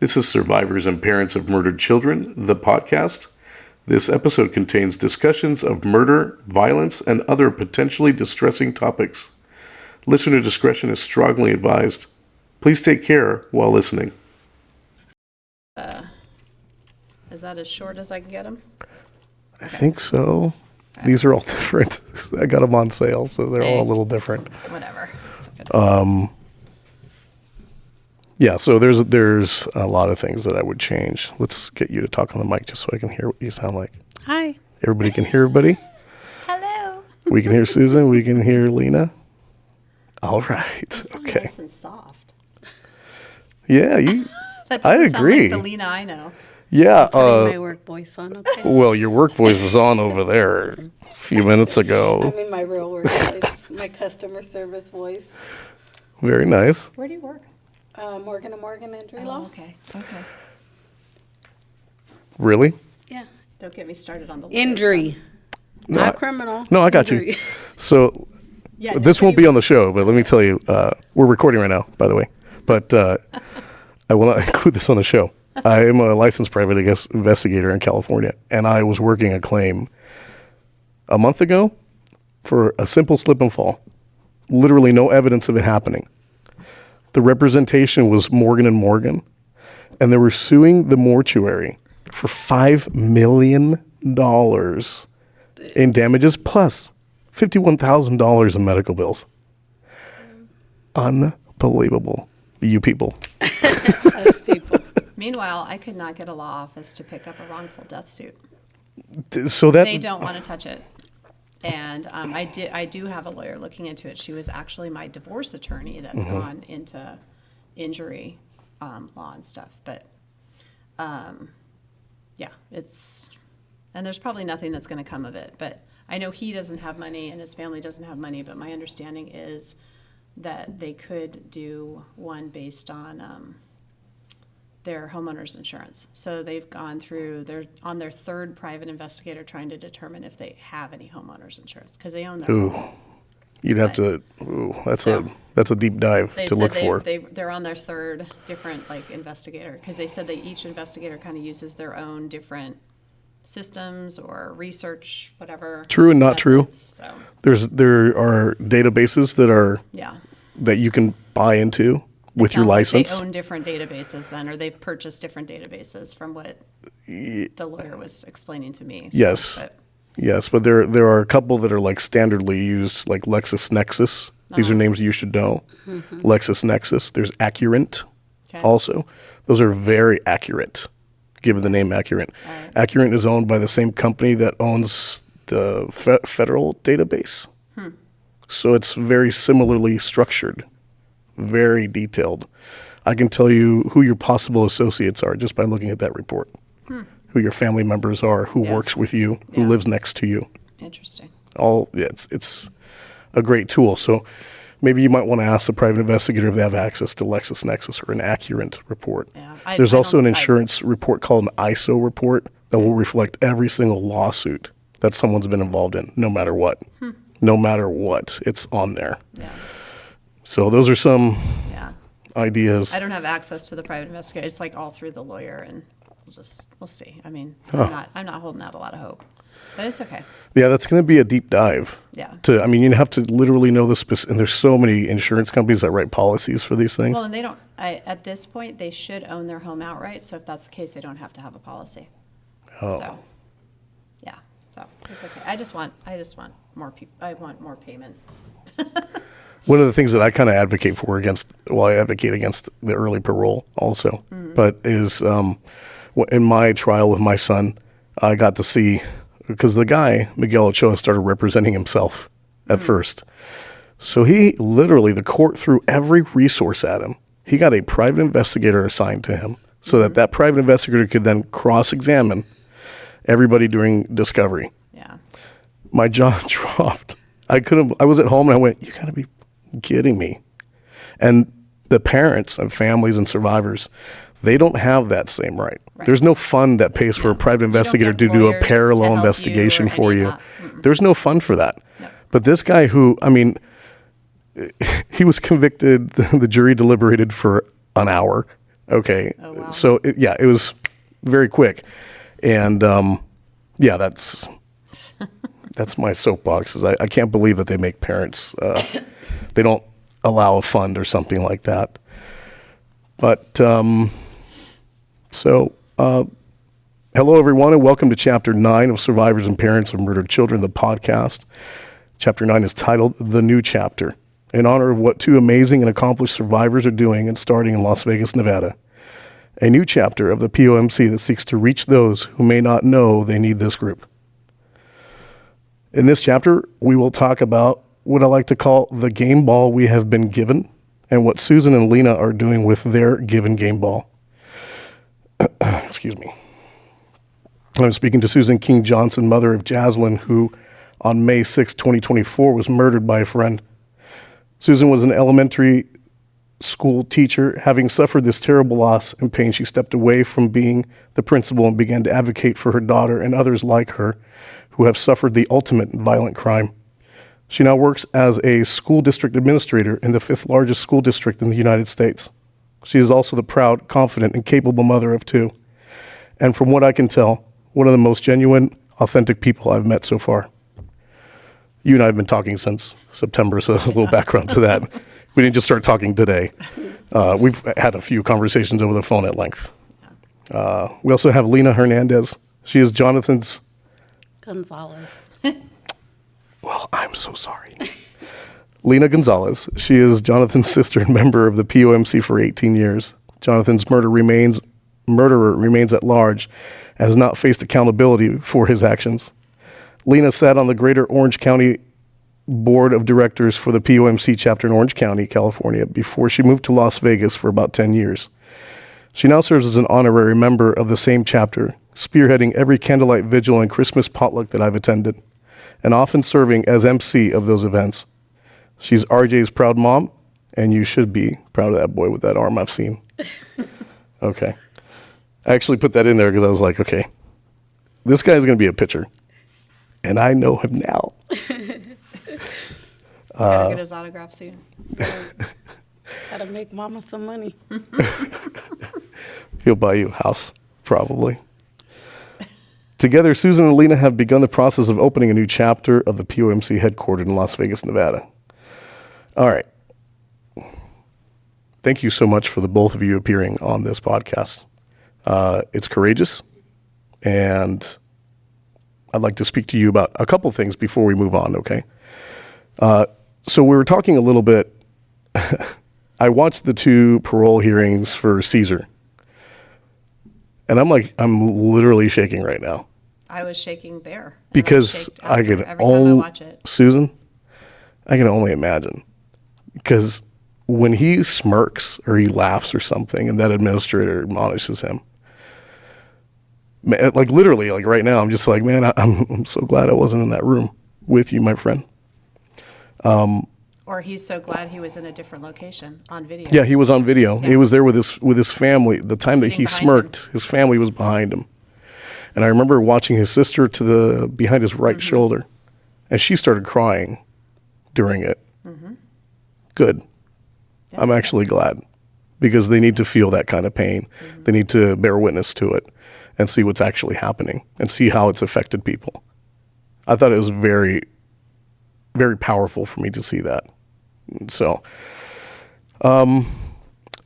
This is Survivors and Parents of Murdered Children, the podcast. This episode contains discussions of murder, violence, and other potentially distressing topics. Listener discretion is strongly advised. Please take care while listening. Is that as short as I can get them? I think so. Okay. These are all different. I got them on sale, so they're all a little different. Whatever. Okay. Yeah, so there's a lot of things that I would change. Let's get you to talk on the mic just so I can hear what you sound like. Hi. Everybody can hear everybody? Hello. We can hear Susan. We can hear Lena. All right. Okay. Nice and soft. Yeah, That I doesn't agree. Sound like the Lena I know. Yeah. Putting my work voice on, okay? Well, your work voice was on over there a few minutes ago. I'm in my real work voice, my customer service voice. Very nice. Where do you work? Morgan & Morgan Injury Law. Okay. Really? Yeah. Don't get me started on the Injury. No, Not criminal. No, I got Injury. you. So Yeah, this won't be on the show, but let me tell you, we're recording right now, by the way. But I will not include this on the show. I am a licensed private investigator in California, and I was working a claim a month ago for a simple slip and fall. Literally no evidence of it happening. The representation was Morgan & Morgan, and they were suing the mortuary for $5 million in damages plus $51,000 in medical bills. Unbelievable. You people. Us people. Meanwhile, I could not get a law office to pick up a wrongful death suit. So that They don't want to touch it. And I do have a lawyer looking into it. She was actually my divorce attorney that's gone into injury law and stuff. But yeah, and there's probably nothing that's going to come of it. But I know he doesn't have money and his family doesn't have money. But my understanding is that they could do one based on their homeowner's insurance. So they've gone through, they're on their third private investigator trying to determine if they have any homeowner's insurance because they own their home. You'd have to. Ooh, that's a deep dive to look for. They're on their third different investigator because they said that each investigator kind of uses their own different systems or research, whatever. True and not true. So There are databases that you can buy into with your license. Like they own different databases then, or they've purchased different databases from what the lawyer was explaining to me. So, Yes, but there are a couple that are like standardly used, like LexisNexis. These are names you should know. Mm-hmm. LexisNexis. There's Accurant also. Those are very accurate, given the name Accurant. Right. Accurant is owned by the same company that owns the federal database. So it's very similarly structured, very detailed. I can tell you who your possible associates are just by looking at that report. Who your family members are, who works with you, who lives next to you. Interesting. It's a great tool. So maybe you might want to ask the private investigator if they have access to LexisNexis or an Accurant report. Yeah, There's also an insurance report called an ISO report that will reflect every single lawsuit that someone's been involved in, no matter what. No matter what, it's on there. Yeah. So those are some ideas. I don't have access to the private investigator. It's like all through the lawyer, and we'll see. I mean, I'm not holding out a lot of hope, but it's okay. Yeah, that's going to be a deep dive. Yeah. You have to literally know the and there's so many insurance companies that write policies for these things. Well, and they don't. At this point, they should own their home outright. So if that's the case, they don't have to have a policy. Oh. So, yeah. So it's okay. I just want more people. I want more payment. One of the things that I kind of advocate I advocate against the early parole also, but is in my trial with my son, I got to see, because the guy, Miguel Ochoa, started representing himself at first. So the court threw every resource at him. He got a private investigator assigned to him so that private investigator could then cross-examine everybody during discovery. Yeah. My jaw dropped. I was at home and I went, you gotta be kidding me. And the parents and families and survivors, they don't have that same right. There's no fund that pays for a private investigator to do a parallel investigation for you. There's no fund for that. No. But this guy who, he was convicted, the jury deliberated for an hour, Okay. Oh, wow. So, it was very quick. And, that's my soapbox. Is I can't believe that they make parents, they don't allow a fund or something like that. But, hello, everyone, and welcome to Chapter 9 of Survivors and Parents of Murdered Children, the podcast. Chapter 9 is titled The New Chapter, in honor of what two amazing and accomplished survivors are doing and starting in Las Vegas, Nevada. A new chapter of the POMC that seeks to reach those who may not know they need this group. In this chapter, we will talk about what I like to call the game ball we have been given and what Susan and Lena are doing with their given game ball. Excuse me. I'm speaking to Susan King Johnson, mother of Jazlynn, who on May 6, 2024, was murdered by a friend. Susan was an elementary school teacher. Having suffered this terrible loss and pain, she stepped away from being the principal and began to advocate for her daughter and others like her who have suffered the ultimate violent crime. She now works as a school district administrator in the 5th largest school district in the United States. She is also the proud, confident, and capable mother of 2. And from what I can tell, one of the most genuine, authentic people I've met so far. You and I have been talking since September, so there's a little background to that. We didn't just start talking today. We've had a few conversations over the phone at length. We also have Lena Hernandez. She is Jonathan's... Gonzalez. Well, I'm so sorry. Lena Gonzalez. She is Jonathan's sister and member of the POMC for 18 years. Jonathan's murderer remains at large and has not faced accountability for his actions. Lena sat on the Greater Orange County Board of Directors for the POMC chapter in Orange County, California, before she moved to Las Vegas for about 10 years. She now serves as an honorary member of the same chapter, spearheading every candlelight vigil and Christmas potluck that I've attended, and often serving as MC of those events. She's RJ's proud mom, and you should be proud of that boy with that arm I've seen. Okay. I actually put that in there because I was like, okay, this guy's going to be a pitcher. And I know him now. Gotta get his autograph soon. Gotta make mama some money. He'll buy you a house, probably. Together, Susan and Lena have begun the process of opening a new chapter of the POMC headquartered in Las Vegas, Nevada. All right. Thank you so much for the both of you appearing on this podcast. It's courageous, and I'd like to speak to you about a couple things before we move on, okay? So we were talking a little bit. I watched the 2 parole hearings for Caesar, and I'm literally shaking right now. I was shaking there. Because I could every time I watch it. Susan, I can only imagine. Because when he smirks or he laughs or something and that administrator admonishes him, like literally, like right now, I'm just like, man, I'm so glad I wasn't in that room with you, my friend. Or he's so glad he was in a different location on video. Yeah, he was on video. Yeah. He was there with his family. The time that he Sitting behind smirked, his family was behind him. And I remember watching his sister behind his right shoulder, and she started crying during it. Mm-hmm. Good. Yeah. I'm actually glad, because they need to feel that kind of pain. Mm-hmm. They need to bear witness to it and see what's actually happening and see how it's affected people. I thought it was very, very powerful for me to see that. So,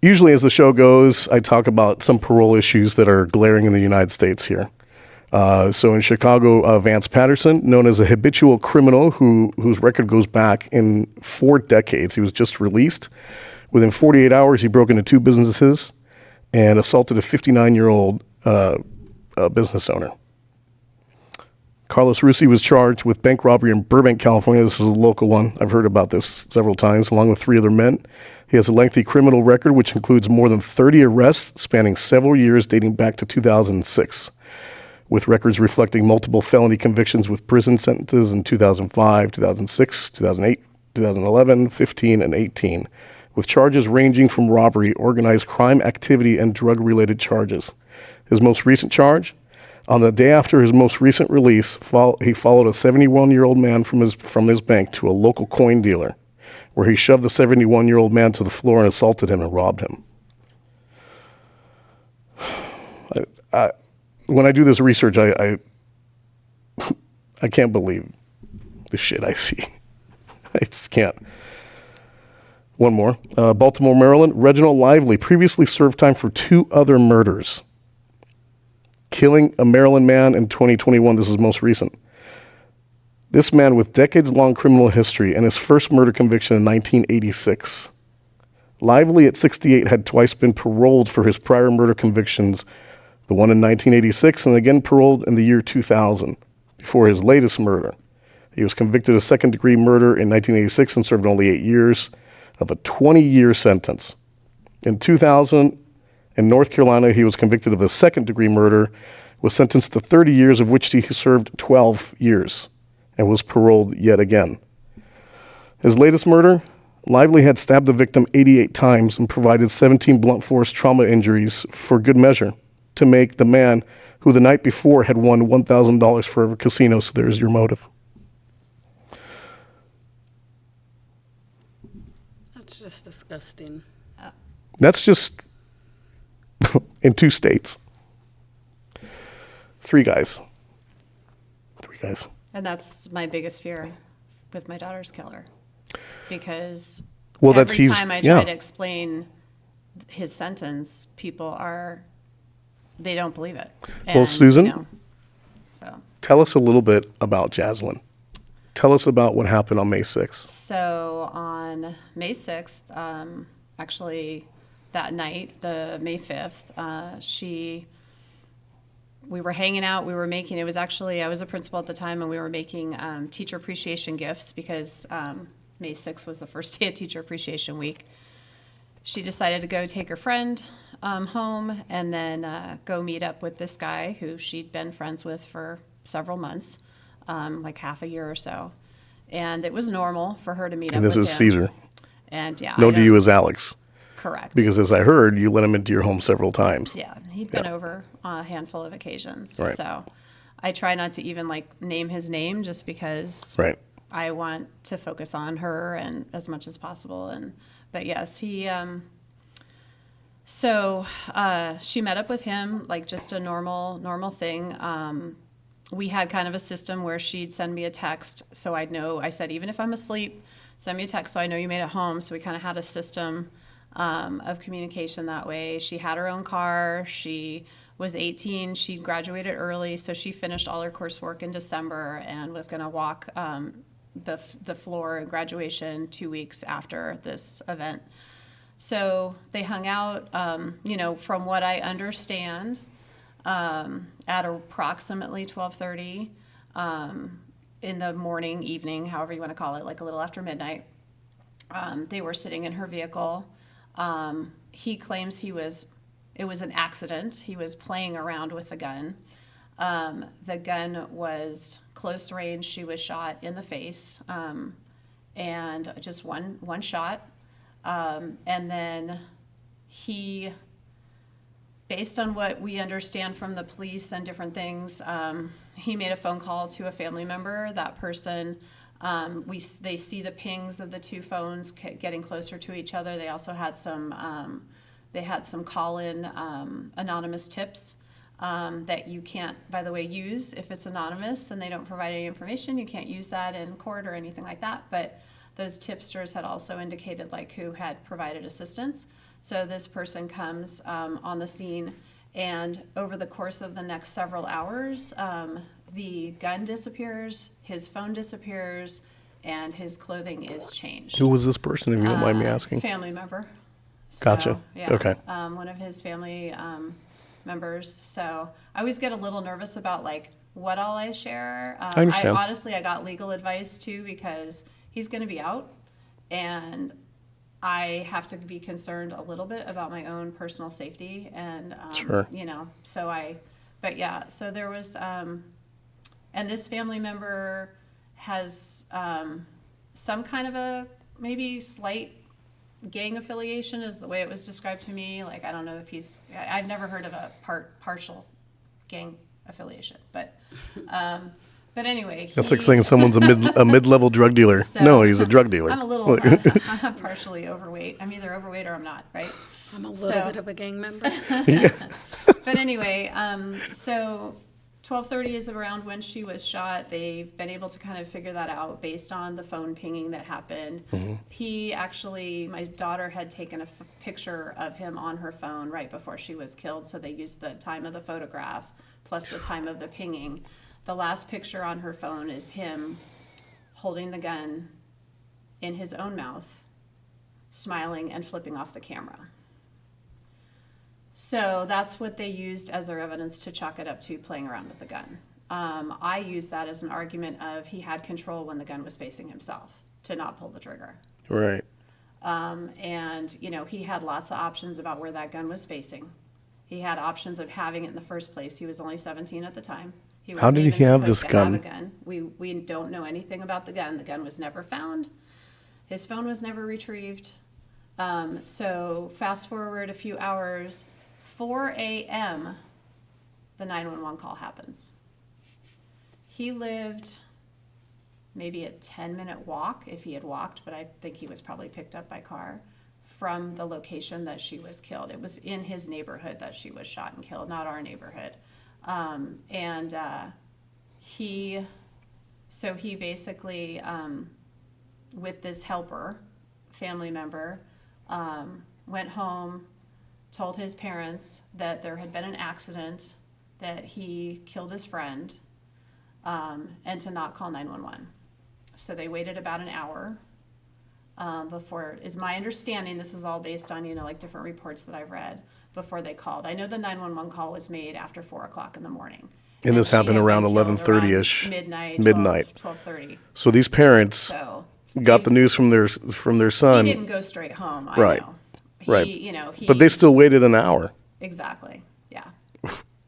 usually as the show goes, I talk about some parole issues that are glaring in the United States here. So in Chicago, Vance Patterson, known as a habitual criminal whose record goes back in 4 decades. He was just released. Within 48 hours, he broke into 2 businesses and assaulted a 59-year-old business owner. Carlos Russi was charged with bank robbery in Burbank, California. This is a local one. I've heard about this several times, along with 3 other men. He has a lengthy criminal record, which includes more than 30 arrests spanning several years dating back to 2006, with records reflecting multiple felony convictions with prison sentences in 2005, 2006, 2008, 2011, 15, and 18, with charges ranging from robbery, organized crime activity, and drug-related charges. His most recent charge? On the day after his most recent release, he followed a 71-year-old man from his bank to a local coin dealer, where he shoved the 71-year-old man to the floor and assaulted him and robbed him. when I do this research, I can't believe the shit I see. I just can't. One more. Baltimore, Maryland. Reginald Lively previously served time for 2 other murders. Killing a Maryland man in 2021. This is most recent. This man with decades-long criminal history and his first murder conviction in 1986. Lively, at 68, had twice been paroled for his prior murder convictions, the one in 1986 and again paroled in the year 2000, before his latest murder. He was convicted of second-degree murder in 1986 and served only 8 years of a 20-year sentence. In 2000, in North Carolina, he was convicted of a second-degree murder, was sentenced to 30 years, of which he served 12 years, and was paroled yet again. His latest murder, Lively had stabbed the victim 88 times and provided 17 blunt force trauma injuries for good measure to make the man who the night before had won $1,000 for a casino. So there's your motive. That's just disgusting. That's just in 2 states. 3 guys. 3 guys. And that's my biggest fear with my daughter's killer. Because Every time I try to explain his sentence, they don't believe it. And, Susan, so. Tell us a little bit about Jazlynn. Tell us about what happened on May 6th. So on May 6th, actually that night, the May 5th, we were hanging out, I was a principal at the time, and we were making teacher appreciation gifts because May 6th was the first day of Teacher Appreciation Week. She decided to go take her friend home and then go meet up with this guy who she'd been friends with for several months, like half a year or so. And it was normal for her to meet up with him. And this is Caesar. And yeah. Known to you as Alex. Correct. Because as I heard, you let him into your home several times. Yeah, he'd been over on a handful of occasions. Right. So I try not to even name his name just because Right. I want to focus on her and as much as possible. But yes, so she met up with him, like just a normal thing. We had kind of a system where she'd send me a text so I'd know. I said, even if I'm asleep, send me a text so I know you made it home. So we kind of had a system of communication that way. She had her own car. She was 18. She graduated early, so she finished all her coursework in December and was going to walk the floor at graduation 2 weeks after this event. So they hung out, from what I understand, at approximately 12:30 in the morning, evening, however you want to call it, like a little after midnight. They were sitting in her vehicle. He claims it was an accident. He was playing around with the gun. The gun was close range. She was shot in the face, and just one shot. And then he, based on what we understand from the police and different things, he made a phone call to a family member. That person, they see the pings of the 2 phones getting closer to each other. They also had some call-in anonymous tips that you can't, by the way, use if it's anonymous and they don't provide any information. You can't use that in court or anything like that. But those tipsters had also indicated who had provided assistance. So this person comes on the scene, and over the course of the next several hours, the gun disappears, his phone disappears, and his clothing is changed. Who was this person, if you don't mind me asking? Family member. Gotcha. So, yeah, Okay. One of his family members. So I always get a little nervous about what all I share. I understand. I got legal advice too, because he's going to be out, and I have to be concerned a little bit about my own personal safety. And, Sure. so there was, and this family member has some kind of a maybe slight gang affiliation is the way it was described to me. I don't know if I've never heard of a partial gang affiliation, but anyway. That's like saying someone's a mid-level drug dealer. So, no, he's a drug dealer. I'm a little, I'm partially overweight. I'm either overweight or I'm not, right? I'm a little bit of a gang member. But But anyway, so 12:30 is around when she was shot. They've been able to kind of figure that out based on the phone pinging that happened. He actually, my daughter had taken a picture of him on her phone right before she was killed, so they used the time of the photograph plus the time of the pinging. The last picture on her phone is him holding the gun in his own mouth, smiling and flipping off the camera. So that's what they used as their evidence to chalk it up to playing around with the gun. I use that as an argument of he had control when the gun was facing himself to not pull the trigger. Right. And, you know, he had lots of options about where that gun was facing. He had options of having it in the first place. He was only 17 at the time. He was How did he have this gun? Have a gun. We don't know anything about the gun. The gun was never found. His phone was never retrieved. So fast forward a few hours, 4 a.m., the 911 call happens. He lived maybe a 10-minute walk, if he had walked, but I think he was probably picked up by car, from the location that she was killed. It was in his neighborhood that she was shot and killed, not our neighborhood. He basically, with this helper, family member, went home, told his parents that there had been an accident, that he killed his friend, and to not call 911. So they waited about an hour before, is my understanding, this is all based on, like different reports that I've read, before they called. I know the 911 call was made after 4 o'clock in the morning. And this happened around 11:30ish. Midnight. 12:30. So these parents got the news from their son. He didn't go straight home. Right. Right. But they still waited an hour. Exactly. Yeah.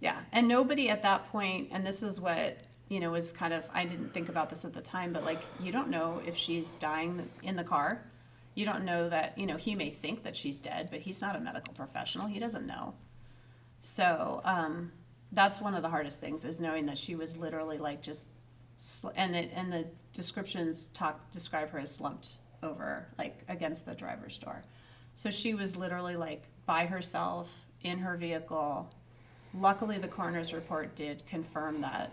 Yeah. And nobody at that point, and this is what, was kind of, I didn't think about this at the time, but you don't know if she's dying in the car. You don't know that, he may think that she's dead, but he's not a medical professional. He doesn't know. So, that's one of the hardest things, is knowing that she was literally and the descriptions describe her as slumped over, against the driver's door. So she was literally by herself in her vehicle. Luckily, the coroner's report did confirm that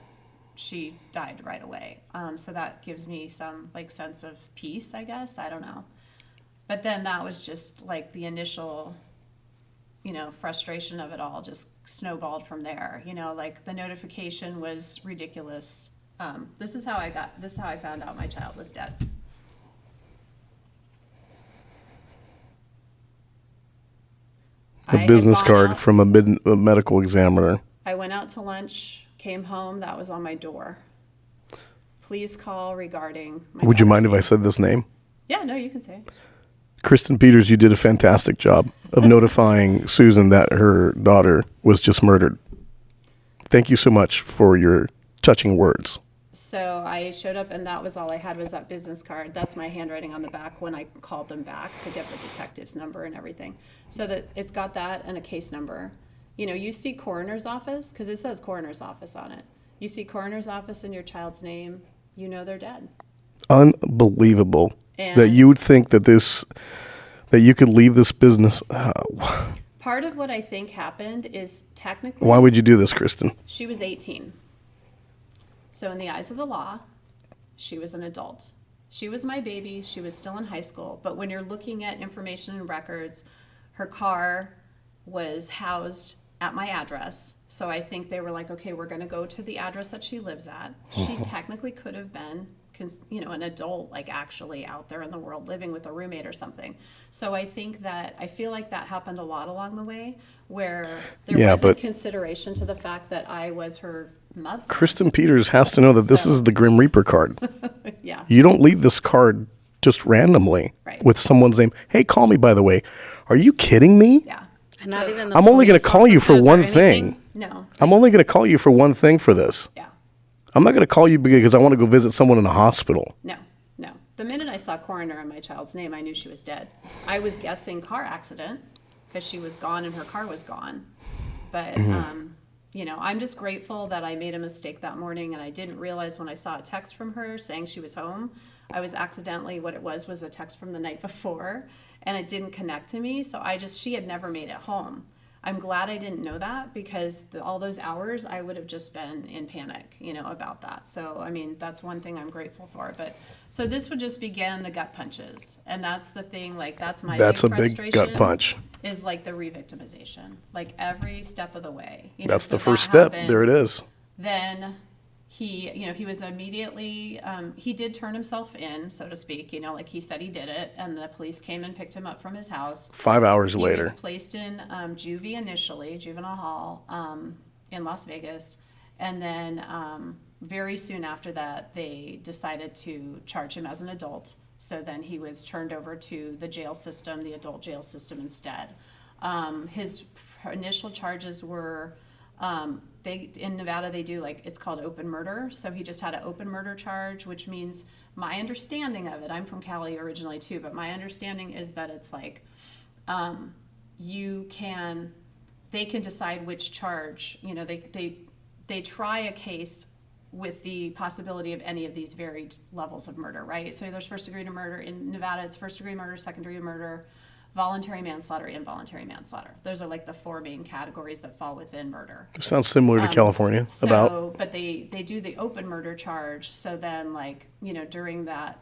she died right away. So that gives me some sense of peace, I guess. I don't know. But then that was just the initial, frustration of it all just snowballed from there. The notification was ridiculous. This is how I found out my child was dead. A business card from a medical examiner. I went out to lunch, came home, that was on my door. Please call regarding my Would you mind if name. I said this name? Yeah, no, you can say it. Kristen Peters, you did a fantastic job of notifying Susan that her daughter was just murdered. Thank you so much for your touching words. So I showed up, and that was all I had was that business card. That's my handwriting on the back when I called them back to get the detective's number and everything. So that it's got that and a case number. You see coroner's office, because it says coroner's office on it. You see coroner's office in your child's name, they're dead. Unbelievable. That you would think that you could leave this business. Part of what I think happened is technically... Why would you do this, Kristen? She was 18. So in the eyes of the law, she was an adult. She was my baby. She was still in high school. But when you're looking at information and records, her car was housed at my address. So I think they were okay, we're going to go to the address that she lives at. She technically could have been, an adult, actually out there in the world living with a roommate or something. So I feel like that happened a lot along the way, where there wasn't consideration to the fact that I was her mother. Kristen Peters has to know that this is the Grim Reaper card. Yeah. You don't leave this card just randomly with someone's name. Hey, call me, by the way. Are you kidding me? Yeah. And not even the I'm only going to police call you for officers or one anything? thing. No. I'm only going to call you for one thing for this. Yeah. I'm not going to call you because I want to go visit someone in a hospital. No. The minute I saw coroner on my child's name, I knew she was dead. I was guessing car accident because she was gone and her car was gone. But, I'm just grateful that I made a mistake that morning, and I didn't realize when I saw a text from her saying she was home, I was accidentally, what it was a text from the night before, and it didn't connect to me. So she had never made it home. I'm glad I didn't know that, because all those hours I would have just been in panic, about that. So, I mean, that's one thing I'm grateful for. But so this would just begin the gut punches. And that's the thing, like, that's my That's a big big frustration. gut punch. Is like the re-victimization, like every step of the way. That's So the that first step. happened. There it is. Then he was immediately, he did turn himself in, so to speak, like he said he did it, and the police came and picked him up from his house. 5 hours He later. was placed in juvie initially, juvenile hall, in Las Vegas, and then very soon after that, they decided to charge him as an adult. So then he was turned over to the jail system, the adult jail system instead. His initial charges were, in Nevada, they do it's called open murder. So he just had an open murder charge, which means, my understanding of it, I'm from Cali originally too, but my understanding is that it's they can decide which charge, they try a case with the possibility of any of these varied levels of murder, right? So there's first degree murder. In Nevada, it's first degree murder, second degree murder, voluntary manslaughter, involuntary manslaughter. Those are the four main categories that fall within murder. Sounds similar to California. But they do the open murder charge. So then during that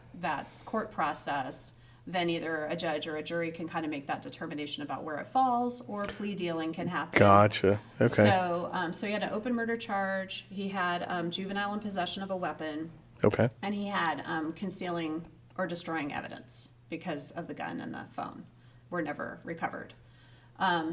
court process, then either a judge or a jury can kind of make that determination about where it falls, or plea dealing can happen. Gotcha. Okay. So he had an open murder charge. He had juvenile in possession of a weapon. Okay. And he had concealing or destroying evidence, because of the gun and the phone were never recovered.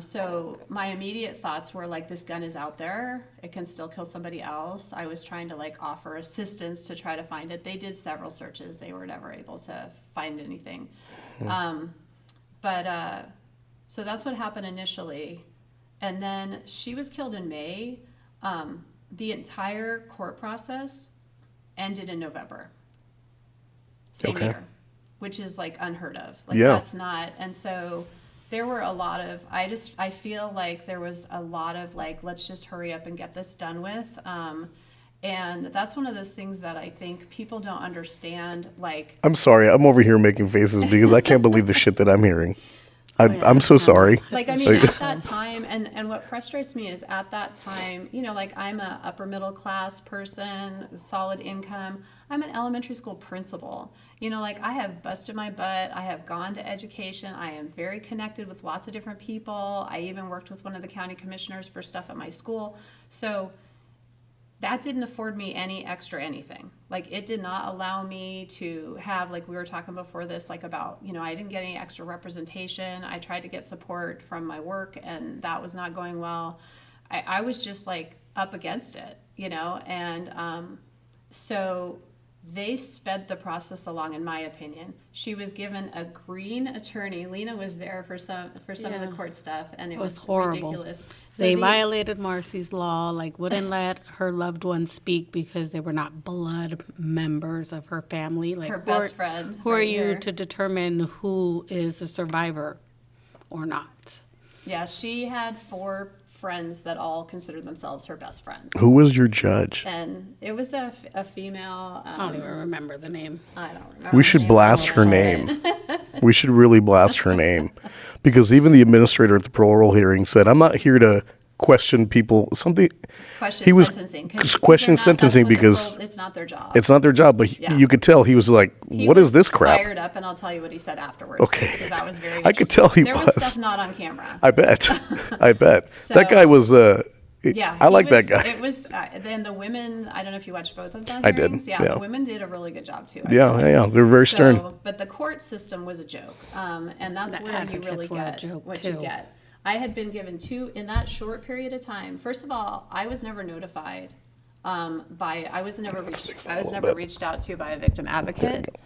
So my immediate thoughts were this gun is out there. It can still kill somebody else. I was trying to offer assistance to try to find it. They did several searches. They were never able to find anything. So that's what happened initially. And then she was killed in May. The entire court process ended in November. Same year, which is unheard of. That's not, and so there were a lot of, I feel like there was a lot of let's just hurry up and get this done with. And that's one of those things that I think people don't understand. I'm sorry, I'm over here making faces because I can't believe the shit that I'm hearing. I'm so sorry. At that time, and what frustrates me is at that time, I'm a upper middle class person, solid income. I'm an elementary school principal. I have busted my butt. I have gone to education. I am very connected with lots of different people. I even worked with one of the county commissioners for stuff at my school. So that didn't afford me any extra anything. It did not allow me to have, we were talking before this, about, I didn't get any extra representation. I tried to get support from my work, and that was not going well. I was just up against it, and so they sped the process along, in my opinion. She was given a green attorney. Lena was there for some of the court stuff, and it was horrible. Ridiculous. So They violated Marcy's law, wouldn't let her loved ones speak because they were not blood members of her family. Her best friend. Who are right you here. to determine who is a survivor or not? Yeah, she had 4 friends that all considered themselves her best friend. Who was your judge? And it was a female. I don't even remember the name. I don't remember. We should blast her name. We should really blast her name. Because even the administrator at the parole hearing said, I'm not here to question people. Question he was sentencing. question sentencing because it's not their job. it's not their job. But you could tell he was like, "What is this crap?" Fired up, and I'll tell you what he said afterwards. Okay. Because that was very. I could tell he there was. was stuff not on camera. I bet. I bet. So- that guy was. Yeah, I like that guy. It was then the women. I don't know if you watched both of them. I did, Yeah, yeah. the women did a really good job too. Yeah. They're very stern. But the court system was a joke, and that's The where you advocates really were a get joke, what you too. get. I had been given 2 in that short period of time. First of all, I was never notified I was never reached out to by a victim advocate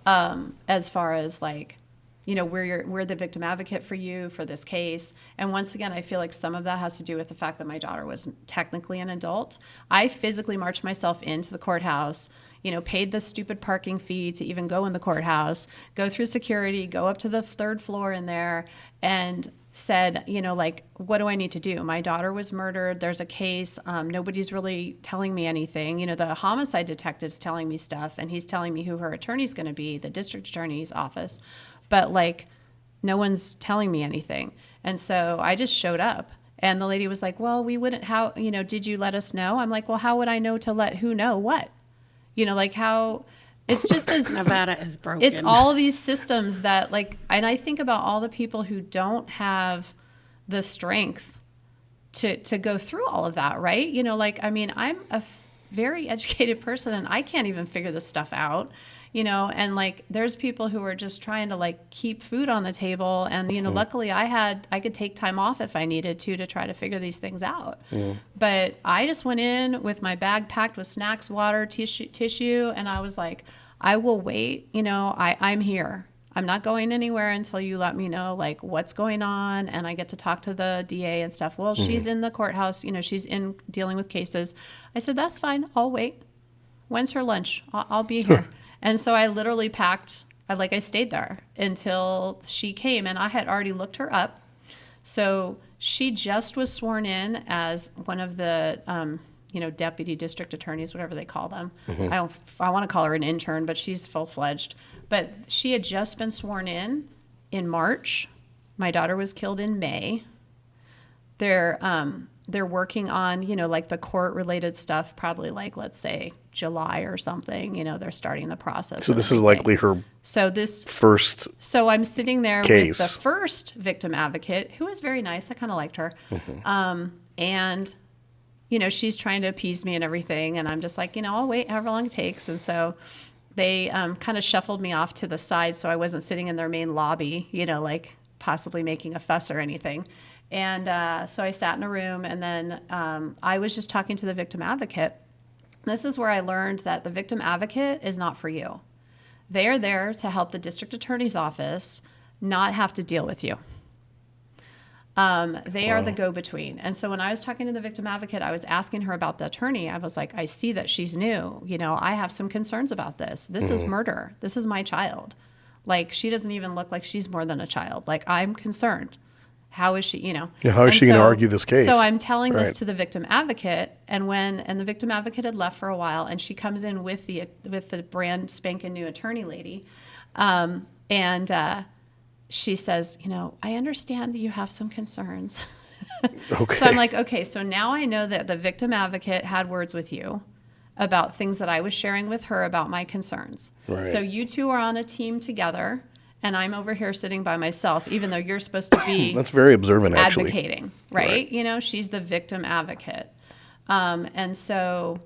as far as we're the victim advocate for you for this case. And once again, I feel like some of that has to do with the fact that my daughter was technically an adult. I physically marched myself into the courthouse, paid the stupid parking fee to even go in the courthouse, go through security, go up to the 3rd floor in there, and said, what do I need to do? My daughter was murdered. There's a case. Nobody's really telling me anything. The homicide detective's telling me stuff, and he's telling me who her attorney's going to be, the district attorney's office. But no one's telling me anything. And so I just showed up. And the lady was like, well, we wouldn't, how, did you let us know? I'm like, well, how would I know to let who know what? Like how, it's just as Nevada is broken. It's all these systems that and I think about all the people who don't have the strength to go through all of that, right? I'm a very educated person and I can't even figure this stuff out. And there's people who are just trying to keep food on the table. And, luckily I could take time off if I needed to try to figure these things out. But I just went in with my bag packed with snacks, water, tissue. And I was like, I will wait. I'm here. I'm not going anywhere until you let me know what's going on. And I get to talk to the DA and stuff. Well, she's in the courthouse, she's in dealing with cases. I said, that's fine. I'll wait. When's her lunch? I'll be here. And so I literally packed, I stayed there until she came, and I had already looked her up. So she just was sworn in as one of the, deputy district attorneys, whatever they call them. I want to call her an intern, but she's full-fledged. But she had just been sworn in March. My daughter was killed in May. They're working on, the court-related stuff, probably let's say July or something. They're starting the process. So this is likely her first So I'm sitting there case. With the first victim advocate, who was very nice. I kind of liked her. And, she's trying to appease me and everything. And I'm just like, I'll wait however long it takes. And so they kind of shuffled me off to the side so I wasn't sitting in their main lobby, possibly making a fuss or anything. And so I sat in a room, and then I was just talking to the victim advocate. This is where I learned that the victim advocate is not for you. They are there to help the district attorney's office not have to deal with you. They are the go-between. And so when I was talking to the victim advocate, I was asking her about the attorney. I was like, I see that she's new. I have some concerns about this. This is murder. This is my child. She doesn't even look like she's more than a child. I'm concerned. How is she, Yeah, how is she going to argue this case? So I'm telling this to the victim advocate, and the victim advocate had left for a while, and she comes in with the brand spanking new attorney lady, and she says, I understand that you have some concerns. Okay. So I'm like, okay, so now I know that the victim advocate had words with you about things that I was sharing with her about my concerns. Right. So you two are on a team together. And I'm over here sitting by myself, even though you're supposed to be That's very observant, actually. advocating, right? She's the victim advocate. And so,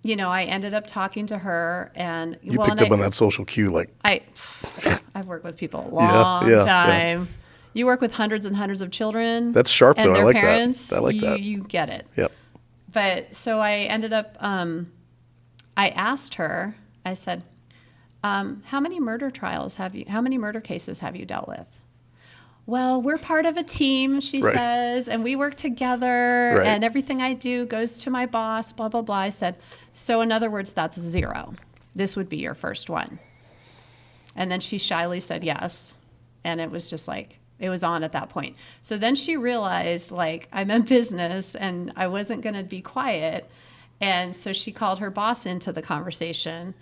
I ended up talking to her, and You picked up on that social cue, I've worked with people a long time. Yeah. You work with hundreds and hundreds of children. That's sharp, and though. their I like parents, that. I like that. You get it. Yep. But so I ended up, I asked her, I said, how many murder cases have you dealt with? Well, we're part of a team, she says, and we work together, and everything I do goes to my boss, blah, blah, blah. I said, so in other words, that's 0. This would be your first one. And then she shyly said yes. And it was just it was on at that point. So then she realized, I'm in business and I wasn't going to be quiet. And so she called her boss into the conversation,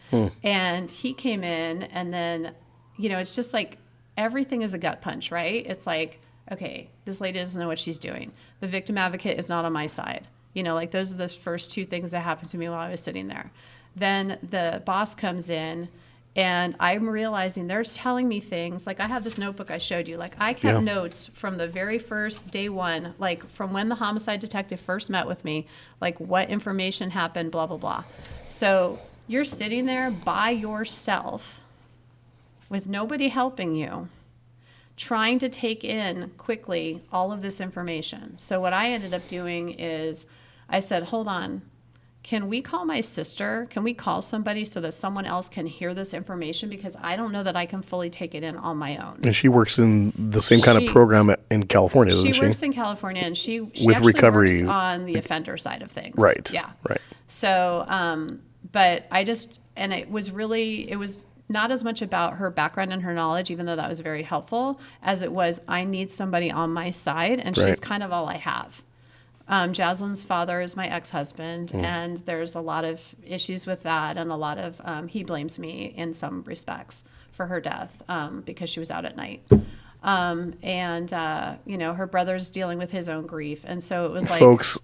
and he came in, and then, it's just everything is a gut punch, right? It's okay, this lady doesn't know what she's doing. The victim advocate is not on my side. Those are the first 2 things that happened to me while I was sitting there. Then the boss comes in, and I'm realizing they're telling me things. I have this notebook I showed you. I kept notes from the very first day one, from when the homicide detective first met with me, what information happened, blah, blah, blah. So you're sitting there by yourself with nobody helping you, trying to take in quickly all of this information. So what I ended up doing is I said, hold on. Can we call my sister? Can we call somebody so that someone else can hear this information? Because I don't know that I can fully take it in on my own. And she works in the same kind of program in California, doesn't she? She works in California, and she with actually recovery works on the offender side of things. Right. Yeah. Right. So, but it was not as much about her background and her knowledge, even though that was very helpful, as it was, I need somebody on my side, and she's kind of all I have. Jazlynns' father is my ex-husband, and there's a lot of issues with that, and a lot of, he blames me in some respects for her death, because she was out at night. Her brother's dealing with his own grief. And so it was like, Folks,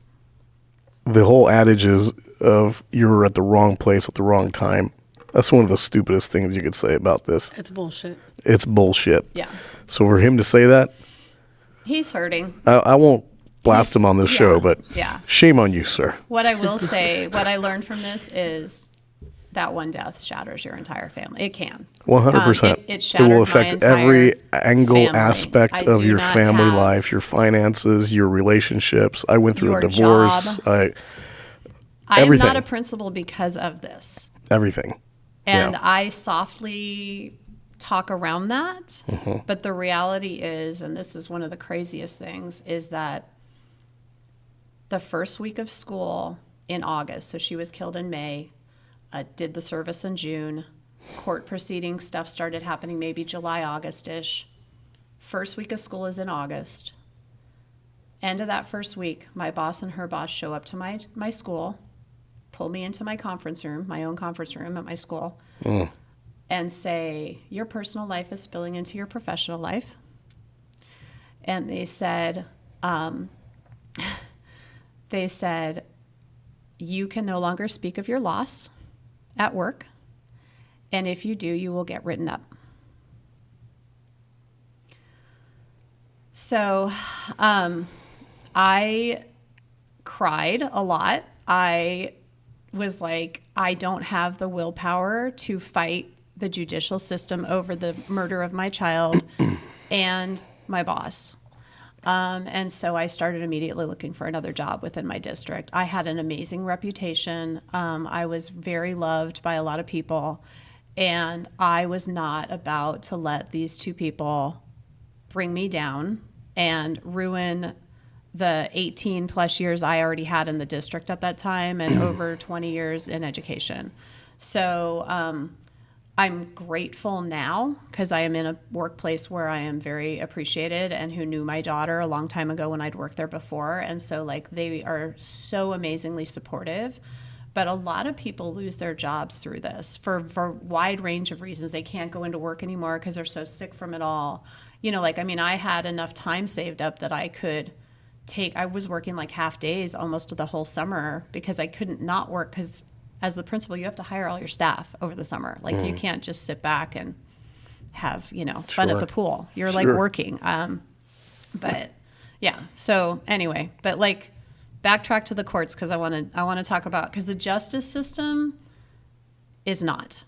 the whole adage is of you're at the wrong place at the wrong time. That's one of the stupidest things you could say about this. It's bullshit. It's bullshit. yeah, So for him to say that, he's hurting. I won't blast him on this show, but yeah. shame on you, sir. What I will say, what I learned from this is that one death shatters your entire family. It can. 100%. It shattered will my affect entire every angle, family. aspect I of do your not family have life, your finances, your relationships. I went through your a divorce. job. I am Everything. not a principal because of this. Everything. And Yeah. I softly talk around that. Mm-hmm. But the reality is, and this is one of the craziest things, is that the first week of school in August, so she was killed in May, did the service in June, court proceeding stuff started happening maybe July, August-ish. First week of school is in August. End of that first week, my boss and her boss show up to my school, pull me into my conference room, my own conference room at my school, and say, your personal life is spilling into your professional life. And they said, you can no longer speak of your loss at work, and if you do, you will get written up. So I cried a lot. I was like, I don't have the willpower to fight the judicial system over the murder of my child and my boss. And so I started immediately looking for another job within my district. I had an amazing reputation. I was very loved by a lot of people, and I was not about to let these two people bring me down and ruin the 18 plus years I already had in the district at that time and over 20 years in education. So I'm grateful now because I am in a workplace where I am very appreciated and who knew my daughter a long time ago when I'd worked there before. And so like they are so amazingly supportive. But a lot of people lose their jobs through this for a wide range of reasons. They can't go into work anymore because they're so sick from it all. I had enough time saved up that I could I was working like half days almost the whole summer because I couldn't not work because as the principal, you have to hire all your staff over the summer. Like you can't just sit back and have, fun at the pool. You're like working. But yeah. So anyway, but like backtrack to the courts because I want to talk about because the justice system is not.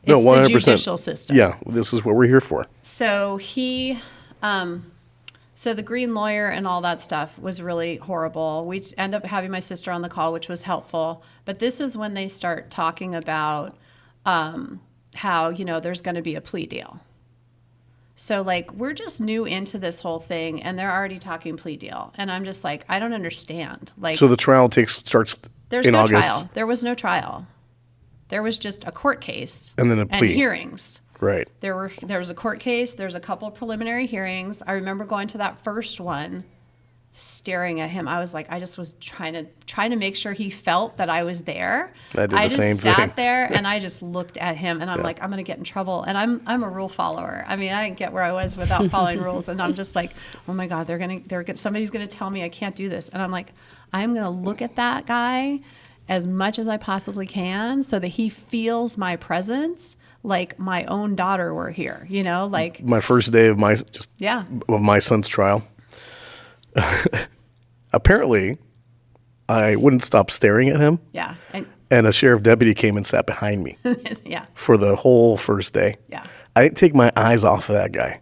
It's 100%. the judicial system. Yeah, this is what we're here for. So so the green lawyer and all that stuff was really horrible. We end up having my sister on the call, which was helpful. But this is when they start talking about how, there's going to be a plea deal. So like we're just new into this whole thing and they're already talking plea deal. And I'm just like, I don't understand. Like, so the trial starts there's in no August. trial. There was no trial. There was just a court case. And then a plea. And hearings. Right. There was a court case. There's a couple of preliminary hearings. I remember going to that first one, staring at him. I was like, I just was trying to make sure he felt that I was there. I did the same just sat thing. there and I just looked at him and I'm like, I'm gonna get in trouble. And I'm a rule follower. I mean, I didn't get where I was without following rules. And I'm just like, oh my God, somebody's gonna tell me I can't do this. And I'm like, I'm gonna look at that guy as much as I possibly can so that he feels my presence like my own daughter were here, like My first day of my son's trial. Apparently, I wouldn't stop staring at him. Yeah. And a sheriff deputy came and sat behind me Yeah. for the whole first day. Yeah. I didn't take my eyes off of that guy.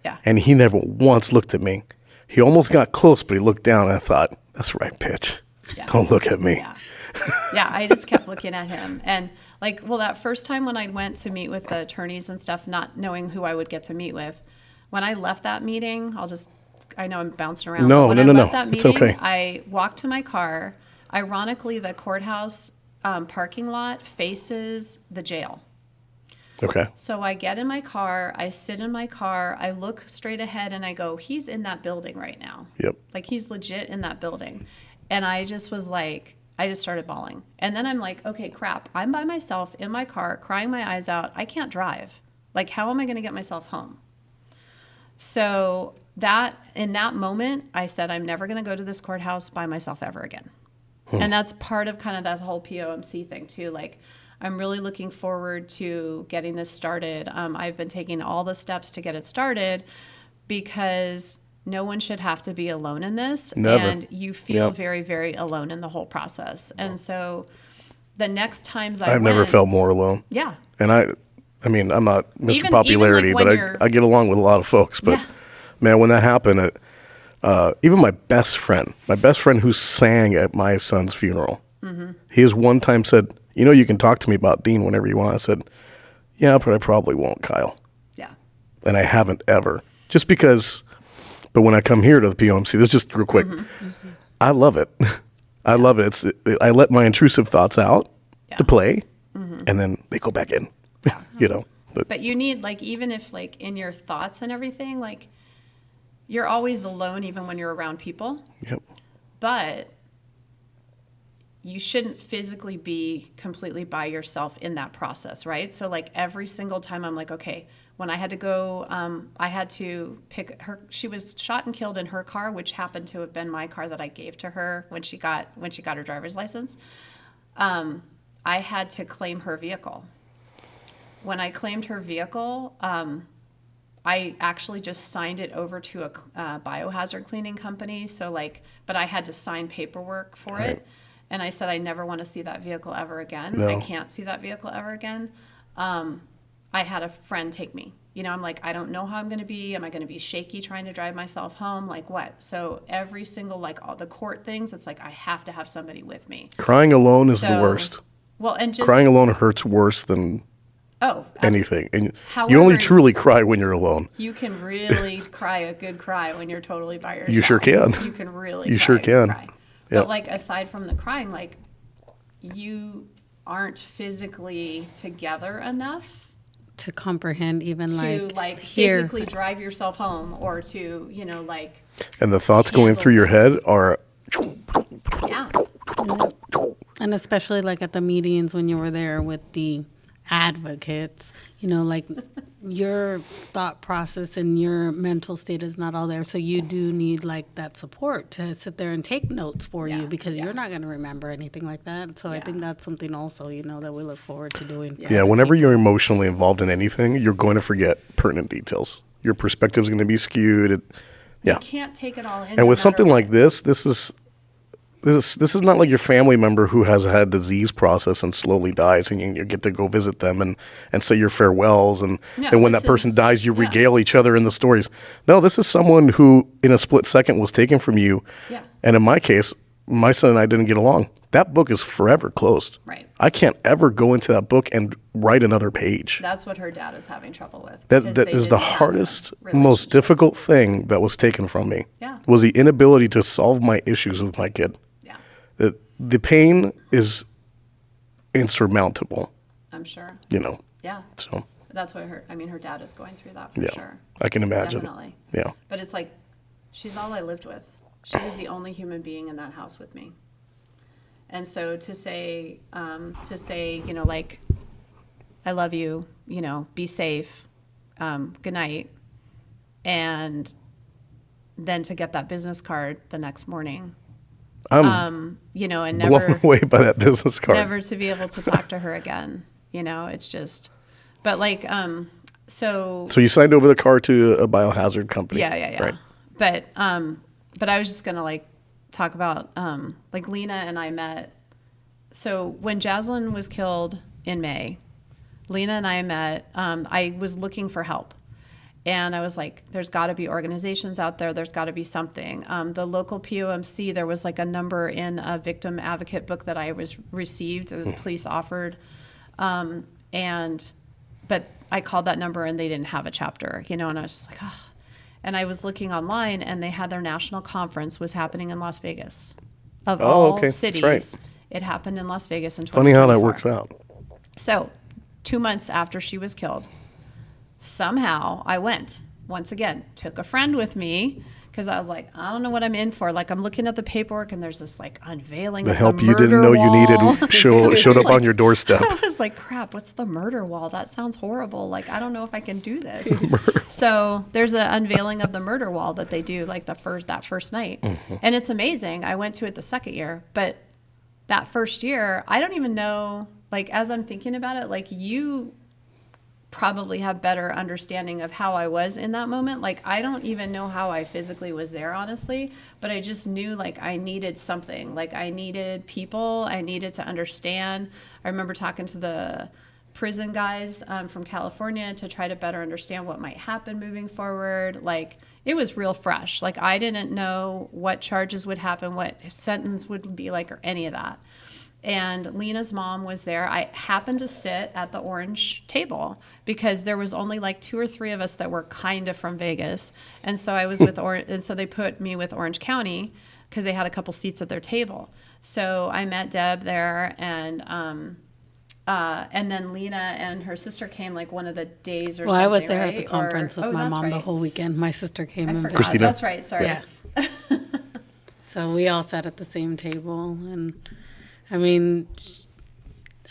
Yeah. And he never once looked at me. He almost got close, but he looked down and I thought, that's right, bitch. Yeah. Don't look at me. Yeah. Yeah, I just kept looking at him. And that first time when I went to meet with the attorneys and stuff, not knowing who I would get to meet with, when I left that meeting, I know I'm bouncing around. No, but when no, I no, left no. that It's meeting, okay. I walked to my car. Ironically, the courthouse parking lot faces the jail. Okay. So I get in my car, I sit in my car, I look straight ahead and I go, he's in that building right now. Yep. Like he's legit in that building. And I just was like, I just started bawling. And then I'm like, okay, crap. I'm by myself in my car, crying my eyes out. I can't drive. Like, how am I going to get myself home? So in that moment, I said, I'm never going to go to this courthouse by myself ever again. And that's part of kind of that whole POMC thing too. Like, I'm really looking forward to getting this started. I've been taking all the steps to get it started because no one should have to be alone in this. Never. And you feel very, very alone in the whole process. And so the next times I've never felt more alone. Yeah. And I mean, I'm not Mr. Even Popularity, like but I get along with a lot of folks. But man, when that happened, even my best friend who sang at my son's funeral, he has one time said, you can talk to me about Dean whenever you want. I said, yeah, but I probably won't, Kyle. Yeah. And I haven't ever. Just because, but when I come here to the POMC, this is just real quick, I love it. I love it. I let my intrusive thoughts out to play, and then they go back in, But you need, like, even if, like, in your thoughts and everything, like, you're always alone even when you're around people. Yep. But you shouldn't physically be completely by yourself in that process, right? So, like, every single time I'm like, okay, when I had to go, I had to pick her. She was shot and killed in her car, which happened to have been my car that I gave to her when she got her driver's license. I had to claim her vehicle. When I claimed her vehicle, I actually just signed it over to a biohazard cleaning company. So, like, but I had to sign paperwork for it. And I said, I never want to see that vehicle ever again. No. I can't see that vehicle ever again. I had a friend take me. I'm like, I don't know how I'm going to be. Am I going to be shaky trying to drive myself home? Like, what? So every single, like, all the court things, it's like I have to have somebody with me. Crying alone is the worst. Well, and just crying alone hurts worse than anything. And however, you only truly cry when you're alone. You can really cry a good cry when you're totally by yourself. You sure can. You can really You cry sure a good can. cry. Yep. But, like, aside from the crying, like, you aren't physically together enough to comprehend even to like physically drive yourself home or to, like. And the thoughts going through your head are. Yeah. And especially like at the meetings when you were there with the advocates, like your thought process and your mental state is not all there. So you do need like that support to sit there and take notes for you because you're not going to remember anything like that. So I think that's something also, that we look forward to doing. Yeah, whenever you're emotionally involved in anything, you're going to forget pertinent details. Your perspective is going to be skewed. You can't take it all in. And with something like this is not like your family member who has had a disease process and slowly dies, and you get to go visit them and say your farewells, and when that person dies, you regale each other in the stories. No, this is someone who, in a split second, was taken from you. Yeah. And in my case, my son and I didn't get along. That book is forever closed. Right. I can't ever go into that book and write another page. That's what her dad is having trouble with. That is the hardest, most difficult thing that was taken from me. Yeah. Was the inability to solve my issues with my kid. The pain is insurmountable. I'm sure. Yeah. So that's what her dad is going through that for sure. I can imagine. Definitely. Yeah. But it's like, she's all I lived with. She was the only human being in that house with me. And so to say, like, I love you, be safe, good night. And then to get that business card the next morning. I'm and blown never away by that business card. Never to be able to talk to her again. It's just, but like, so you signed over the car to a biohazard company. Yeah. Right. But I was just gonna like talk about like Lena and I met. So when Jazlynn was killed in May, Lena and I met. I was looking for help. And I was like, there's got to be organizations out there. There's got to be something. The local POMC, there was like a number in a victim advocate book that I received, the police offered. But I called that number and they didn't have a chapter, and I was just like, oh. And I was looking online and they had their national conference was happening in Las Vegas. Of all cities, that's right. It happened in Las Vegas in 2024. Funny how that works out. So 2 months after she was killed, somehow I went once again, took a friend with me because I was like, I don't know what I'm in for. Like, I'm looking at the paperwork, and there's this like unveiling The of help the you didn't know you murder wall. needed showed up on your doorstep. I was like, crap, what's the murder wall? That sounds horrible. Like, I don't know if I can do this. So there's an unveiling of the murder wall that they do like that first night. And it's amazing. I went to it the second year, but that first year, I don't even know, like, as I'm thinking about it, like, you probably have better understanding of how I was in that moment. Like, I don't even know how I physically was there, honestly, but I just knew like I needed something. Like, I needed people. I needed to understand. I remember talking to the prison guys from California to try to better understand what might happen moving forward. Like, it was real fresh. Like, I didn't know what charges would happen, what sentence would be like, or any of that. And Lena's mom was there. I happened to sit at the orange table because there was only like 2 or 3 of us that were kind of from Vegas. And so I was with and so they put me with Orange County because they had a couple seats at their table. So I met Deb there, and then Lena and her sister came like one of the days or something. Well, I was there right? at the conference with my mom the whole weekend. My sister came and Christina. That's right. Sorry. Yeah. So we all sat at the same table, and I mean,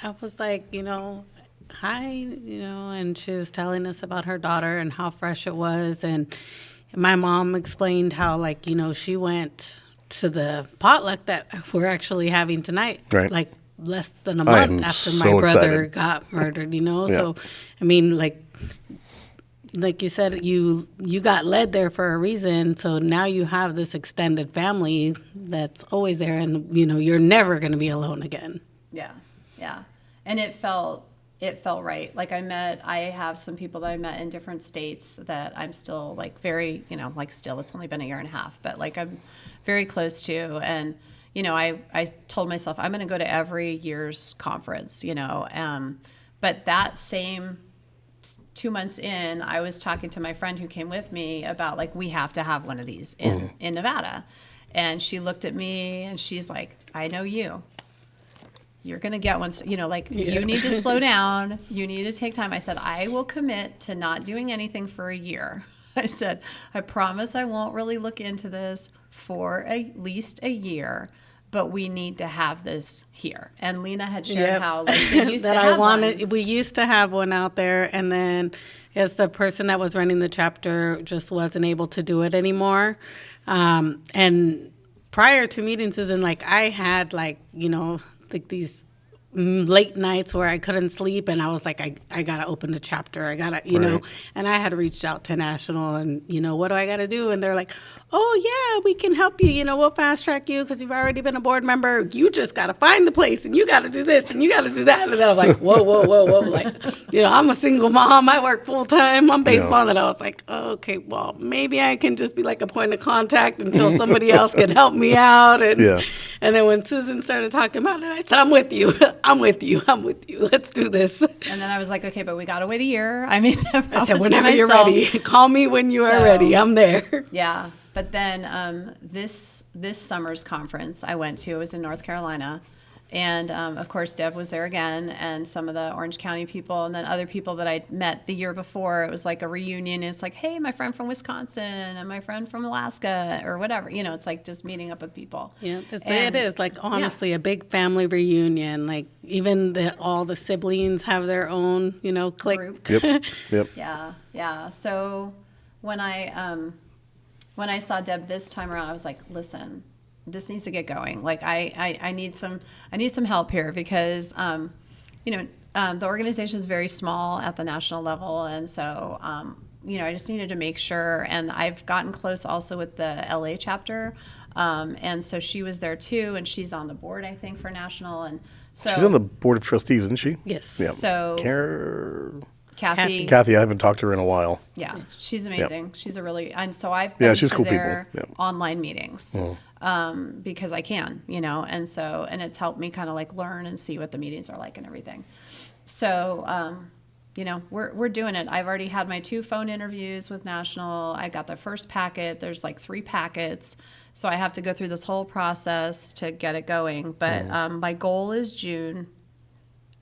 I was like, hi, and she was telling us about her daughter and how fresh it was. And my mom explained how, like, she went to the potluck that we're actually having tonight, Right. like less than a month after my brother got murdered, Yeah. So, I mean, like you said, you got led there for a reason. So now you have this extended family that's always there, and you're never going to be alone again. Yeah, yeah, and it felt right. Like, I have some people that I met in different states that I'm still like very, still, it's only been 1.5 years, but like I'm very close to. And I told myself I'm going to go to every year's conference. But that same 2 months in, I was talking to my friend who came with me about like, we have to have one of these in Nevada. And she looked at me and she's like, I know you're going to get one. You need to slow down. You need to take time. I said, I will commit to not doing anything for a year. I said, I promise I won't really look into this for at least a year. But we need to have this here. And Lena had shared how like they used that to have one. We used to have one out there, and then as the person that was running the chapter just wasn't able to do it anymore. And prior to meeting Susan, like I had like these late nights where I couldn't sleep, and I was like, I gotta open the chapter. I gotta, Right. and I had reached out to National, and what do I gotta do? And they're like, oh yeah, we can help you. We'll fast track you because you've already been a board member. You just gotta find the place, and you gotta do this, and you gotta do that. And then I was like, whoa, like, I'm a single mom. I work full time on baseball, and I was like, oh, okay, well, maybe I can just be like a point of contact until somebody else can help me out. And and then when Susan started talking about it, I said, I'm with you. I'm with you. Let's do this. And then I was like, okay, but we got to wait a year. I mean, I said, whenever you're ready, call me when you are ready. I'm there. Yeah. But then this summer's conference I went to, it was in North Carolina. And, of course, Deb was there again, and some of the Orange County people, and then other people that I'd met the year before. It was like a reunion. It's like, hey, my friend from Wisconsin and my friend from Alaska or whatever. It's like just meeting up with people. Yeah, it is. Like, honestly, a big family reunion. Like, even all the siblings have their own, clique. Group. Yep. Yeah. So when I saw Deb this time around, I was like, listen, this needs to get going. Like I need some help here because, the organization is very small at the national level. And so, I just needed to make sure. And I've gotten close also with the LA chapter. And so she was there too. And she's on the board, I think, for national. And so She's on the board of trustees, isn't she? Yes. Yeah. So Kathy, I haven't talked to her in a while. yeah, she's amazing. Yep. She's and so I've been she's to cool their people. Yep. online meetings. Because I can, and it's helped me kind of like learn and see what the meetings are like and everything. So, we're doing it. I've already had my 2 phone interviews with National. I got the first packet. There's like 3 packets. So I have to go through this whole process to get it going. But my goal is June.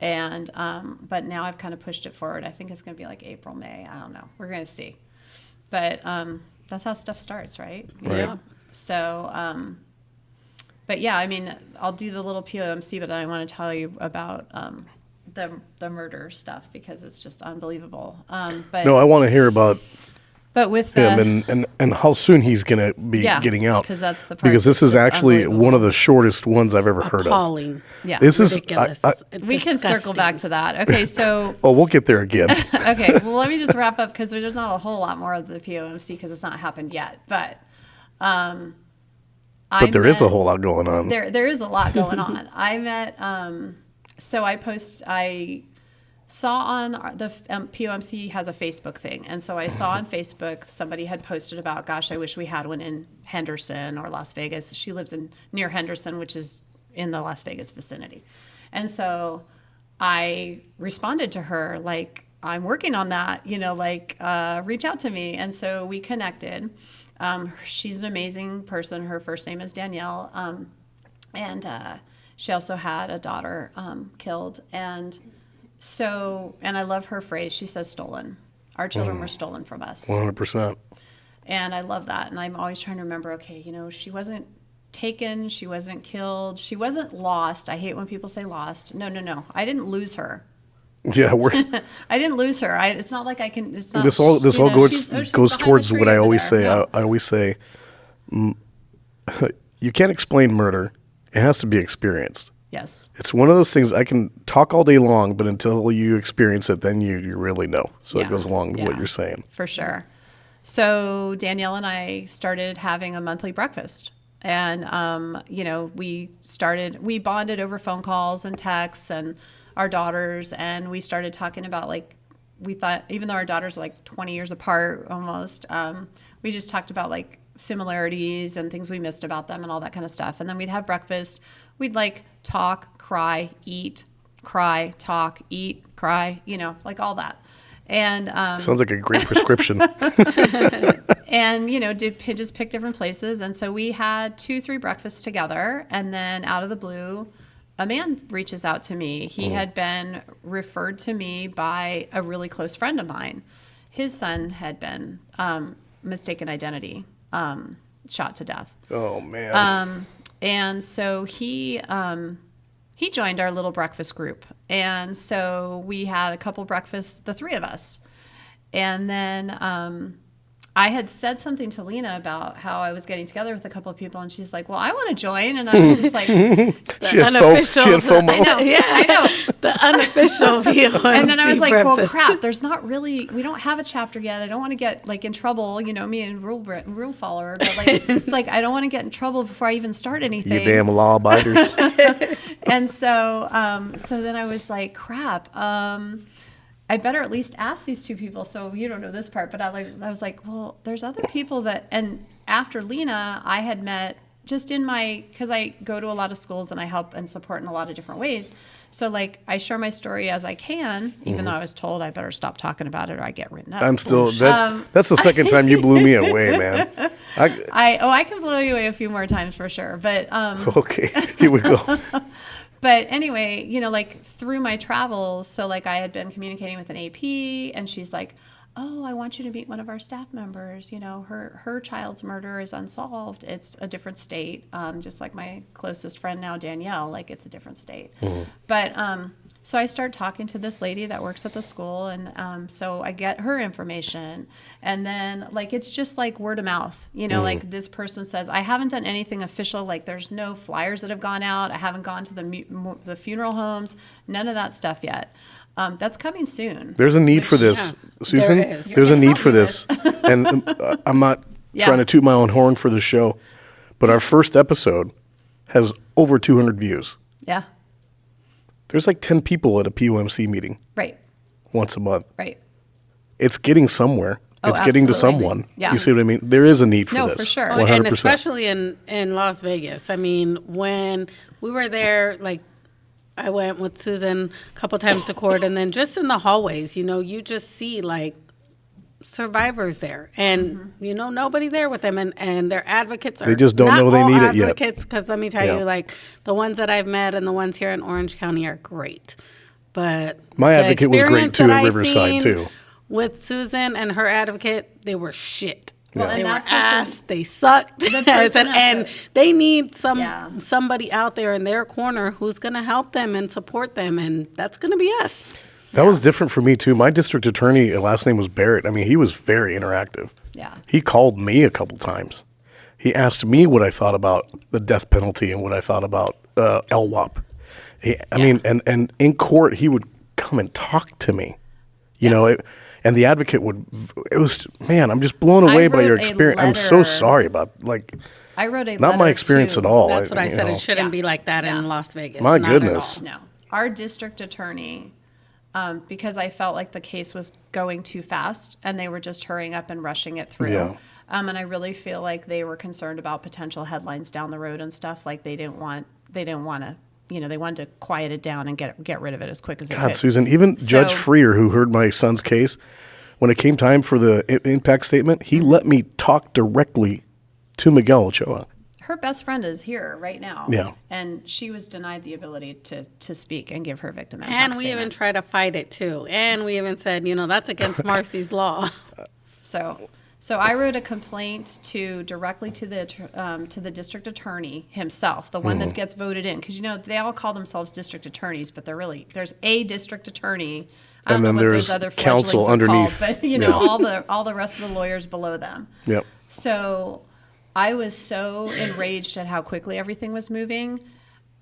And, but now I've kind of pushed it forward. I think it's going to be like April, May. I don't know. We're going to see. But, that's how stuff starts, right? Right. Yeah. So, but yeah, I mean, I'll do the little POMC, but I want to tell you about the murder stuff because it's just unbelievable. But No, I want to hear about with the, him and how soon he's going to be getting out. because that's the part Because this that's is just actually one of unbelievable. the shortest ones I've ever heard of. Appalling. Yeah. This Ridiculous. is. We can circle back to that. Okay, so Oh, we'll get there again. okay, well, let me just wrap up because there's not a whole lot more of the POMC because it's not happened yet. But But there is a whole lot going on. There is a lot going on. I met, so I saw on the POMC has a Facebook thing. And so I saw on Facebook somebody had posted about, gosh, I wish we had one in Henderson or Las Vegas. She lives near Henderson, which is in the Las Vegas vicinity. And so I responded to her, like, I'm working on that, reach out to me. And so we connected. She's an amazing person. Her first name is Danielle. And she also had a daughter killed. And I love her phrase. She says stolen. Our children were stolen from us. 100%. And I love that. And I'm always trying to remember, okay, she wasn't taken. She wasn't killed. She wasn't lost. I hate when people say lost. No. I didn't lose her. Yeah, I didn't lose her. It's not like I can. It's not. this all goes she's goes behind towards the tree what I over always there. say. No. I always say, you can't explain murder. It has to be experienced. Yes. It's one of those things I can talk all day long, but until you experience it, then you really know. So it goes along with what you're saying. For sure. So Danielle and I started having a monthly breakfast. And, we bonded over phone calls and texts and our daughters. And we started talking about, we thought, even though our daughters are 20 years apart almost, we just talked about similarities and things we missed about them and all that kind of stuff. And then we'd have breakfast. We'd talk, cry, eat, cry, talk, eat, cry, all that. And Sounds like a great prescription. and just pick different places. And so we had 2-3 breakfasts together, and then out of the blue, a man reaches out to me. He had been referred to me by a really close friend of mine. His son had been mistaken identity, shot to death. Oh man. And so he joined our little breakfast group. And so we had a couple breakfasts, the three of us. And then I had said something to Lena about how I was getting together with a couple of people, and she's like, well, I want to join. And I was just like, she had FOMO. I know. The unofficial POMC And then I was like, breakfast. well, crap, we don't have a chapter yet. I don't want to get in trouble, me and rule follower. But it's I don't want to get in trouble before I even start anything. You damn law abiders. And so then I was like, crap, I better at least ask these two people. So you don't know this part, but I was like, well, there's other people and after Lena, I had met just because I go to a lot of schools and I help and support in a lot of different ways. So I share my story as I can, even though I was told I better stop talking about it or I get written up. I'm still, that's the second time you blew me away, man. I can blow you away a few more times for sure. But, Okay, here we go. But anyway, through my travels, so I had been communicating with an AP, and she's like, oh, I want you to meet one of our staff members. Her child's murder is unsolved. It's a different state, just like my closest friend now, Danielle, it's a different state. Mm-hmm. But so I start talking to this lady that works at the school, and so I get her information. And then, it's just word of mouth. This person says, I haven't done anything official. There's no flyers that have gone out. I haven't gone to the funeral homes. None of that stuff yet. That's coming soon. There's a need for this, Susan. there is. There's a need for this. And I'm not trying to toot my own horn for the show, but our first episode has over 200 views. Yeah. There's 10 people at a POMC meeting. Right. Once a month. Right. It's getting somewhere. Oh, it's getting to absolutely. someone. Yeah. You see what I mean? There is a need for No, this. for sure. 100%. And especially in Las Vegas. I mean, when we were there, I went with Susan a couple times to court, and then just in the hallways, you just see survivors there, and nobody there with them, and their advocates are They just don't not know they all need it yet. advocates, because let me tell you, the ones that I've met and the ones here in Orange County are great. But My the advocate was great experience too that at I Riverside seen too. With Susan and her advocate, they were shit. Well, They and were that person, ass. They sucked. The I person said, that and the- they need Yeah. somebody out there in their corner who's going to help them and support them, and that's going to be us. That was different for me too. My district attorney, last name was Barrett. I mean, he was very interactive. Yeah. He called me a couple times. He asked me what I thought about the death penalty and what I thought about LWOP. I mean, and in court, he would come and talk to me, you know, and the advocate would, it was, man, I'm just blown away by wrote your a experience. I'm so letter. sorry about, I wrote a not my letter experience to- at all. That's what I you said. know. It shouldn't Yeah. be like that Yeah. in Las Vegas. My Not at goodness. all. No. Our district attorney, because I felt like the case was going too fast and they were just hurrying up and rushing it through. Yeah. And I really feel like they were concerned about potential headlines down the road and stuff. Like they didn't want to, you know, they wanted to quiet it down and get rid of it as quick as they God, could. Susan, even Judge So- Freer, who heard my son's case, when it came time for the impact statement, he let me talk directly to Miguel Ochoa. Her best friend is here right now. Yeah. And she was denied the ability to speak and give her victim impact And we statement. even tried to fight it too. And we even said, you know, that's against Marcy's law. So I wrote a complaint directly to the district attorney himself, the one that gets voted in, because you know they all call themselves district attorneys, but there's a district attorney. I don't And then know what there's those other counsel fledglings are underneath. called, but you know all the rest of the lawyers below them. Yep. So I was so enraged at how quickly everything was moving.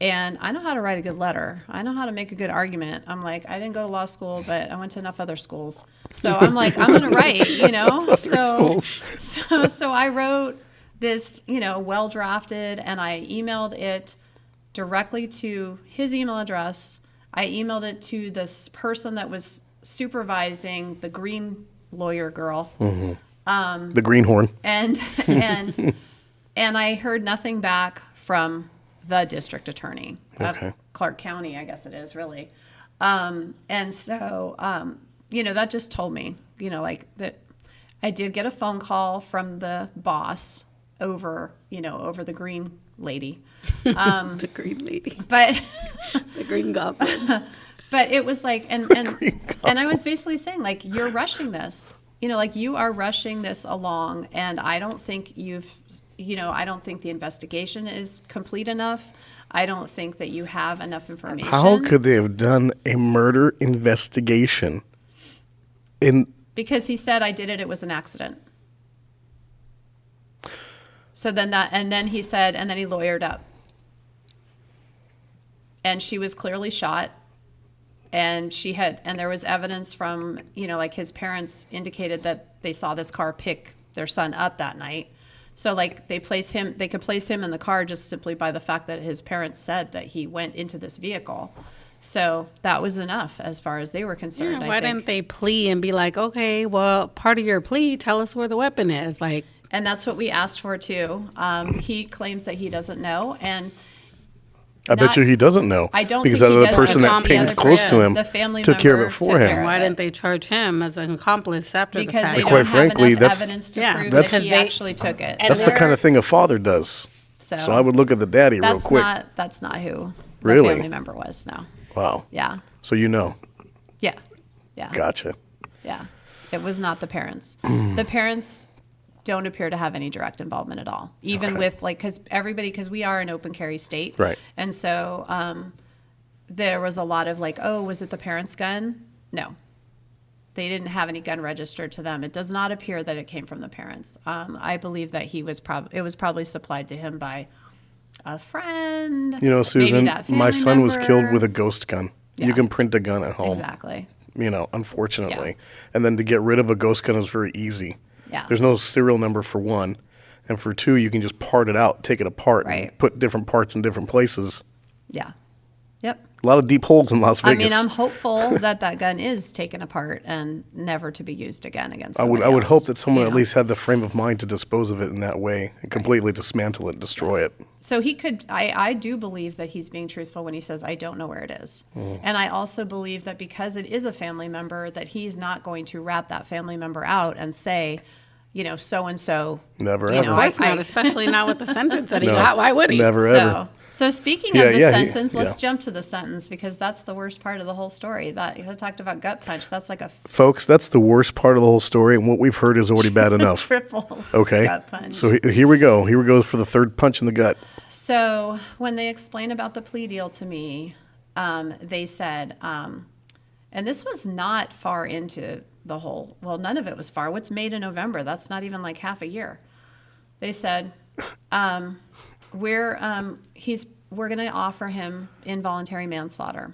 And I know how to write a good letter. I know how to make a good argument. I'm like, I didn't go to law school, but I went to enough other schools. So I'm like, I'm going to write, you know? So I wrote this, you know, well drafted, and I emailed it directly to his email address. I emailed it to this person that was supervising the green lawyer girl. The greenhorn. And I heard nothing back from the district attorney of Okay. Clark County, I guess it is really. And so, you know, that just told me, you know, like that I did get a phone call from the boss over the green lady. The green lady. But The green goblin. But it was like, and I was basically saying, like, you're rushing this. You know, like, you are rushing this along, and I don't think I don't think the investigation is complete enough. I don't think that you have enough information. How could they have done a murder investigation Because he said, I did it, it was an accident. So then he said, and then he lawyered up. And she was clearly shot. And there was evidence from, you know, like his parents indicated that they saw this car pick their son up that night. So like they could place him in the car just simply by the fact that his parents said that he went into this vehicle. So that was enough as far as they were concerned. Yeah, why didn't they plea and be like, okay, well, part of your plea, tell us where the weapon is? Like, And that's what we asked for too. He claims that he doesn't know, and I bet you he doesn't know. I don't because think he the does person because that the came other close to friend, him the family took care of member it for took him. care of why it. didn't they charge him as an accomplice after Because the they fact? don't Quite have frankly, enough that's- evidence to Yeah, prove that's- that he Because they- actually took it. and That's the they're- kind of thing a father does. So I would look at the daddy real that's quick. that's not who Really? the family member was. No. Wow. Yeah. So you know. Yeah. Yeah. Gotcha. Yeah. It was not the parents. The parents don't appear to have any direct involvement at all. Even Okay. with because we are an open carry state. Right. And so there was a lot of like, oh, was it the parents' gun? No. They didn't have any gun registered to them. It does not appear that it came from the parents. I believe that it was probably supplied to him by a friend. You know, maybe Susan, that my family son was killed member. with a ghost gun. Yeah. You can print a gun at home. Exactly. You know, unfortunately. Yeah. And then to get rid of a ghost gun is very easy. Yeah. There's no serial number for one. And for two, you can just part it out, take it apart, Right. and put different parts in different places. Yeah. Yep. A lot of deep holes in Las I Vegas. mean, I'm hopeful that gun is taken apart and never to be used again against I would somebody else, hope that someone you at know? least had the frame of mind to dispose of it in that way and completely dismantle it, destroy it. So he could, I do believe that he's being truthful when he says, I don't know where it is. And I also believe that because it is a family member, that he's not going to rat that family member out and say, you know, so-and-so. Never you ever. know, Of course I- not, especially not with the sentence that he No, got. Why would he? never ever. So speaking of the yeah, sentence, let's yeah. jump to the sentence because that's the worst part of the whole story. That you talked about gut punch. That's like a Folks, that's the worst part of the whole story, and what we've heard is already bad enough. triple Okay. gut punch. So here we go. Here we go for the third punch in the gut. So when they explained about the plea deal to me, they said, and this was not far into the whole, well, none of it was far. What's made in November? That's not even like half a year. They said, we're going to offer him involuntary manslaughter.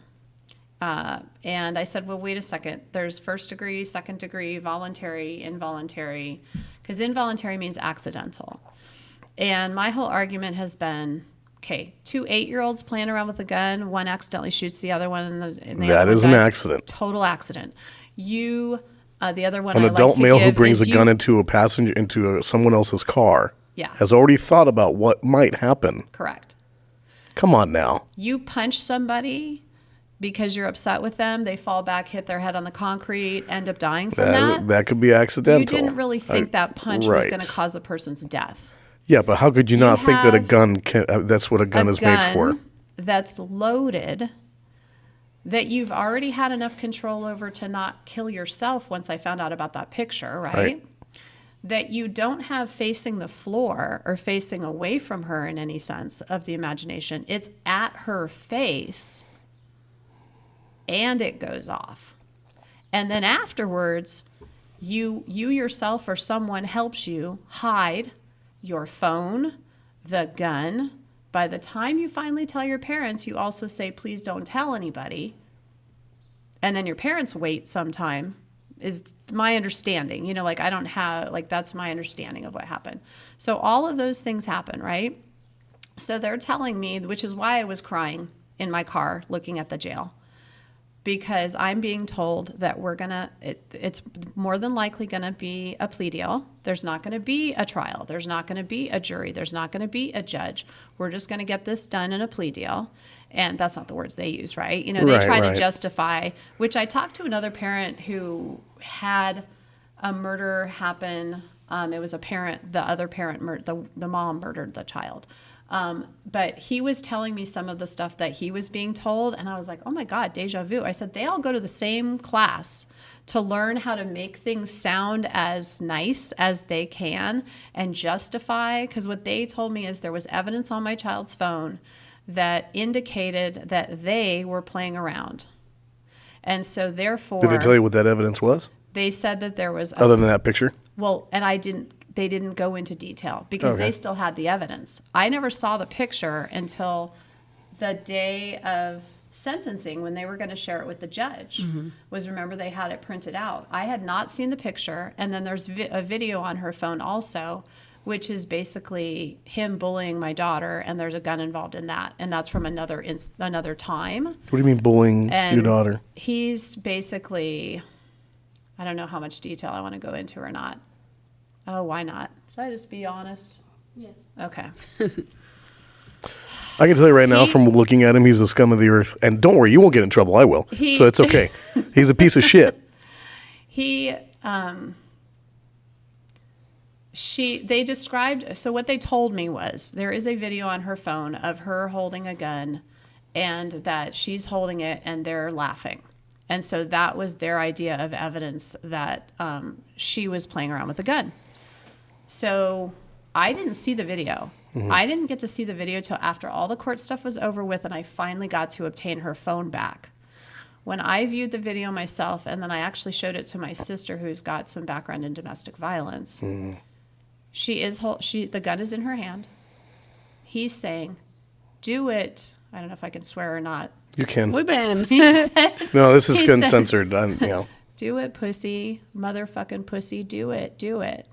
And I said, well, wait a second. There's first degree, second degree, voluntary, involuntary, because involuntary means accidental. And my whole argument has been, okay, 2 8-year-olds playing around with a gun, one accidentally shoots the other one, and the That other is one an dies. accident. Total accident. The other one An I adult like to male who give brings a is gun you- into someone else's car Yeah. has already thought about what might happen. Correct. Come on now. You punch somebody because you're upset with them, they fall back, hit their head on the concrete, end up dying from that. That could be accidental. You didn't really think that punch was right. going to cause a person's death. Yeah, but how could you not think that a have gun that's what a gun is made for? That's loaded, that you've already had enough control over to not kill yourself once I found out about that picture, right? That you don't have facing the floor or facing away from her in any sense of the imagination. It's at her face and it goes off. And then afterwards, you yourself or someone helps you hide your phone, the gun. By the time you finally tell your parents, you also say, please don't tell anybody. And then your parents wait some time, is my understanding. You know, like I don't have, like that's my understanding of what happened. So all of those things happen, right? So they're telling me, which is why I was crying in my car looking at the jail. Because I'm being told that it's more than likely going to be a plea deal. There's not going to be a trial. There's not going to be a jury. There's not going to be a judge. We're just going to get this done in a plea deal. And that's not the words they use, right? You know, they try to justify, which I talked to another parent who had a murder happen. It was a parent, the other parent, the mom murdered the child. But he was telling me some of the stuff that he was being told, and I was like, oh my God, deja vu. I said, they all go to the same class to learn how to make things sound as nice as they can and justify, because what they told me is there was evidence on my child's phone that indicated that they were playing around. And so therefore... Did they tell you what that evidence was? They said that there was... Other than that picture? Well, and they didn't go into detail because they still had the evidence. I never saw the picture until the day of sentencing when they were going to share it with the judge. Remember, they had it printed out. I had not seen the picture. And then there's a video on her phone also, which is basically him bullying my daughter. And there's a gun involved in that. And that's from another time. What do you mean bullying your daughter? He's basically, I don't know how much detail I want to go into or not. Oh, why not? Should I just be honest? Yes. Okay. I can tell you right now from looking at him, he's the scum of the earth. And don't worry, you won't get in trouble. I will. So it's okay. He's a piece of shit. They described, so what they told me was there is a video on her phone of her holding a gun and that she's holding it and they're laughing. And so that was their idea of evidence that she was playing around with a gun. So I didn't see the video. I didn't get to see the video till after all the court stuff was over with and I finally got to obtain her phone back. When I viewed the video myself and then I actually showed it to my sister who's got some background in domestic violence, the gun is in her hand. He's saying, do it. I don't know if I can swear or not. You can. We've been. No, this is said- censored. Do it, pussy, motherfucking pussy, do it, do it.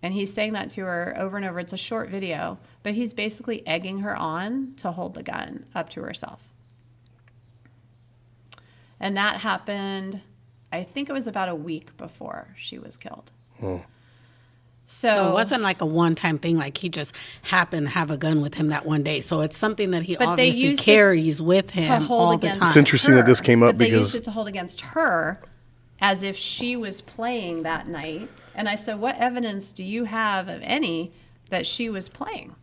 And he's saying that to her over and over. It's a short video, but he's basically egging her on to hold the gun up to herself. And that happened, I think it was about a week before she was killed. So it wasn't like a one-time thing, like he just happened to have a gun with him that one day. So it's something that he But they obviously used it carries with to him hold all the against time. It's interesting that this came up but they because- used it to hold against her as if she was playing that night. And I said, what evidence do you have of any that she was playing?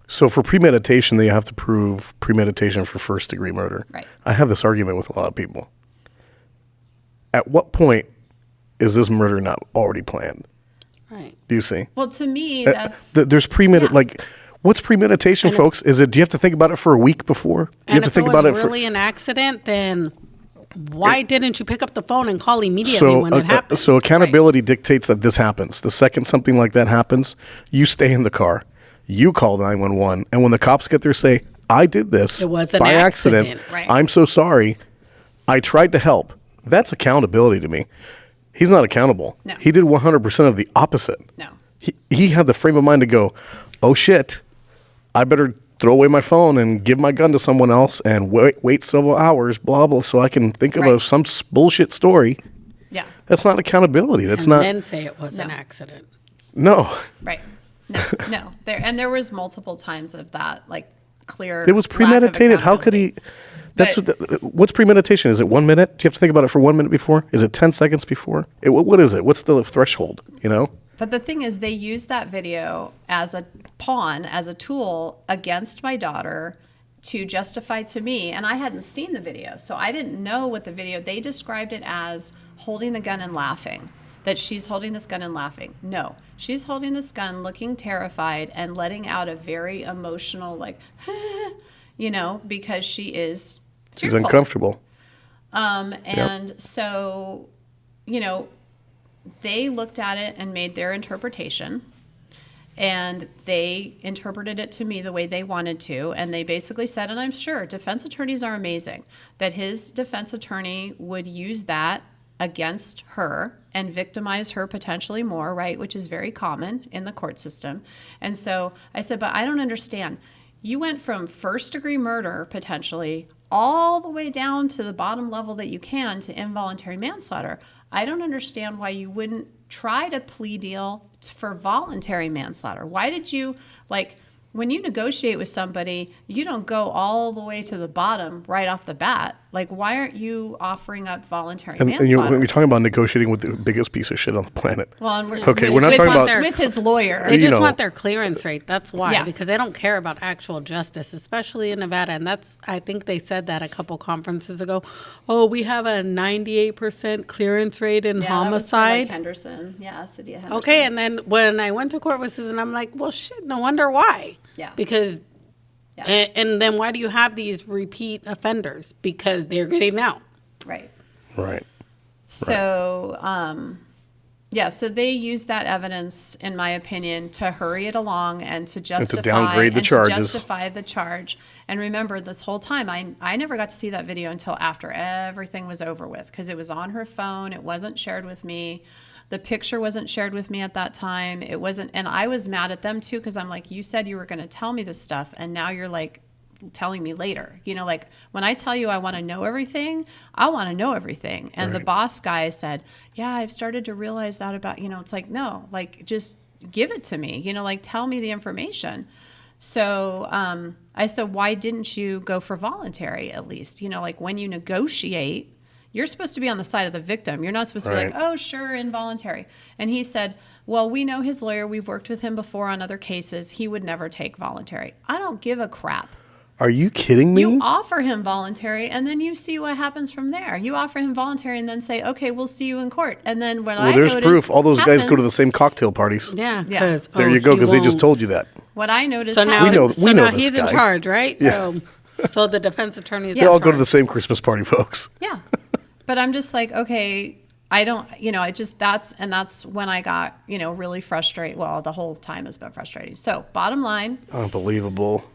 So for premeditation, they have to prove premeditation for first-degree murder. Right. I have this argument with a lot of people. At what point is this murder not already planned? Right. Do you see? Well, to me, that's There's yeah. What's premeditation, folks? Do you have to think about it for a week before? You have to think about it for really an accident, then why didn't you pick up the phone and call immediately so, when it happened? So accountability dictates that this happens. The second something like that happens, you stay in the car, you call 911, and when the cops get there, say, "I did this It was an by accident." accident. Right. I'm so sorry. I tried to help." That's accountability to me. He's not accountable. No. He did 100% of the opposite. no. He had the frame of mind to go, "Oh shit, I better throw away my phone and give my gun to someone else and wait several hours, blah, blah, so I can think of Right. some bullshit story." Yeah. That's not accountability. That's And not, then say it was an No. accident. no. Right. No. No. There was multiple times of that, like clear. It was lack of premeditated. How could he? accountability. That's But- what's premeditation? Is it 1 minute? Do you have to think about it for 1 minute before? Is it 10 seconds before? What is it? What's the threshold? You know? But the thing is, they used that video as a pawn, as a tool against my daughter to justify to me. And I hadn't seen the video, so I didn't know what the video, they described it as holding the gun and laughing, that she's holding this gun and laughing. No, she's holding this gun, looking terrified and letting out a very emotional, like, because she is She's fearful. uncomfortable. And so, they looked at it and made their interpretation, and they interpreted it to me the way they wanted to. And they basically said, and I'm sure defense attorneys are amazing, that his defense attorney would use that against her and victimize her potentially more, right? Which is very common in the court system. And so I said, but I don't understand. You went from first degree murder potentially all the way down to the bottom level that you can to involuntary manslaughter. I don't understand why you wouldn't try to plea deal for voluntary manslaughter. Why did you, when you negotiate with somebody, you don't go all the way to the bottom right off the bat. Like, why aren't you offering up voluntary And manslaughter? when you're talking about negotiating with the biggest piece of shit on the planet. Well, and Okay, we're not talking about- with his lawyer. They just know. want their clearance rate. That's why, Yeah. because they don't care about actual justice, especially in Nevada. And I think they said that a couple conferences ago. Oh, we have a 98% clearance rate in Yeah, that was for, homicide. Henderson. Yeah, city of Henderson. Okay, and then when I went to court with Susan, I'm like, well, shit, no wonder why. Yeah. Because, Yeah. and then why do you have these repeat offenders? Because they're getting out. Right. Right. So, so they used that evidence, in my opinion, to hurry it along and to justify downgrade the and to charges. justify the charge. And remember, this whole time, I never got to see that video until after everything was over with, because it was on her phone. It wasn't shared with me. The picture wasn't shared with me at that time. It wasn't, and I was mad at them too, because I'm like, you said you were going to tell me this stuff, and now you're like telling me later. When I tell you I want to know everything, I want to know everything. And the boss guy said, yeah, I've started to realize that about, it's like, no, just give it to me, tell me the information. So I said, why didn't you go for voluntary at least? When you negotiate, you're supposed to be on the side of the victim. You're not supposed to be like, oh, sure, involuntary. And he said, well, we know his lawyer. We've worked with him before on other cases. He would never take voluntary. I don't give a crap. Are you kidding me? You offer him voluntary, and then you see what happens from there. You offer him voluntary and then say, okay, we'll see you in court. And then there's proof. All those guys go to the same cocktail parties. Yeah, Yeah. because There you go, because they just told you that. What I noticed So now, happens. We know now this he's in guy. charge, right? Yeah. So the defense attorney is They in all go to the charge. same Christmas party, folks. Yeah. But I'm just like, okay, I don't, that's when I got, really frustrated. Well, the whole time has been frustrating. So bottom line, Unbelievable.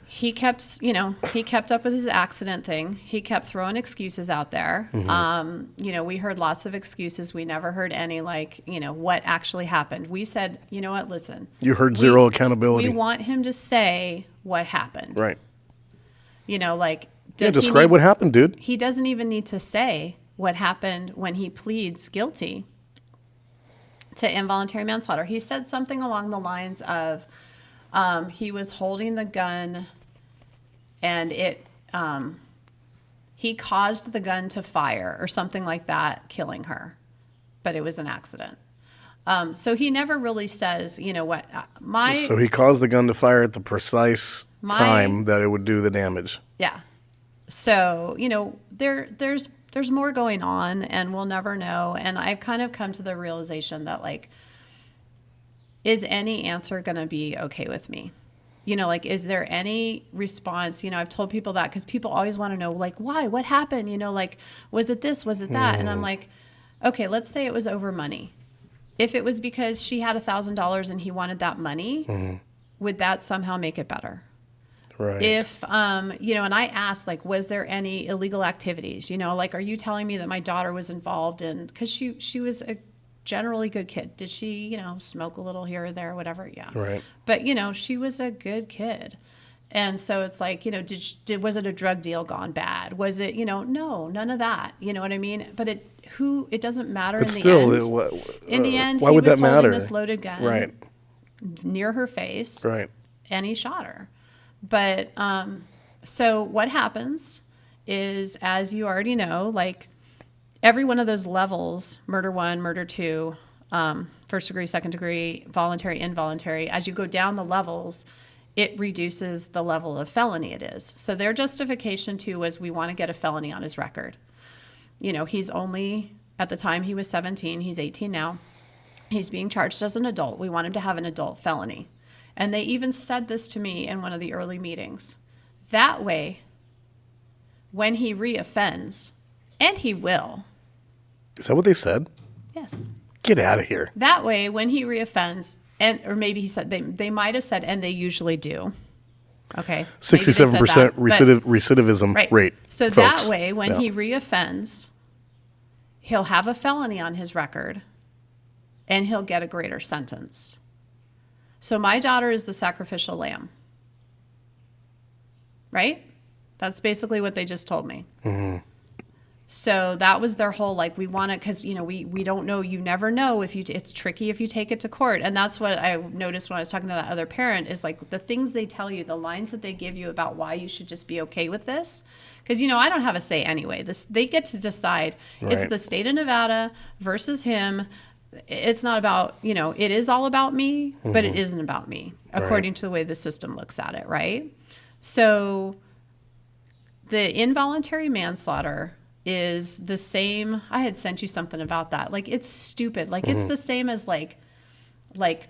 he kept up with his accident thing. He kept throwing excuses out there. We heard lots of excuses. We never heard any what actually happened. We said, you know what, listen. You heard zero accountability. We want him to say what happened. Right. Does he describe need- what happened, dude. He doesn't even need to say what happened when he pleads guilty to involuntary manslaughter. He said something along the lines of he was holding the gun and he caused the gun to fire or something like that, killing her, but it was an accident. So he never really says, you know what, So he caused the gun to fire at the precise time that it would do the damage. Yeah. So, you know, there's more going on, and we'll never know. And I've kind of come to the realization that, like, is any answer going to be okay with me? You know, like, is there any response? You know, I've told people that because people always want to know, like, why? What happened? You know, like, was it this? Was it that? And I'm like, okay, let's say it was over money. If it was because she had $1,000 and he wanted that money, would that somehow make it better? Right. If, you know, and I asked, like, was there any illegal activities? You know, like, are you telling me that my daughter was involved in, because she was a generally good kid. Did she, you know, smoke a little here or there, whatever? Yeah. Right. But, you know, she was a good kid. And so it's like, you know, was it a drug deal gone bad? Was it, you know, no, none of that. You know what I mean? But it doesn't matter But in still, the end. In the end, why he would was that matter? holding this loaded gun Right. near her face. Right. And he shot her. But so what happens is, as you already know, like, every one of those levels, murder 1, murder 2, first degree, second degree, voluntary, involuntary, as you go down the levels, it reduces the level of felony it is. So their justification too was, we want to get a felony on his record. You know, he's only, at the time he was 17, he's 18 now. He's being charged as an adult. We want him to have an adult felony. And they even said this to me in one of the early meetings. That way, when he reoffends, and he will. Is that what they said? Yes. Get out of here. That way, when he reoffends, or maybe he said, they might have said, and they usually do. Okay. 67% recidivism rate. So folks. that way, when he reoffends, he'll have a felony on his record, and he'll get a greater sentence. So my daughter is the sacrificial lamb. Right? That's basically what they just told me. Mm-hmm. So that was their whole, like, we want it because, you know, we don't know. You never know if it's tricky if you take it to court. And that's what I noticed when I was talking to that other parent is, like, the things they tell you, the lines that they give you about why you should just be okay with this. Because, you know, I don't have a say anyway. They get to decide. Right. It's the state of Nevada versus him. It's not about, you know, it is all about me, but it isn't about me, according to the way the system looks at it, right? So the involuntary manslaughter is the same. I had sent you something about that. Like, it's stupid. Like, it's the same as like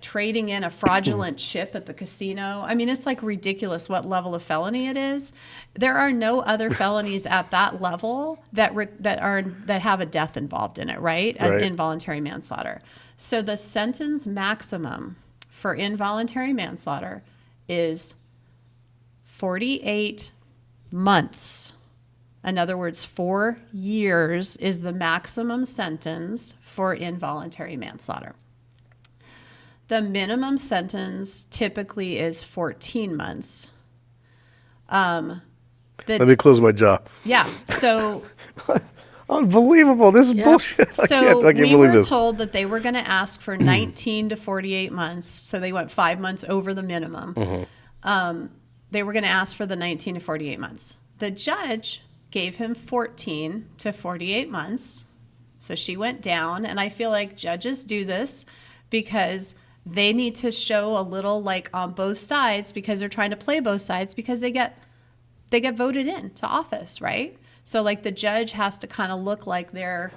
trading in a fraudulent chip at the casino. I mean, it's like ridiculous what level of felony it is. There are no other felonies at that level that have a death involved in it, right? As involuntary manslaughter. So the sentence maximum for involuntary manslaughter is 48 months. In other words, 4 years is the maximum sentence for involuntary manslaughter. The minimum sentence typically is 14 months. Let me close my jaw. Yeah. So unbelievable. This is bullshit. So I can't we believe were this. told that they were going to ask for 19 to 48 months. So they went 5 months over the minimum. They were going to ask for the 19 to 48 months. The judge gave him 14 to 48 months. So she went down. And I feel like judges do this because they need to show a little, like, on both sides, because they're trying to play both sides, because they get voted in to office, right? So, like, the judge has to kind of look like they're,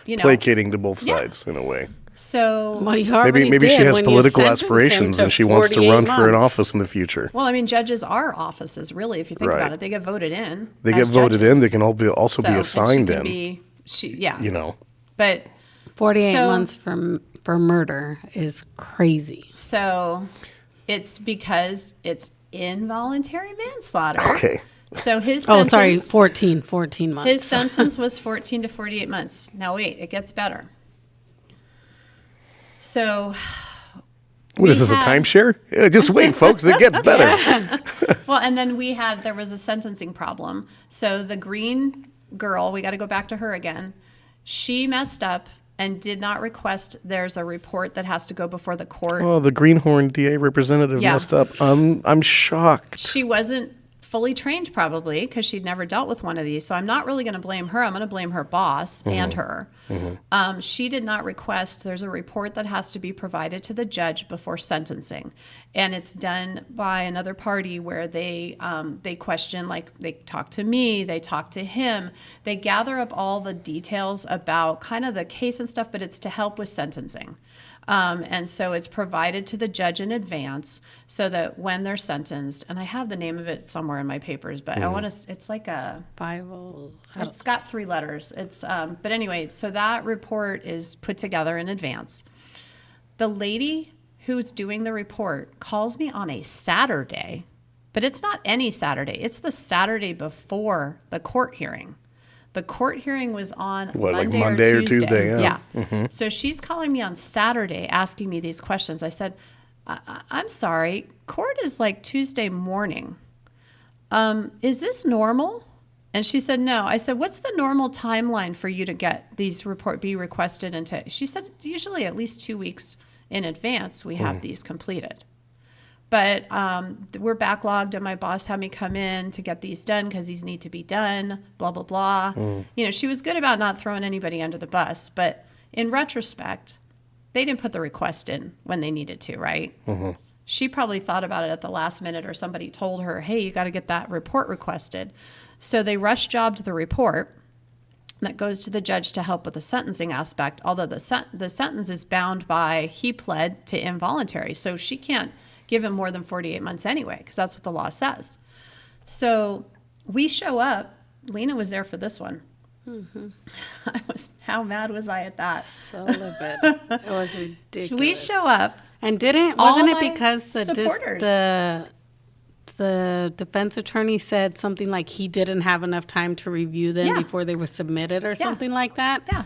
you know, placating to both sides in a way. So maybe she has political aspirations and she wants to run for an office in the future. Well, I mean, judges are offices, really, if you think about it. They get voted in. They get voted in. They can also be assigned in. You know. But 48 months for murder is crazy. So it's because it's involuntary manslaughter. Okay. So his sentence... 14 months. His sentence was 14 to 48 months. Now, wait, it gets better. So... What is this, a timeshare? Yeah, just wait, folks, it gets better. Yeah. Well, and then there was a sentencing problem. So the green girl, we got to go back to her again. She messed up and did not request, there's a report that has to go before the court. Oh, the Greenhorn DA representative messed up. I'm shocked. She wasn't fully trained probably because she'd never dealt with one of these. So I'm not really going to blame her. I'm going to blame her boss and her. She did not request. There's a report that has to be provided to the judge before sentencing. And it's done by another party where they question, like they talk to me, they talk to him. They gather up all the details about kind of the case and stuff, but it's to help with sentencing. And so it's provided to the judge in advance so that when they're sentenced, and I have the name of it somewhere in my papers, but I want to, it's like a Bible. it's got 3 letters. It's, but anyway, so that report is put together in advance. The lady who's doing the report calls me on a Saturday, but it's not any Saturday. It's the Saturday before the court hearing. The court hearing was on Monday or Tuesday. Yeah. So she's calling me on Saturday asking me these questions. I said, I'm sorry, court is like Tuesday morning. Is this normal? And she said, no. I said, what's the normal timeline for you to get these be requested? She said, usually at least 2 weeks in advance, we have these completed. But we're backlogged, and my boss had me come in to get these done because these need to be done, blah, blah, blah. You know, she was good about not throwing anybody under the bus. But in retrospect, they didn't put the request in when they needed to, right? She probably thought about it at the last minute, or somebody told her, hey, you got to get that report requested. So they rush jobbed the report that goes to the judge to help with the sentencing aspect, although the sentence is bound by he pled to involuntary. So she can't give him more than 48 months anyway, because that's what the law says. So we show up. Lena was there for this one. How mad was I at that? So livid. It was ridiculous. We show up. And wasn't it my because supporters. the defense attorney said something like he didn't have enough time to review them before they were submitted or something like that? Yeah.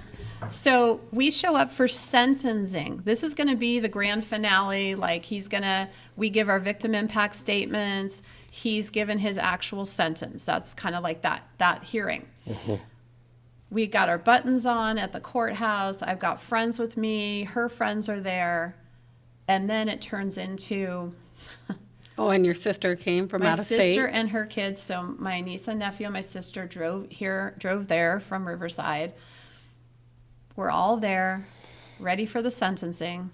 So we show up for sentencing. This is going to be the grand finale. Like we give our victim impact statements. He's given his actual sentence. That's kind of like that hearing. We got our buttons on at the courthouse. I've got friends with me. Her friends are there. And then it turns into... Oh, and your sister came from out of state? My sister and her kids. So my niece and nephew and my sister drove there from Riverside. We're all there, ready for the sentencing,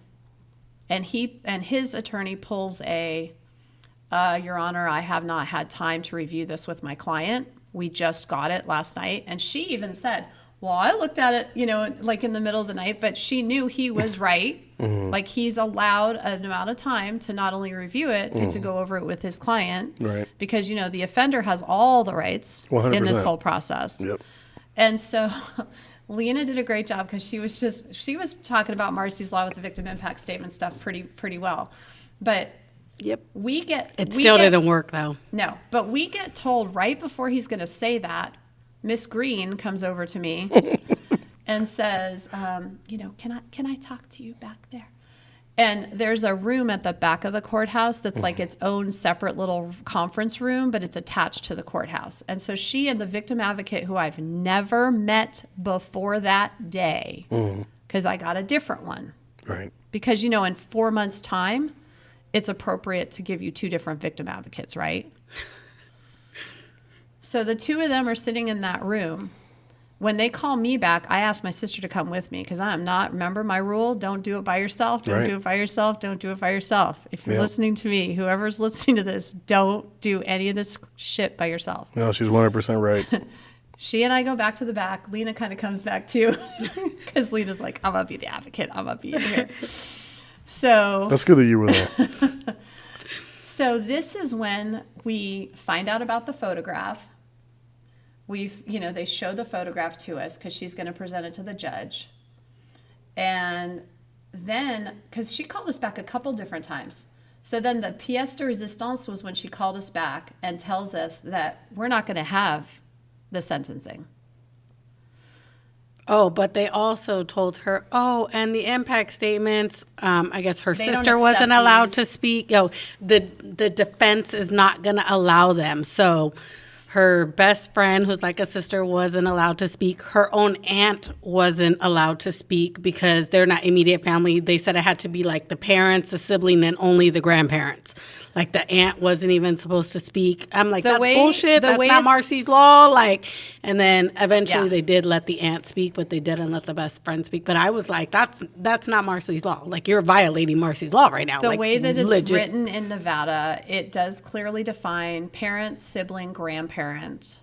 and his attorney pulls Your Honor, I have not had time to review this with my client. We just got it last night. And she even said, well, I looked at it, like in the middle of the night, but she knew he was right. Like he's allowed an amount of time to not only review it, but to go over it with his client. Right. Because, the offender has all the rights 100%. in this whole process. Yep. And so... Lena did a great job because she was talking about Marcy's Law with the victim impact statement stuff pretty well. But yep, it still didn't work though. No, but we get told right before he's going to say that, Miss Green comes over to me and says, can I talk to you back there? And there's a room at the back of the courthouse that's like its own separate little conference room, but it's attached to the courthouse. And so she and the victim advocate, who I've never met before that day, because I got a different one. Right. Because, in 4 months' time, it's appropriate to give you 2 different victim advocates, right? So the 2 of them are sitting in that room. When they call me back, I ask my sister to come with me because I'm not, remember my rule, don't do it by yourself, don't do it by yourself, don't do it by yourself. If you're listening to me, whoever's listening to this, don't do any of this shit by yourself. No, she's 100% right. She and I go back to the back. Lena kind of comes back too because Lena's like, I'm going to be the advocate. I'm going to be in here. So that's good that you were there. So this is when we find out about the photograph. They show the photograph to us because she's going to present it to the judge. And then, because she called us back a couple different times. So then the pièce de résistance was when she called us back and tells us that we're not going to have the sentencing. Oh, but they also told her, and the impact statements, I guess her They sister wasn't allowed to speak. The defense is not going to allow them. So her best friend, who's like a sister, wasn't allowed to speak. Her own aunt wasn't allowed to speak because they're not immediate family. They said it had to be like the parents, the sibling, and only the grandparents. Like the aunt wasn't even supposed to speak. I'm like, that's way- bullshit. the That's way not it's- Marcy's law. Like, and then eventually Yeah. they did let the aunt speak, but they didn't let the best friend speak. But I was like, that's not Marcy's law. Like, you're violating Marcy's law right now. The like, way that it's legit. written in Nevada, it does clearly define parent, sibling, grandparent.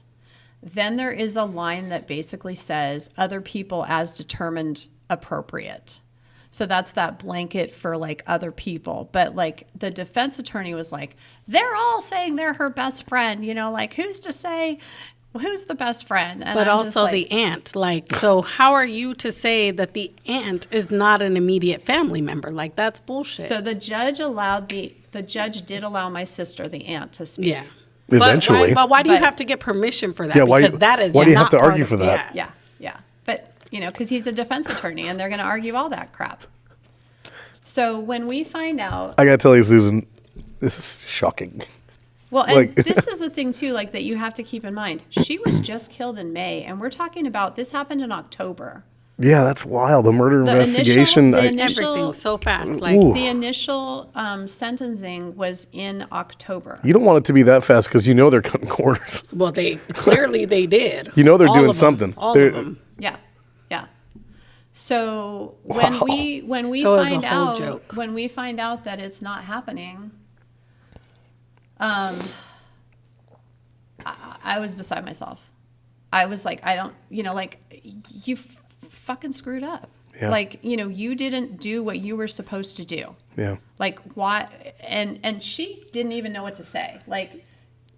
Then there is a line that basically says other people as determined appropriate. So that's that blanket for like other people. But like the defense attorney was like, they're all saying they're her best friend, like who's to say who's the best friend? And But I'm just also like, the aunt. Like, so how are you to say that the aunt is not an immediate family member? Like, that's bullshit. So the judge did allow my sister, the aunt, to speak. yeah. Eventually. But why do you But- have to get permission for that? Yeah, why- because that is why do you have not to part argue of- for that? Yeah. But, because he's a defense attorney and they're going to argue all that crap. So when we find out, I gotta tell you, Susan, this is shocking. well, and like- this is the thing too, like that you have to keep in mind. She was just killed in May and we're talking about this happened in October. Yeah, that's wild. The murder The investigation. initial- the I- initial- Everything so fast. Like, Ooh. The initial sentencing was in October. you don't want it to be that fast because they're cutting corners. well, they clearly they did. They're All doing of them. something. All They're- of them. Yeah. So Wow. when we It was a find whole out joke. when we find out that it's not happening, I was beside myself. I was like, I don't, like you fucking screwed up. Yeah. Like, you didn't do what you were supposed to do. Yeah. Like why? And she didn't even know what to say. Like, And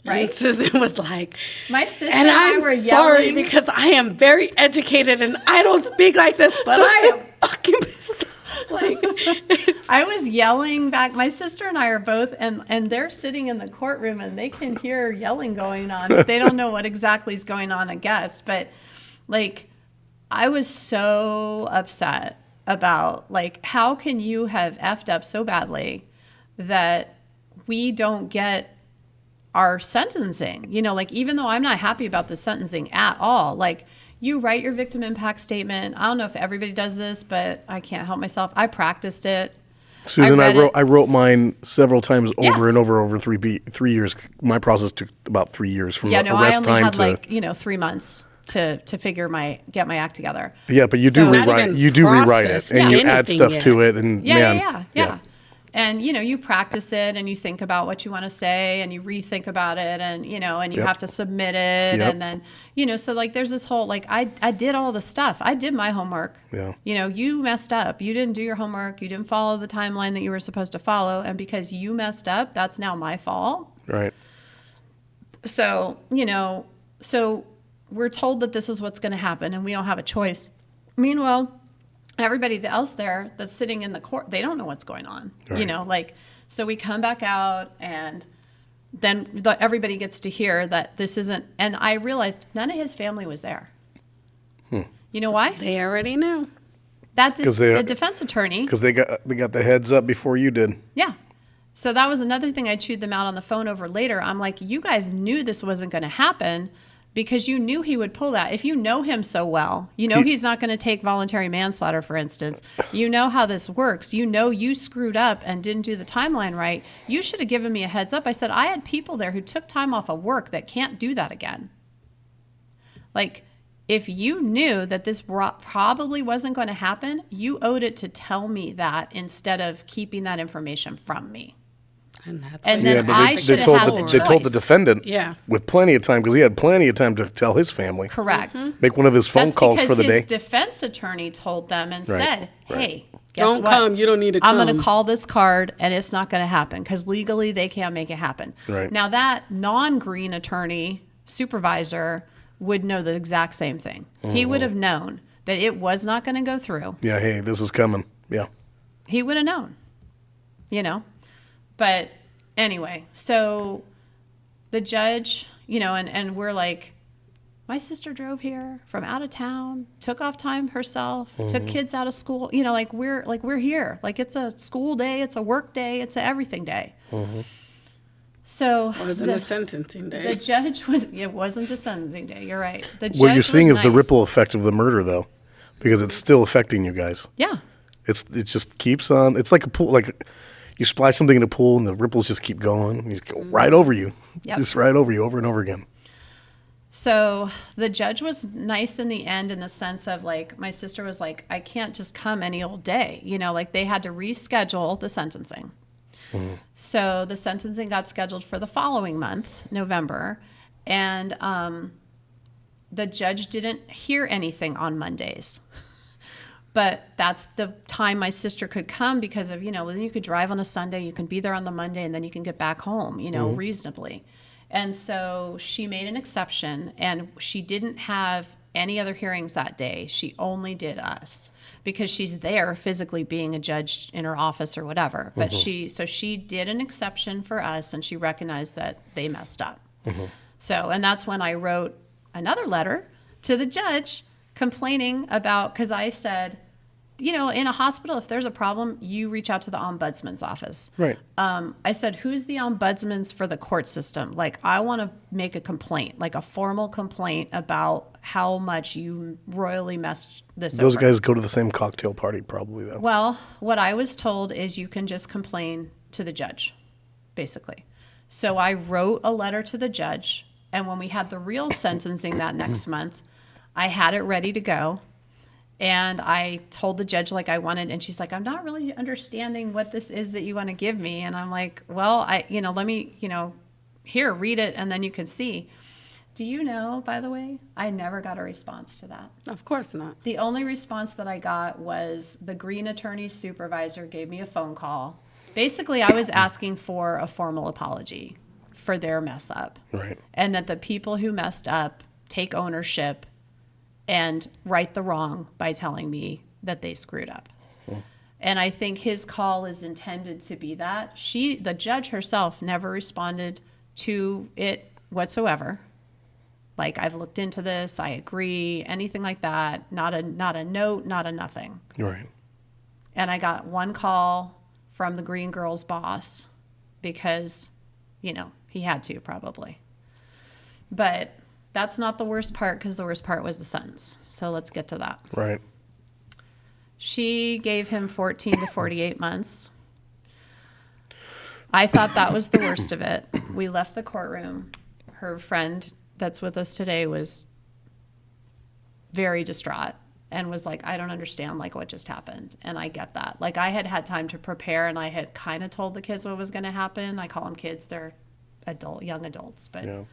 right? Susan was like, My sister and and I I'm were sorry yelling. because I am very educated and I don't speak like this, but I am fucking pissed off. Like, I was yelling back. My sister and I are both, and they're sitting in the courtroom, and they can hear yelling going on. They don't know what exactly is going on, I guess. But, like, I was so upset about, like, how can you have effed up so badly that we don't get our sentencing? Like, even though I'm not happy about the sentencing at all, like, you write your victim impact statement. I don't know if everybody does this, but I can't help myself. I practiced it. Susan, read I wrote mine several times Yeah. over and over 3 years. My process took about 3 years from Yeah, no, I arrest only time had to 3 months to get my act together. yeah. But you do So- Not rewrite. even You do rewrite it, processed and you add anything stuff yet. to it, and Yeah. And you practice it, and you think about what you want to say, and you rethink about it, and and you Yep. have to submit it, Yep. and then so like there's this whole like I did all the stuff. I did my homework. Yeah. You messed up. You didn't do your homework. You didn't follow the timeline that you were supposed to follow, and because you messed up, that's now my fault. right. So, so we're told that this is what's going to happen and we don't have a choice. Meanwhile, everybody else there that's sitting in the court, they don't know what's going on, Right. So we come back out and then everybody gets to hear that this isn't, and I realized none of his family was there. You know why? they already knew. The defense attorney. Because they got the heads up before you did. Yeah. So that was another thing I chewed them out on the phone over later. I'm like, you guys knew this wasn't going to happen because you knew he would pull that. If you know him so well, he's not going to take voluntary manslaughter, for instance. You know how this works. You screwed up and didn't do the timeline right. You should have given me a heads up. I said, I had people there who took time off of work that can't do that again. Like, if you knew that this probably wasn't going to happen, you owed it to tell me that instead of keeping that information from me. And that's And what- then but I should have had the they told the choice. defendant Yeah. with plenty of time because he had plenty of time to tell his family. Correct. Make one of his phone That's calls because for the his day. defense attorney told them and Right, said, right. hey, guess Don't what? come. You don't need to I'm come. going to call this card and it's not going to happen because legally they can't make it happen. Right. Now that non-green attorney supervisor would know the exact same thing. He would have known that it was not going to go through. Yeah, hey, this is coming. Yeah. He would have known, But anyway, so the judge, and we're like, my sister drove here from out of town, took off time herself, took kids out of school. We're here. Like it's a school day, it's a work day, it's a everything day. So It wasn't a sentencing day. the judge it wasn't a sentencing day. You're right. The What you're judge seeing was is the nice. ripple effect of the murder, though, because it's still affecting you guys. Yeah. It just keeps on. It's like a pool. Like You splash something in a pool and the ripples just keep going. You just go right over you. Yep. Just right over you over and over again. So the judge was nice in the end in the sense of like, my sister was like, I can't just come any old day. You know, like they had to reschedule the sentencing. So the sentencing got scheduled for the following month, November. And the judge didn't hear anything on Mondays. But that's the time my sister could come because of, you know, then you could drive on a Sunday, you can be there on the Monday, and then you can get back home, you know, reasonably. And so she made an exception, and she didn't have any other hearings that day. She only did us because she's there physically being a judge in her office or whatever. But she did an exception for us, and she recognized that they messed up. So, and that's when I wrote another letter to the judge complaining about, because I said, you know, in a hospital, if there's a problem, you reach out to the ombudsman's office. Right. I said, who's the ombudsman's for the court system? Like, I want to make a complaint, like a formal complaint about how much you royally messed this Those over. guys go to the same cocktail party probably, though. Well, what I was told is you can just complain to the judge, basically. So I wrote a letter to the judge, and when we had the real sentencing that next month, I had it ready to go. And I told the judge like I wanted, and she's like, I'm not really understanding what this is that you want to give me. And I'm like, well, let me, here, read it, and then you can see. Do you know, by the way, I never got a response to that. Of course not. The only response that I got was the Green attorney's supervisor gave me a phone call. Basically, I was asking for a formal apology for their mess up. Right. And that the people who messed up take ownership and right the wrong by telling me that they screwed up. And I think his call is intended to be that. The judge herself never responded to it whatsoever. Like, I've looked into this, I agree, anything like that. Not a note, not a nothing. Right. And I got one call from the Green Girl's boss because, he had to probably. But that's not the worst part, because the worst part was the sentence. So let's get to that. Right. She gave him 14 to 48 months. I thought that was the worst of it. We left the courtroom. Her friend that's with us today was very distraught and was like, I don't understand, like, what just happened. And I get that. Like, I had time to prepare, and I had kind of told the kids what was going to happen. I call them kids. They're young adults. But Yeah.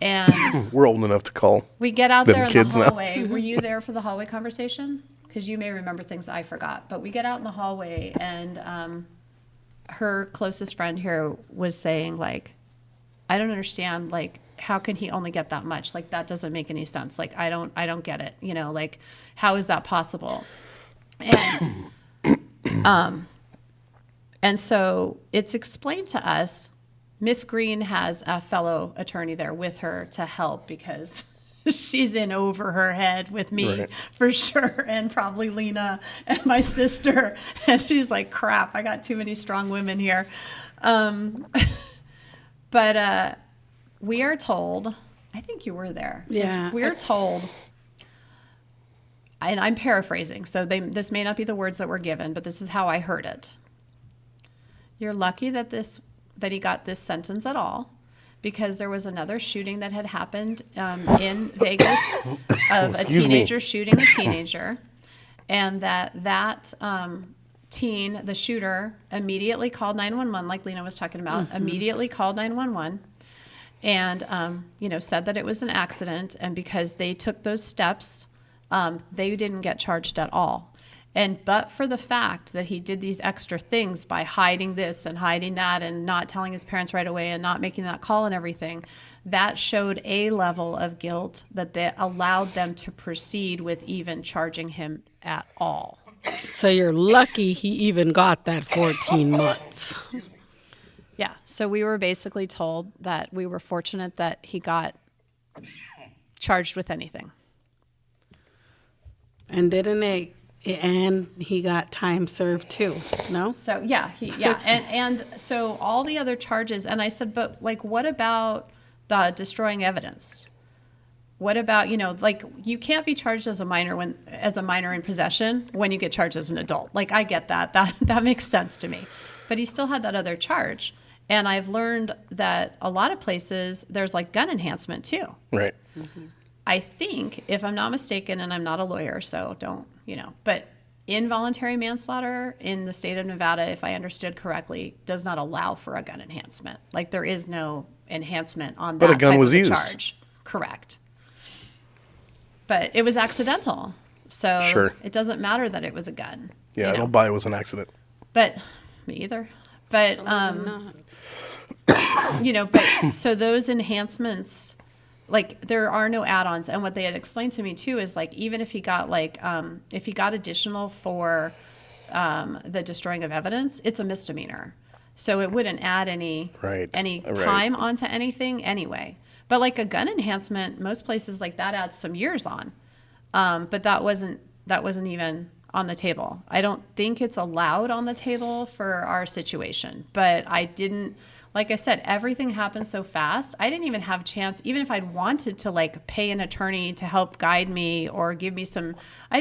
And We're old enough to call. we get out them there in kids the now. hallway. Were you there for the hallway conversation? Because you may remember things I forgot. But we get out in the hallway, and her closest friend here was saying, like, I don't understand, like, how can he only get that much? Like, that doesn't make any sense. Like, I don't get it. Like, how is that possible? And so it's explained to us. Miss Green has a fellow attorney there with her to help because she's in over her head with me, Right. for sure, and probably Lena and my sister. And she's like, crap, I got too many strong women here. But we are told, I think you were there. Yeah. We're told, and I'm paraphrasing, so this may not be the words that were given, but this is how I heard it. You're lucky that he got this sentence at all, because there was another shooting that had happened in Vegas of a teenager shooting a teenager, and that teen, the shooter, immediately called 911, like Lena was talking about, immediately called 911, and said that it was an accident, and because they took those steps, they didn't get charged at all. But for the fact that he did these extra things by hiding this and hiding that and not telling his parents right away and not making that call and everything, that showed a level of guilt that they allowed them to proceed with even charging him at all. So you're lucky he even got that 14 months. Yeah. So we were basically told that we were fortunate that he got charged with anything. And and he got time served too, no? So yeah, and so all the other charges, and I said, but like, what about the destroying evidence? What about, like you can't be charged as a minor in possession when you get charged as an adult. Like I get that. That makes sense to me. But he still had that other charge. And I've learned that a lot of places there's like gun enhancement too. Right. Mm-hmm. I think, if I'm not mistaken, and I'm not a lawyer, so don't, but involuntary manslaughter in the state of Nevada, if I understood correctly, does not allow for a gun enhancement. Like there is no enhancement on that But a gun type was of a used. charge. Correct. But it was accidental. So Sure. It doesn't matter that it was a gun. Yeah, I don't buy it was an accident. But me either. But but so those enhancements, like there are no add-ons. And what they had explained to me too is like even if he got if he got additional for the destroying of evidence, it's a misdemeanor. So it wouldn't add any time onto anything anyway. But like a gun enhancement, most places like that adds some years on. But that wasn't even on the table. I don't think it's allowed on the table for our situation. But I didn't, like I said, everything happened so fast. I didn't even have a chance, even if I'd wanted to like pay an attorney to help guide me or give me some, I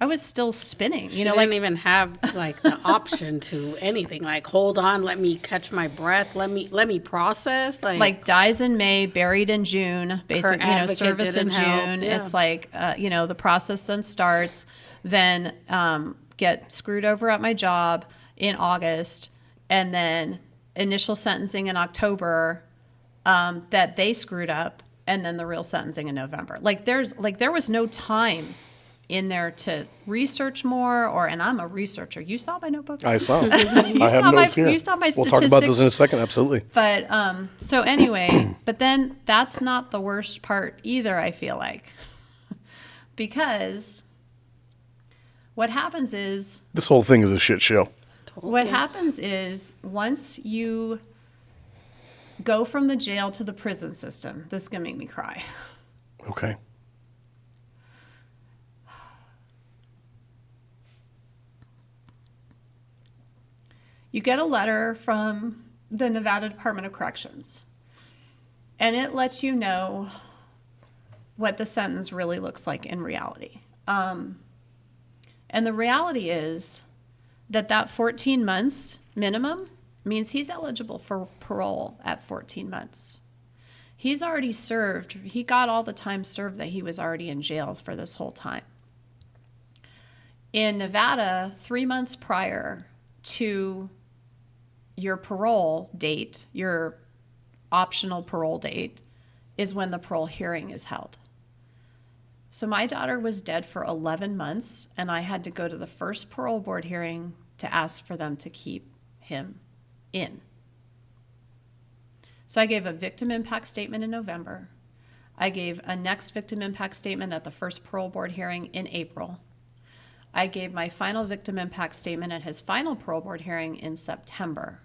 was still spinning. She didn't even have like the option to anything. Like, hold on, let me catch my breath. Let me process. Like dies in May, buried in June, basically, service in June. Yeah. It's like, the process then starts, then get screwed over at my job in August, and then initial sentencing in October that they screwed up, and then the real sentencing in November. There was no time in there to research more, and I'm a researcher. You saw my notebook? I saw. I have notes here. You saw my statistics. We'll talk about those in a second, absolutely. But so anyway, but then that's not the worst part either, I feel like. Because what happens is... This whole thing is a shit show. What happens is once you go from the jail to the prison system, this is going to make me cry. Okay. You get a letter from the Nevada Department of Corrections, and it lets you know what the sentence really looks like in reality. And the reality is that 14 months minimum means he's eligible for parole at 14 months. He's already served. He got all the time served that he was already in jail for this whole time. In Nevada, 3 months prior to your parole date, your optional parole date, is when the parole hearing is held. So my daughter was dead for 11 months, and I had to go to the first parole board hearing to ask for them to keep him in. So I gave a victim impact statement in November. I gave a next victim impact statement at the first parole board hearing in April. I gave my final victim impact statement at his final parole board hearing in September.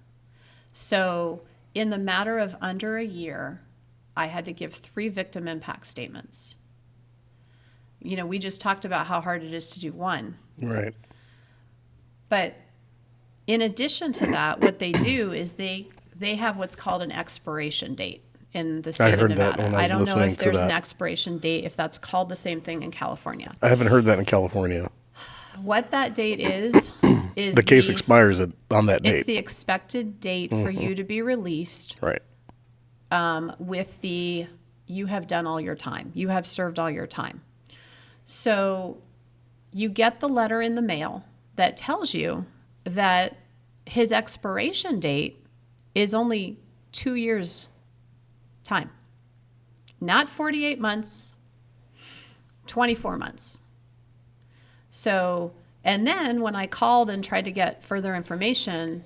So in the matter of under a year, I had to give 3 victim impact statements. We just talked about how hard it is to do one. Right. But in addition to that, what they do is they have what's called an expiration date in the state of Nevada. I don't know if there's an expiration date, if that's called the same thing in California. I haven't heard that in California. What that date is the case expires on that date. It's the expected date for you to be released. Right. With you have done all your time. You have served all your time. So you get the letter in the mail that tells you that his expiration date is only 2 years time. Not 48 months, 24 months. So, and then when I called and tried to get further information,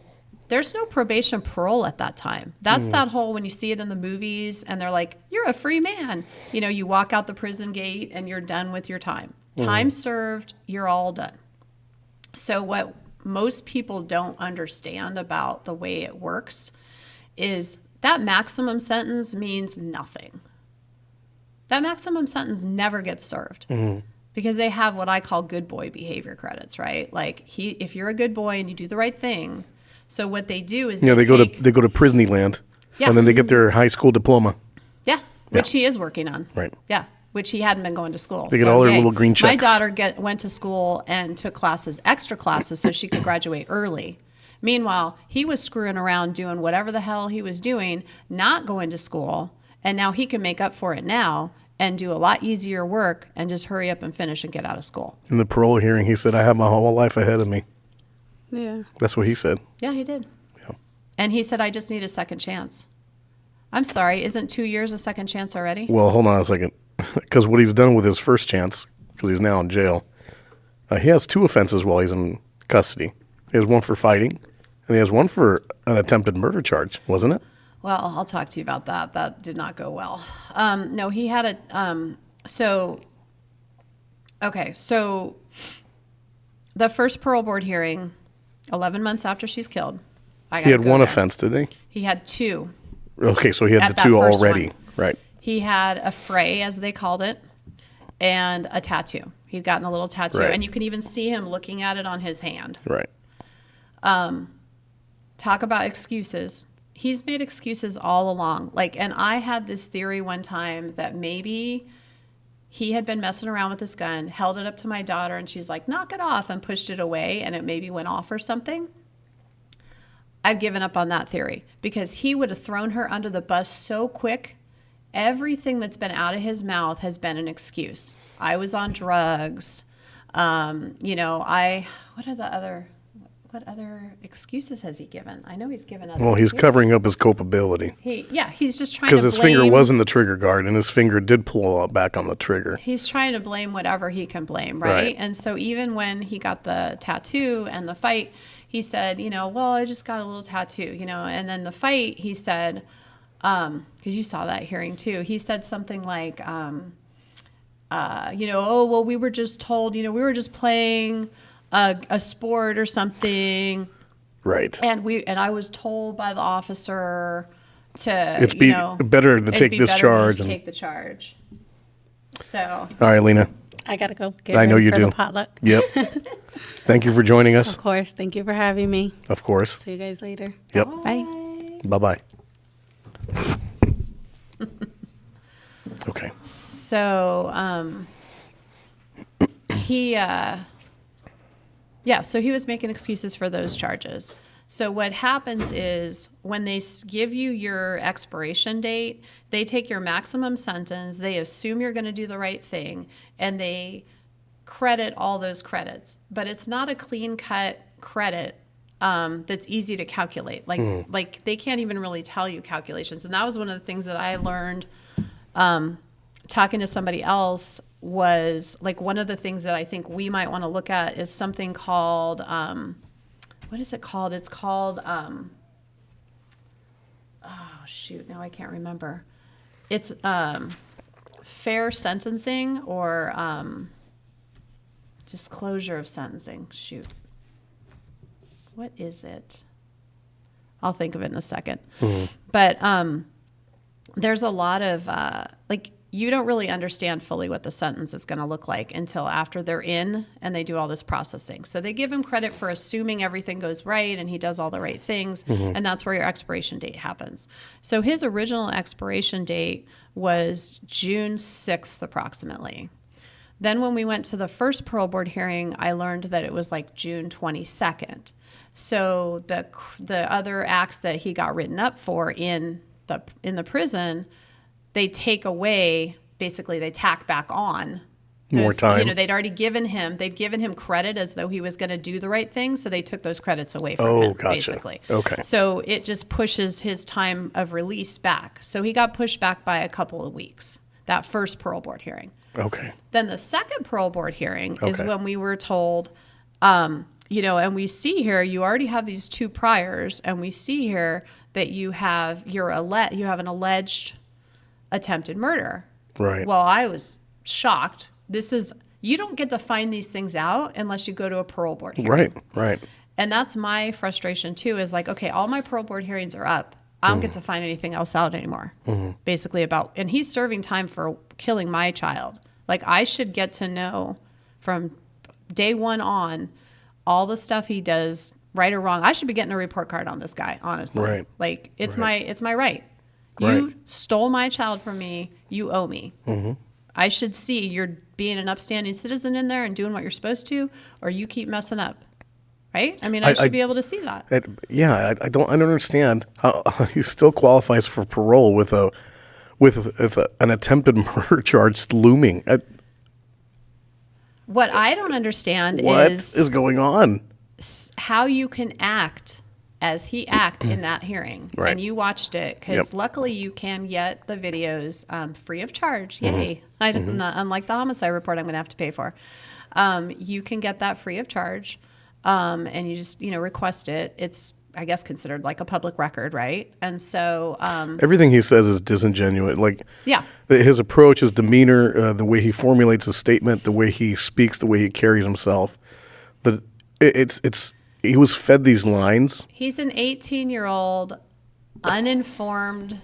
there's no probation parole at that time. That's that whole, when you see it in the movies and they're like, you're a free man. You walk out the prison gate and you're done with your time. Time served, you're all done. So what most people don't understand about the way it works is that maximum sentence means nothing. That maximum sentence never gets served. Because they have what I call good boy behavior credits, right? Like if you're a good boy and you do the right thing. So what they do is they go to Prisneyland, and then they get their high school diploma. Yeah, which he is working on. Right. Yeah, which he hadn't been going to school. They get all their little green My checks. daughter went to school and took classes, extra classes, so she could graduate early. Meanwhile, he was screwing around doing whatever the hell he was doing, not going to school, and now he can make up for it now and do a lot easier work and just hurry up and finish and get out of school. In the parole hearing, he said, I have my whole life ahead of me. Yeah. That's what he said. Yeah, he did. Yeah. And he said, I just need a second chance. I'm sorry, isn't 2 years a second chance already? Well, hold on a second. Because what he's done with his first chance, because he's now in jail, he has 2 offenses while he's in custody. He has one for fighting, and he has one for an attempted murder charge, wasn't it? Well, I'll talk to you about that. That did not go well. No, he had a, so the first parole board hearing, 11 months after she's killed. He had one offense, didn't he? He had 2. Okay, so he had At the that 2 first already. one. Right. He had a fray, as they called it, and a tattoo. He'd gotten a little tattoo, Right. and you can even see him looking at it on his hand. Right. Talk about excuses. He's made excuses all along. And I had this theory one time that maybe he had been messing around with this gun, held it up to my daughter, and she's like, knock it off, and pushed it away, and it maybe went off or something. I've given up on that theory because he would have thrown her under the bus so quick. Everything that's been out of his mouth has been an excuse. I was on drugs. What other excuses has he given? I know he's given other Well, he's excuses. covering up his culpability. He's just trying to Because blame. his finger was in the trigger guard, and his finger did pull back on the trigger. He's trying to blame whatever he can blame, right? Right. And so even when he got the tattoo and the fight, he said, well, I just got a little tattoo, and then the fight, he said, because you saw that hearing too, he said something like, oh, well, we were just told, we were just playing a sport or something. Right. And I was told by the officer to, It's better to take this charge. Take the charge. So. All right, Lena. I gotta go get I know ready you for do. the potluck. Yep. Thank you for joining us. Of course. Thank you for having me. Of course. See you guys later. Yep. Bye. Bye-bye. Okay. So so he was making excuses for those charges. So what happens is when they give you your expiration date, they take your maximum sentence, they assume you're going to do the right thing, and they credit all those credits. But it's not a clean-cut credit that's easy to calculate. Like they can't even really tell you calculations. And that was one of the things that I learned talking to somebody else was like one of the things that I think we might want to look at is something called, what is it called? It's called, oh shoot, now I can't remember. It's fair sentencing or disclosure of sentencing. Shoot. What is it? I'll think of it in a second. Mm-hmm. But there's a lot of, you don't really understand fully what the sentence is going to look like until after they're in and they do all this processing. So they give him credit for assuming everything goes right and he does all the right things, mm-hmm. and that's where your expiration date happens. So his original expiration date was June 6th approximately. Then when we went to the first parole board hearing, I learned that it was like June 22nd. So the other acts that he got written up for in the prison, they take away, basically they tack back on more time. They'd already given him credit as though he was going to do the right thing, so they took those credits away from him, gotcha. basically. Okay. So it just pushes his time of release back. So he got pushed back by a couple of weeks, that first parole board hearing. Okay. Then the second parole board hearing is Okay. when we were told, and we see here, you already have these 2 priors, and we see here that you have an alleged attempted murder. Right. Well, I was shocked. You don't get to find these things out unless you go to a parole board hearing. Right. And that's my frustration too, is like, okay, all my parole board hearings are up. I don't get to find anything else out anymore. Mm-hmm. Basically and he's serving time for killing my child. Like I should get to know from day one on all the stuff he does, right or wrong. I should be getting a report card on this guy, honestly. Right. Like it's my right. You Right. stole my child from me. You owe me. Mm-hmm. I should see you're being an upstanding citizen in there and doing what you're supposed to, or you keep messing up. Right? I mean, I should be able to see that. I don't understand how he still qualifies for parole with an attempted murder charge looming. What I don't understand What is is going on? how you can act as he acted in that hearing. Right. And you watched it because Yep. luckily you can get the videos free of charge. Yay. Unlike the homicide report I'm going to have to pay for. You can get that free of charge. And you just, request it. It's, I guess, considered like a public record, right? And so, Everything he says is disingenuous. Like, yeah, his approach, his demeanor, the way he formulates his statement, the way he speaks, the way he carries himself. He was fed these lines. he's an 18-year-old, uninformed,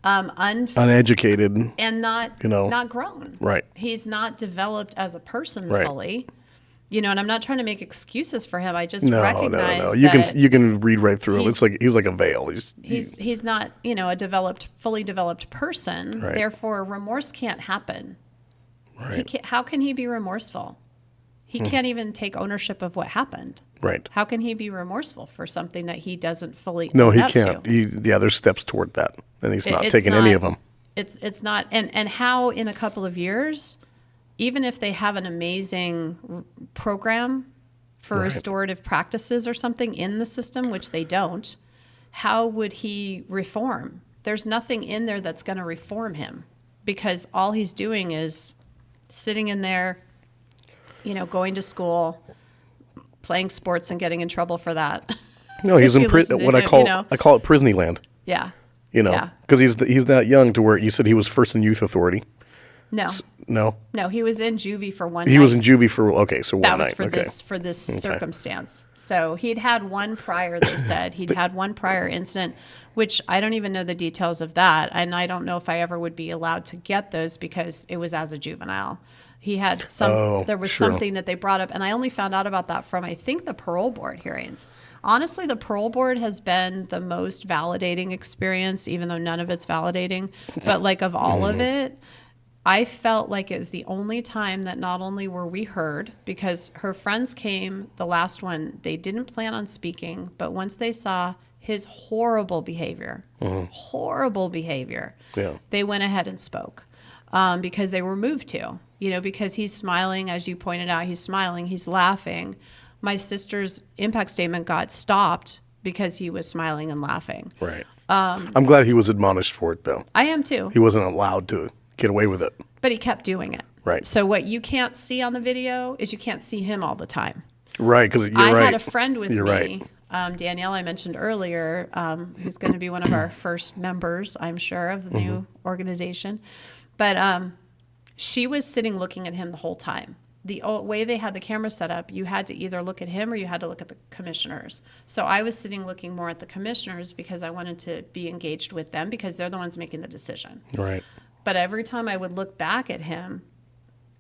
Uneducated. and not grown. Right. He's not developed as a person Right. fully. And I'm not trying to make excuses for him. I just No. recognize You can read right through him. He's like a veil. he's not, a fully developed person. Right. Therefore, remorse can't happen. Right. How can he be remorseful? He can't even take ownership of what happened. Right. How can he be remorseful for something that he doesn't fully No, own he up can't. to? There's steps toward that, and he's not It's taking any of them. It's not. And how in a couple of years, even if they have an amazing program for Right. restorative practices or something in the system, which they don't, how would he reform? There's nothing in there that's going to reform him because all he's doing is sitting in there, going to school, playing sports and getting in trouble for that. No, he's If in you listen to what I him, call I call it Prisneyland. Yeah. Because Yeah. he's that young to where you said he was first in youth authority. No. No, He was in juvie for one night. he was in juvie for so one That was night. for Okay. this circumstance. So he'd had one prior, they said. He'd had one prior incident, which I don't even know the details of that. And I don't know if I ever would be allowed to get those because it was as a juvenile. He had there was sure. something that they brought up. And I only found out about that from, I think, the parole board hearings. Honestly, the parole board has been the most validating experience, even though none of it's validating. But like of all of it, I felt like it was the only time that not only were we heard, because her friends came, the last one, they didn't plan on speaking, but once they saw his horrible behavior, Yeah. they went ahead and spoke because they were moved to, because he's smiling, as you pointed out, he's smiling, he's laughing. My sister's impact statement got stopped because he was smiling and laughing. Right. I'm glad he was admonished for it, though. I am too. He wasn't allowed to get away with it. But he kept doing it. Right. So what you can't see on the video is you can't see him all the time. Right, because you're I right. had a friend with You're me, right. Danielle, I mentioned earlier, who's going to be one of our first members, I'm sure, of the new organization. But she was sitting looking at him the whole time. The way they had the camera set up, you had to either look at him or you had to look at the commissioners. So I was sitting looking more at the commissioners because I wanted to be engaged with them because they're the ones making the decision. Right. But every time I would look back at him,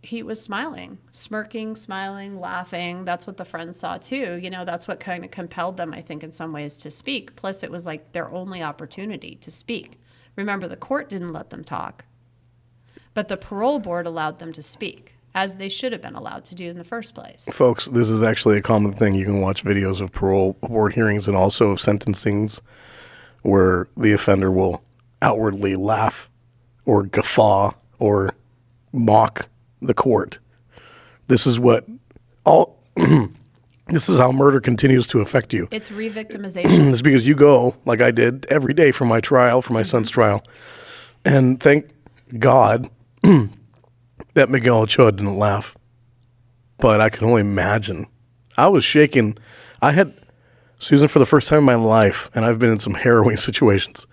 he was smiling, smirking, smiling, laughing. That's what the friends saw too. That's what kind of compelled them, I think, in some ways to speak. Plus, it was like their only opportunity to speak. Remember, the court didn't let them talk, but the parole board allowed them to speak, as they should have been allowed to do in the first place. Folks, this is actually a common thing. You can watch videos of parole board hearings and also of sentencings where the offender will outwardly laugh or guffaw or mock the court. This is this is how murder continues to affect you. It's re-victimization. It's because you go, like I did every day for my trial, for my son's trial, and thank God that Miguel Ochoa didn't laugh. But I can only imagine. I was shaking. I had, Susan, for the first time in my life, and I've been in some harrowing situations,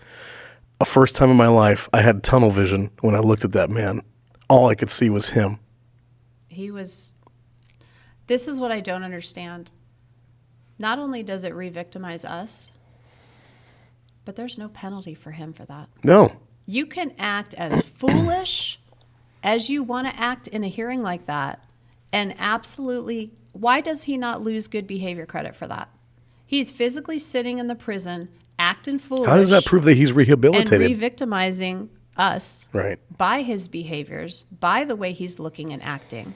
a first time in my life, I had tunnel vision when I looked at that man. All I could see was him. This is what I don't understand. Not only does it re-victimize us, but there's no penalty for him for that. No. You can act as foolish as you want to act in a hearing like that. And absolutely, why does he not lose good behavior credit for that? He's physically sitting in the prison acting foolish. How does that prove that he's and rehabilitated? re-victimizing us Right. by his behaviors, by the way he's looking and acting.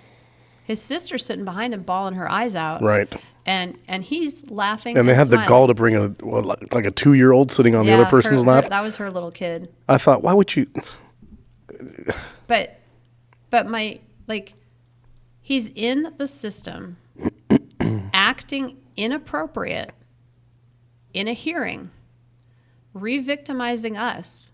His sister's sitting behind him, bawling her eyes out. Right. And he's laughing. And they had smiling. the gall to bring like a 2-year-old sitting on the other person's lap. That was her little kid. I thought, why would you? But he's in the system acting inappropriate in a hearing, re-victimizing us,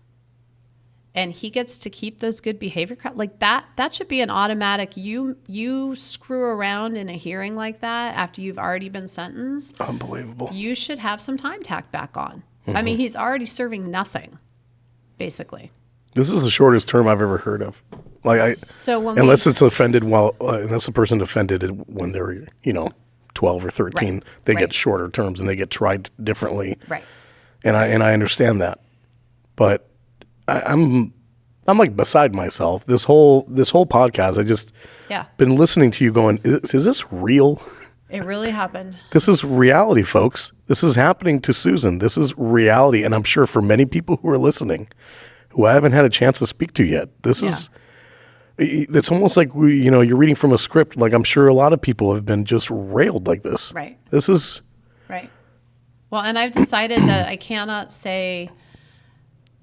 and he gets to keep those good behavior that should be an automatic. You screw around in a hearing like that after you've already been sentenced, Unbelievable. you should have some time tacked back on. I mean, he's already serving nothing, basically. This is the shortest term I've ever heard of. Unless it's offended unless the person offended it when they're 12 or 13, they get shorter terms and they get tried differently. Right. And I understand that, but I'm like beside myself. This whole podcast, I just been listening to you going, is this real? It really happened. This is reality, folks. This is happening to Susan. This is reality, and I'm sure for many people who are listening, who I haven't had a chance to speak to yet, it's almost like you're reading from a script. Like I'm sure a lot of people have been just railed like this. Right. This is right. Well, and I've decided that I cannot say.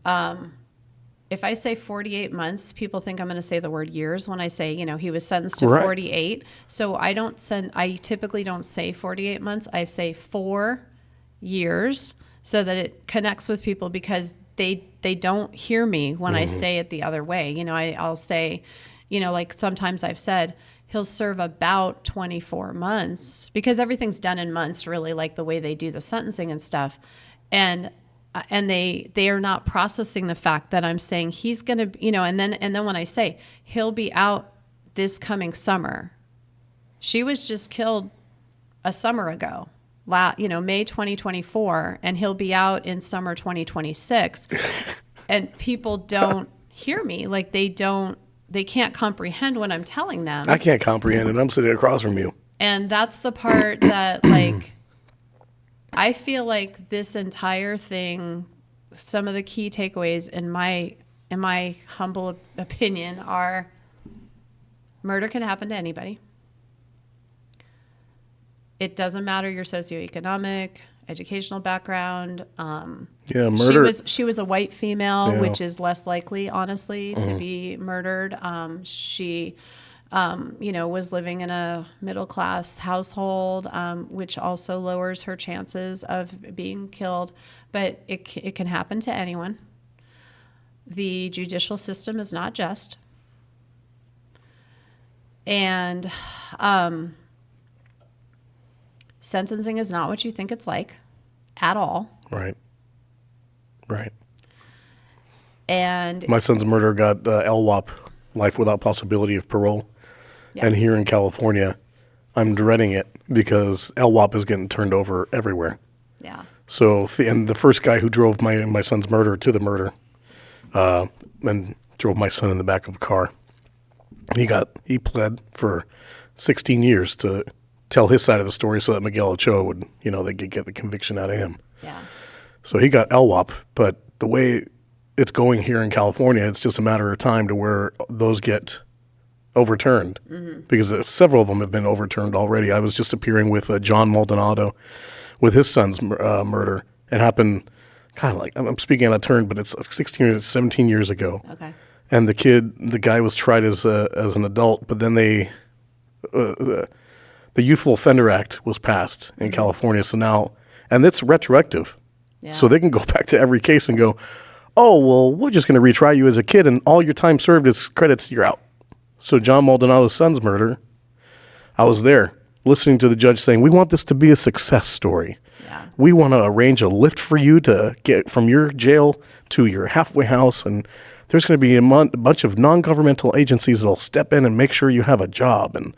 If I say 48 months, people think I'm going to say the word years when I say, he was sentenced to 48. So I typically don't say 48 months. I say 4 years so that it connects with people because they don't hear me when I say it the other way. I'll say, like sometimes I've said, he'll serve about 24 months because everything's done in months, really, like the way they do the sentencing and stuff. And they are not processing the fact that I'm saying he's going to, and then when I say he'll be out this coming summer, she was just killed a summer ago, May 2024, and he'll be out in summer 2026. And people don't hear me. Like they can't comprehend what I'm telling them. I can't comprehend it. I'm sitting across from you. And that's the part that I feel like this entire thing, some of the key takeaways in my humble opinion are murder can happen to anybody. It doesn't matter your socioeconomic, educational background. Murder. She was a white female, which is less likely, honestly, to be murdered. She was living in a middle-class household, which also lowers her chances of being killed. But it can happen to anyone. The judicial system is not just. And sentencing is not what you think it's like at all. Right. And my son's murder got LWOP, life without possibility of parole. Yeah. And here in California, I'm dreading it because LWOP is getting turned over everywhere. Yeah. So, and the first guy who drove my son's murder to the murder, and drove my son in the back of a car, he pled for 16 years to tell his side of the story so that Miguel Ochoa would, they could get the conviction out of him. Yeah. So he got LWOP, but the way it's going here in California, it's just a matter of time to where those get overturned, because several of them have been overturned already. I was just appearing with John Maldonado with his son's murder. It happened kind of like, I'm speaking out of turn, but it's 17 years ago. Okay. And the guy was tried as an adult, but then the Youthful Offender Act was passed in California. So now, and it's retroactive. Yeah. So they can go back to every case and go, oh, well, we're just going to retry you as a kid, and all your time served is credits, you're out. So John Maldonado's son's murder, I was there listening to the judge saying, we want this to be a success story. Yeah. We want to arrange a lift for you to get from your jail to your halfway house, and there's going to be a bunch of non-governmental agencies that will step in and make sure you have a job. And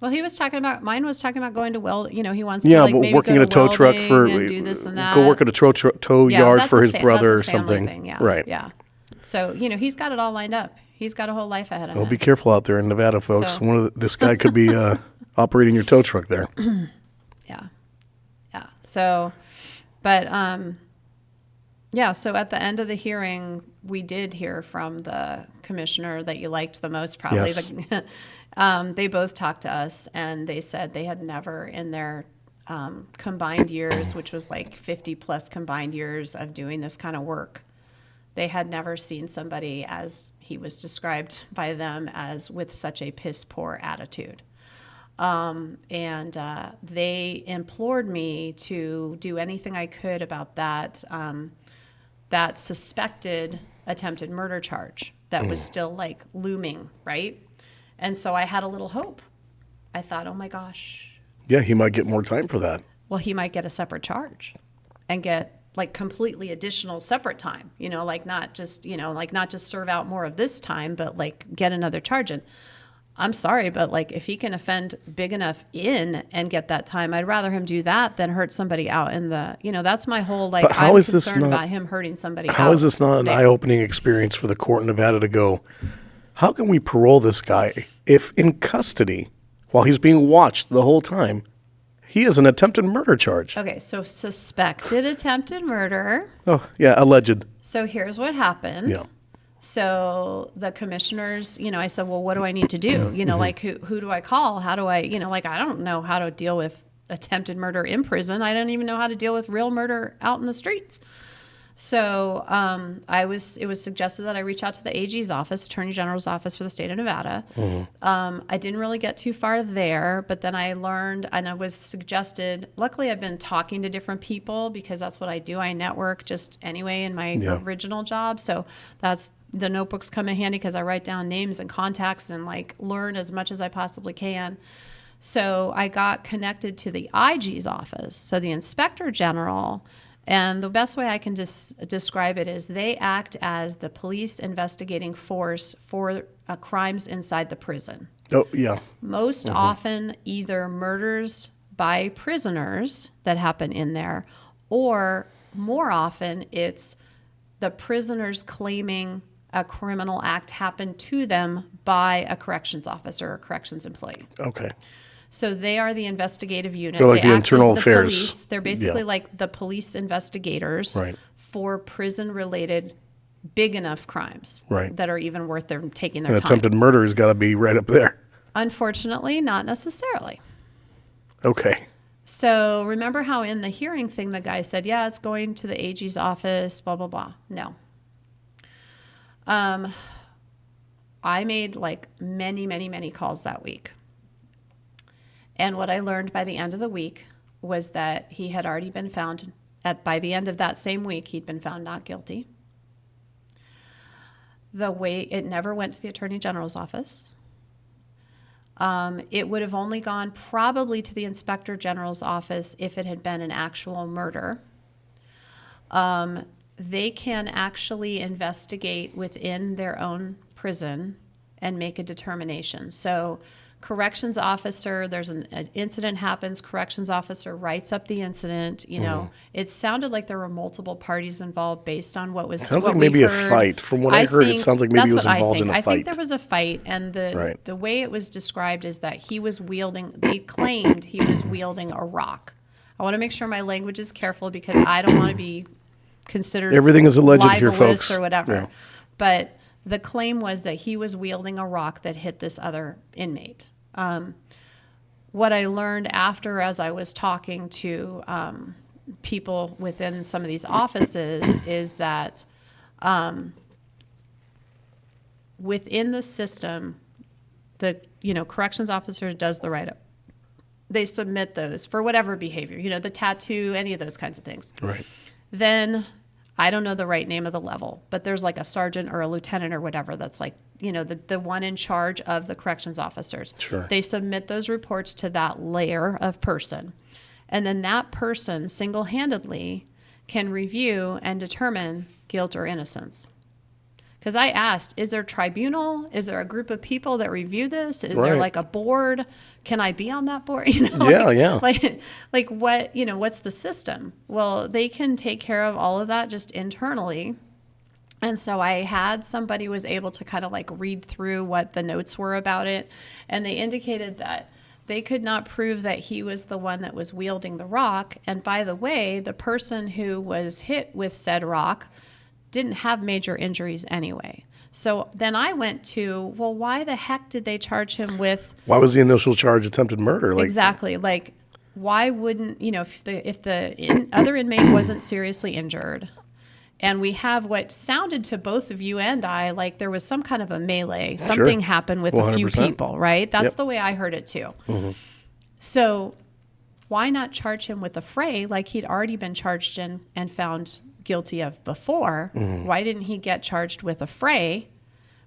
well, mine was talking about going to weld. He wants to maybe working in a tow truck and do this and that. Go work at a tow yard for his brother or something. Thing, yeah. Right. Yeah. So, he's got it all lined up. He's got a whole life ahead of him. Well, be careful out there in Nevada, folks. So, this guy could be operating your tow truck there. Yeah. Yeah. So, But yeah, so at the end of the hearing, we did hear from the commissioner that you liked the most, probably. Yes. They both talked to us, and they said they had never in their combined years, which was like 50 plus combined years of doing this kind of work, they had never seen somebody, as he was described by them, as with such a piss poor attitude. They implored me to do anything I could about that, that suspected attempted murder charge that was still like looming, right? And so I had a little hope. I thought, oh my gosh. Yeah, he might get more time for that. Well, he might get a separate charge and get like completely additional separate time, like not just serve out more of this time, but like get another charge. And I'm sorry, but like if he can offend big enough in and get that time, I'd rather him do that than hurt somebody out in the, that's my whole, like, But how I'm is this concerned not- about him hurting somebody out. How is this not an big. eye-opening experience for the court in Nevada to go, how can we parole this guy if in custody, while he's being watched the whole time, he has an attempted murder charge? Okay, so suspected attempted murder. Oh, yeah, alleged. So here's what happened. Yeah. So the commissioners, I said, well, what do I need to do? Like who do I call? How do I, I don't know how to deal with attempted murder in prison. I don't even know how to deal with real murder out in the streets. So it was suggested that I reach out to the AG's office, Attorney General's office for the state of Nevada. I didn't really get too far there, but then I learned, and I was suggested, luckily I've been talking to different people because that's what I do. I network just anyway in my original job. So the notebooks come in handy because I write down names and contacts and like learn as much as I possibly can. So I got connected to the IG's office, so the Inspector General. And the best way I can describe it is they act as the police investigating force for crimes inside the prison. Oh, yeah. Most often, either murders by prisoners that happen in there, or more often, it's the prisoners claiming a criminal act happened to them by a corrections officer or corrections employee. Okay. So they are the investigative unit. They're like They the act as internal the affairs. police. They're basically Yeah. like the police investigators Right. for prison-related big enough crimes Right. that are even worth their taking their And time. attempted murder has got to be right up there. Unfortunately, not necessarily. Okay. So remember how in the hearing thing the guy said, yeah, it's going to the AG's office, blah, blah, blah. No. I made like many, many, many calls that week. And what I learned by the end of the week was that he had already been found, by the end of that same week, he'd been found not guilty. It never went to the Attorney General's office. It would have only gone probably to the Inspector General's office if it had been an actual murder. They can actually investigate within their own prison and make a determination. So corrections officer, there's an incident happens, corrections officer writes up the incident. It sounded like there were multiple parties involved based on what was Sounds what like we maybe a heard. fight. From what I heard, it sounds like maybe he was That's what involved in a I fight. think there was a fight, and Right. the way it was described is that they claimed he was wielding a rock. I want to make sure my language is careful because I don't want to be considered Everything is alleged here, libelous folks. or whatever. Yeah. But the claim was that he was wielding a rock that hit this other inmate. What I learned after, as I was talking to people within some of these offices, is that within the system, the corrections officer does the write-up. They submit those for whatever behavior, the tattoo, any of those kinds of things. Right. Then I don't know the right name of the level, but there's like a sergeant or a lieutenant or whatever that's like, the one in charge of the corrections officers. Sure. They submit those reports to that layer of person. And then that person single-handedly can review and determine guilt or innocence. Because I asked, is there a tribunal? Is there a group of people that review this? Is there Right. like a board? Can I be on that board? Yeah. Like what, what's the system? Well, they can take care of all of that just internally. And so I had somebody was able to kind of like read through what the notes were about it. And they indicated that they could not prove that he was the one that was wielding the rock. And by the way, the person who was hit with said rock didn't have major injuries anyway. So then I went to, well, why the heck did they charge him with? Why was the initial charge attempted murder? Exactly. Like, why wouldn't, if the other inmate wasn't seriously injured, and we have what sounded to both of you and I like there was some kind of a melee, something happened with 100%. A few people, right? That's the way I heard it too. Mm-hmm. So why not charge him with a fray like he'd already been charged in and found guilty of before? Mm-hmm. Why didn't he get charged with a fray,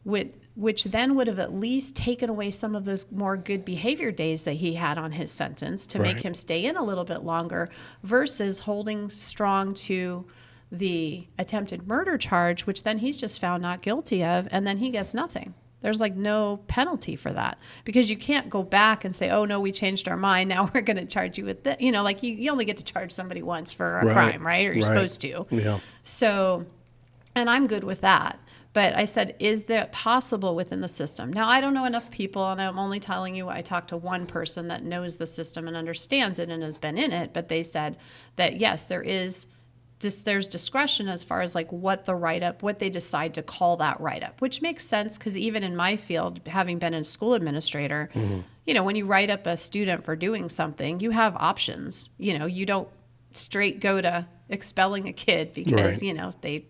which then would have at least taken away some of those more good behavior days that he had on his sentence to make him stay in a little bit longer versus holding strong to the attempted murder charge, which then he's just found not guilty of, and then he gets nothing. There's like no penalty for that because you can't go back and say, oh, no, we changed our mind. Now we're going to charge you with this. Like you only get to charge somebody once for a crime, right? Or you're supposed to. Yeah. So, and I'm good with that. But I said, is that possible within the system? Now, I don't know enough people, and I'm only telling you I talked to one person that knows the system and understands it and has been in it. But they said that, yes, there's discretion as far as like what they decide to call that write-up, which makes sense because even in my field, having been a school administrator, when you write up a student for doing something, you have options. You don't straight go to expelling a kid because, they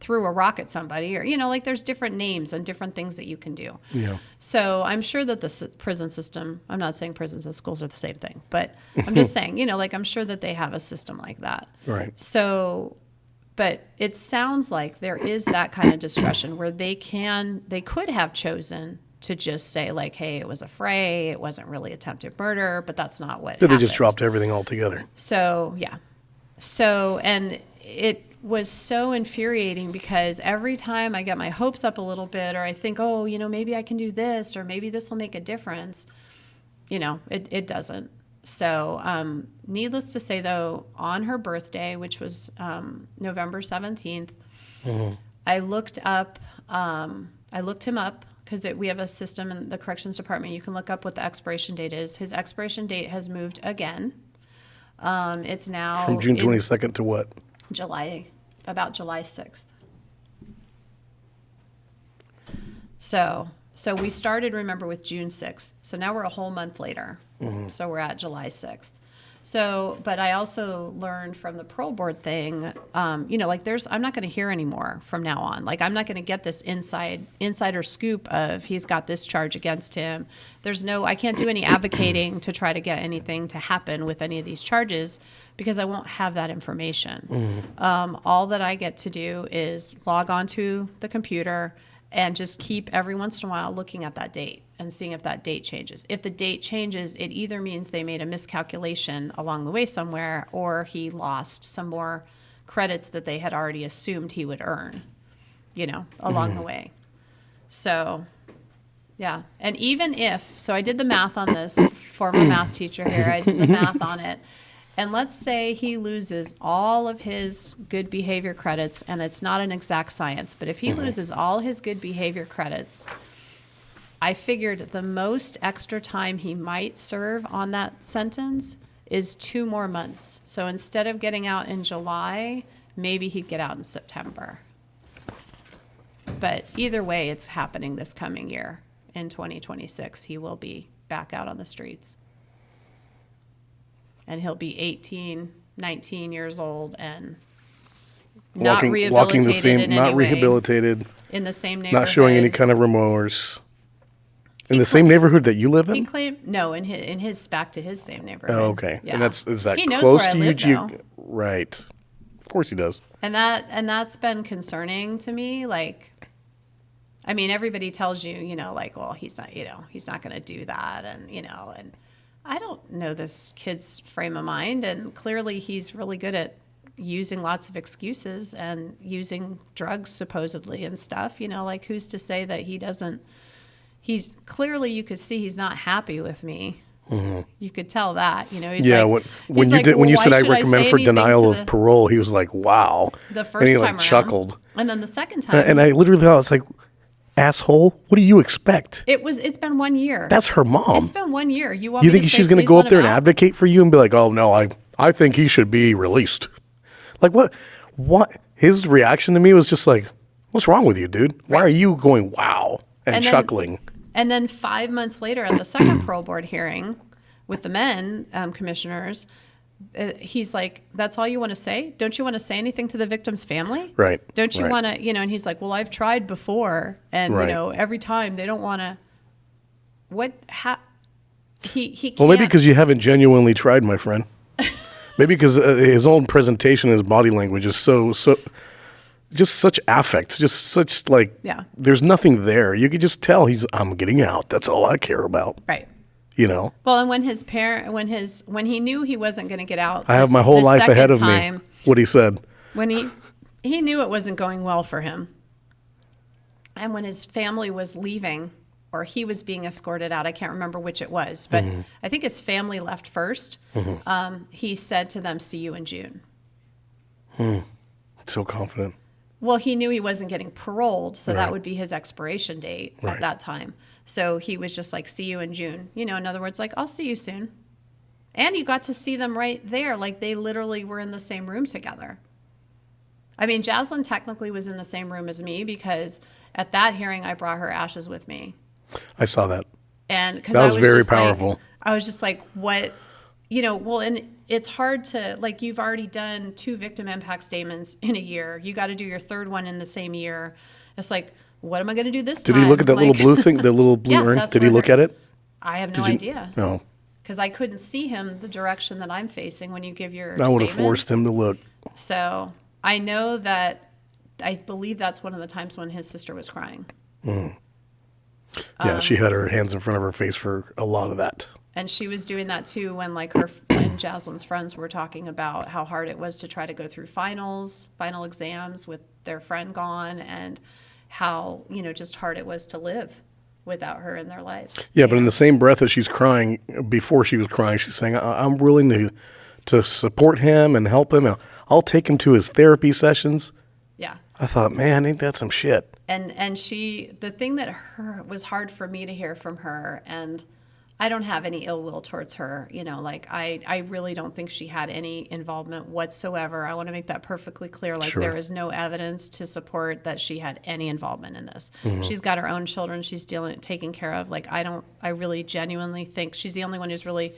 threw a rock at somebody or, there's different names and different things that you can do. Yeah. So I'm sure that the prison system, I'm not saying prisons and schools are the same thing, but I'm just saying, I'm sure that they have a system like that. Right. So, but it sounds like there is that kind of discretion where they could have chosen to just say like, hey, it was a fray, it wasn't really attempted murder, but that's not what happened. They just dropped everything altogether. So, yeah. So, and it was so infuriating because every time I get my hopes up a little bit or I think, oh, maybe I can do this or maybe this will make a difference, it doesn't. So needless to say, though, on her birthday, which was November 17th, I looked him up because we have a system in the corrections department. You can look up what the expiration date is. His expiration date has moved again. It's now from June 22nd to what? About July 6th. So we started, remember, with June 6th. So now we're a whole month later. Mm-hmm. So we're at July 6th. So, but I also learned from the parole board thing, I'm not going to hear anymore from now on. Like, I'm not going to get this insider scoop of he's got this charge against him. I can't do any advocating to try to get anything to happen with any of these charges because I won't have that information. Mm-hmm. All that I get to do is log onto the computer and just keep every once in a while looking at that date and seeing if that date changes. If the date changes, it either means they made a miscalculation along the way somewhere or he lost some more credits that they had already assumed he would earn, along the way. So, yeah. And even so I did the math on this, former math teacher here, I did the math on it. And let's say he loses all of his good behavior credits, and it's not an exact science, but if he loses all his good behavior credits, I figured the most extra time he might serve on that sentence is 2 more months. So instead of getting out in July, maybe he'd get out in September. But either way, it's happening this coming year. In 2026, he will be back out on the streets. And he'll be 18, 19 years old and not rehabilitated rehabilitated. In the same neighborhood. Not showing any kind of remorse. In the same neighborhood that you live in? He claimed, no, in his back to his same neighborhood. Oh, okay. Yeah. And is that he knows close where to I you? live, though. Right. Of course he does. And that's been concerning to me. Like, I mean, everybody tells you, well, he's not going to do that. And, and I don't know this kid's frame of mind. And clearly he's really good at using lots of excuses and using drugs supposedly and stuff, who's to say that he doesn't. He's clearly, you could see he's not happy with me. Mm-hmm. You could tell that, He's when you said I recommend for denial of parole, he was like, "Wow!" The first time around, chuckled, and then the second time, and I literally thought, it's like, asshole. What do you expect? It's been 1 year. That's her mom. It's been 1 year. You want You me think to say, she's going to "Please go let up there him and out"? advocate for you and be like, oh, no, I think he should be released? Like, what? His reaction to me was just like, what's wrong with you, dude? Why are you going, wow, and chuckling? And then 5 months later at the second parole board hearing with the men commissioners, he's like, that's all you want to say? Don't you want to say anything to the victim's family? Right. Don't you want to, and he's like, well, I've tried before. And, every time they don't want to, he can't. Well, maybe because you haven't genuinely tried, my friend. Maybe because his own presentation, his body language is so, just such affect, just such there's nothing there. You could just tell I'm getting out. That's all I care about. Right. Well, and when he knew he wasn't going to get out, I have my whole life ahead of me. What he said. When he knew it wasn't going well for him. And when his family was leaving, or he was being escorted out, I can't remember which it was, but I think his family left first. He said to them, see you in June. So confident. Well, he knew he wasn't getting paroled, so that would be his expiration date at that time. So he was just like, see you in June. In other words, like, I'll see you soon. And you got to see them right there. Like, they literally were in the same room together. I mean, Jazlynn technically was in the same room as me because at that hearing, I brought her ashes with me. I saw that. And that was very powerful. I was just like, what, and it's hard to, like, you've already done 2 victim impact statements in a year. You got to do your 3rd one in the same year. It's like, what am I going to do this time? Did he look at that little blue thing, the little blue urn? Did he look at it? I have no idea. No. Because I couldn't see him the direction that I'm facing when you give your I would have forced him to look. So I know that, I believe that's one of the times when his sister was crying. Yeah, she had her hands in front of her face for a lot of that. And she was doing that too when when Jazlynn's friends were talking about how hard it was to try to go through final exams with their friend gone, and how, just hard it was to live without her in their lives. Yeah, but in the same breath as she's crying, before she was crying, she's saying, I'm willing to support him and help him. I'll take him to his therapy sessions. Yeah. I thought, man, ain't that some shit? And the thing that was hard for me to hear from her, and I don't have any ill will towards her, I really don't think she had any involvement whatsoever. I want to make that perfectly clear. There is no evidence to support that she had any involvement in this. She's got her own children she's taking care of. I really genuinely think she's the only one who's really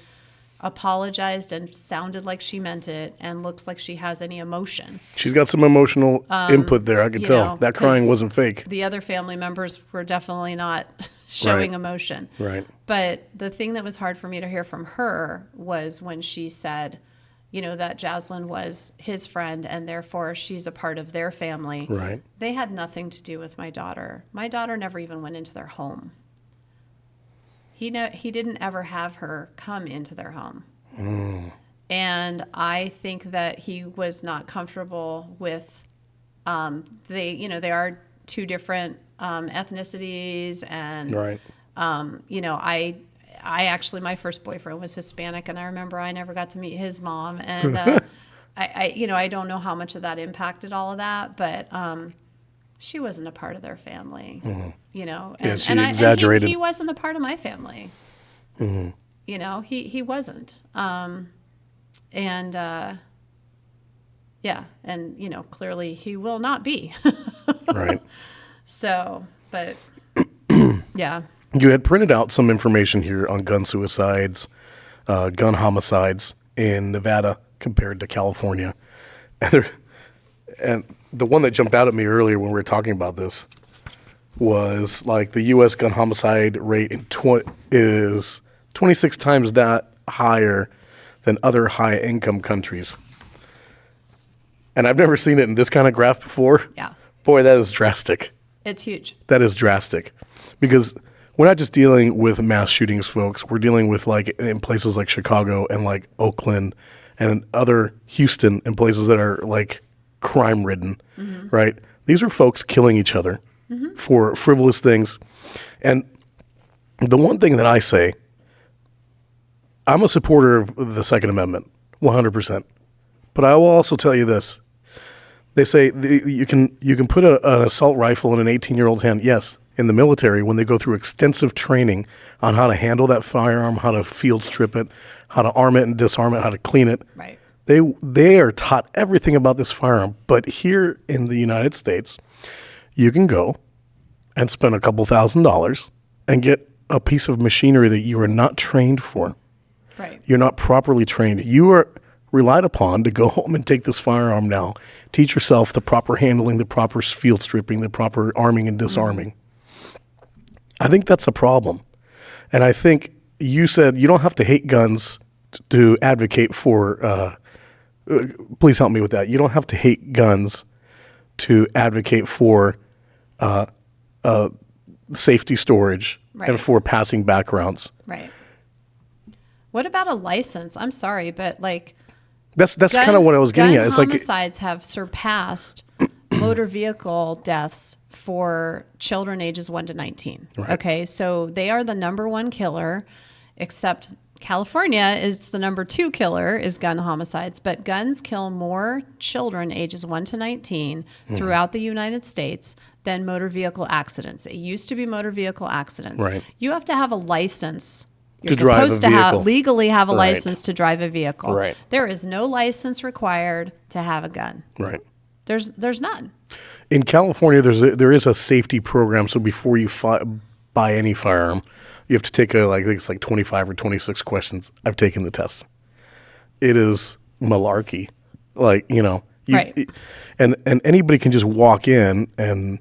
apologized and sounded like she meant it and looks like she has any emotion. She's got some emotional input there. I could tell. That crying wasn't fake. The other family members were definitely not showing emotion. Right. But the thing that was hard for me to hear from her was when she said, that Jazlynn was his friend and therefore she's a part of their family. Right. They had nothing to do with my daughter. My daughter never even went into their home. He didn't ever have her come into their home. And I think that he was not comfortable with, they are 2 different ethnicities. And, right. I actually, my first boyfriend was Hispanic, and I remember I never got to meet his mom. And I don't know how much of that impacted all of that, but she wasn't a part of their family, And, she exaggerated. And he wasn't a part of my family. He wasn't. Clearly he will not be. Right. So, but yeah. You had printed out some information here on gun suicides, gun homicides in Nevada compared to California. And the one that jumped out at me earlier when we were talking about this was the U.S. gun homicide rate is 26 times that higher than other high-income countries. And I've never seen it in this kind of graph before. Yeah. Boy, that is drastic. It's huge. That is drastic. Because we're not just dealing with mass shootings, folks. We're dealing with in places like Chicago and Oakland and other Houston and places that are crime-ridden, right? These are folks killing each other for frivolous things. And the one thing that I say, I'm a supporter of the Second Amendment, 100%. But I will also tell you this. They say you can put an assault rifle in an 18-year-old's hand. Yes, in the military, when they go through extensive training on how to handle that firearm, how to field strip it, how to arm it and disarm it, how to clean it. Right. They are taught everything about this firearm. But here in the United States, you can go and spend a couple $1,000s and get a piece of machinery that you are not trained for. Right. You're not properly trained. You are relied upon to go home and take this firearm now, teach yourself the proper handling, the proper field stripping, the proper arming and disarming. I think that's a problem. And I think you said you don't have to hate guns to advocate for, please help me with that. You don't have to hate guns to advocate for safety storage and for passing backgrounds. Right. What about a license? I'm sorry, but like that's kind of what I was getting at. It's like homicides have surpassed motor vehicle deaths for children ages 1 to 19. Right. Okay, so they are the number one killer, except California is the number 2 killer is gun homicides, but guns kill more children ages 1 to 19 throughout the United States than motor vehicle accidents. It used to be motor vehicle accidents. Right. You have to have a license. You're To drive a supposed to have vehicle. legally have a Right. license to drive a vehicle. Right. There is no license required to have a gun. right. There's none. In California, there is a safety program. So before you buy any firearm, you have to take I think it's like 25 or 26 questions. I've taken the test. It is malarkey. Like, Right. And anybody can just walk in, and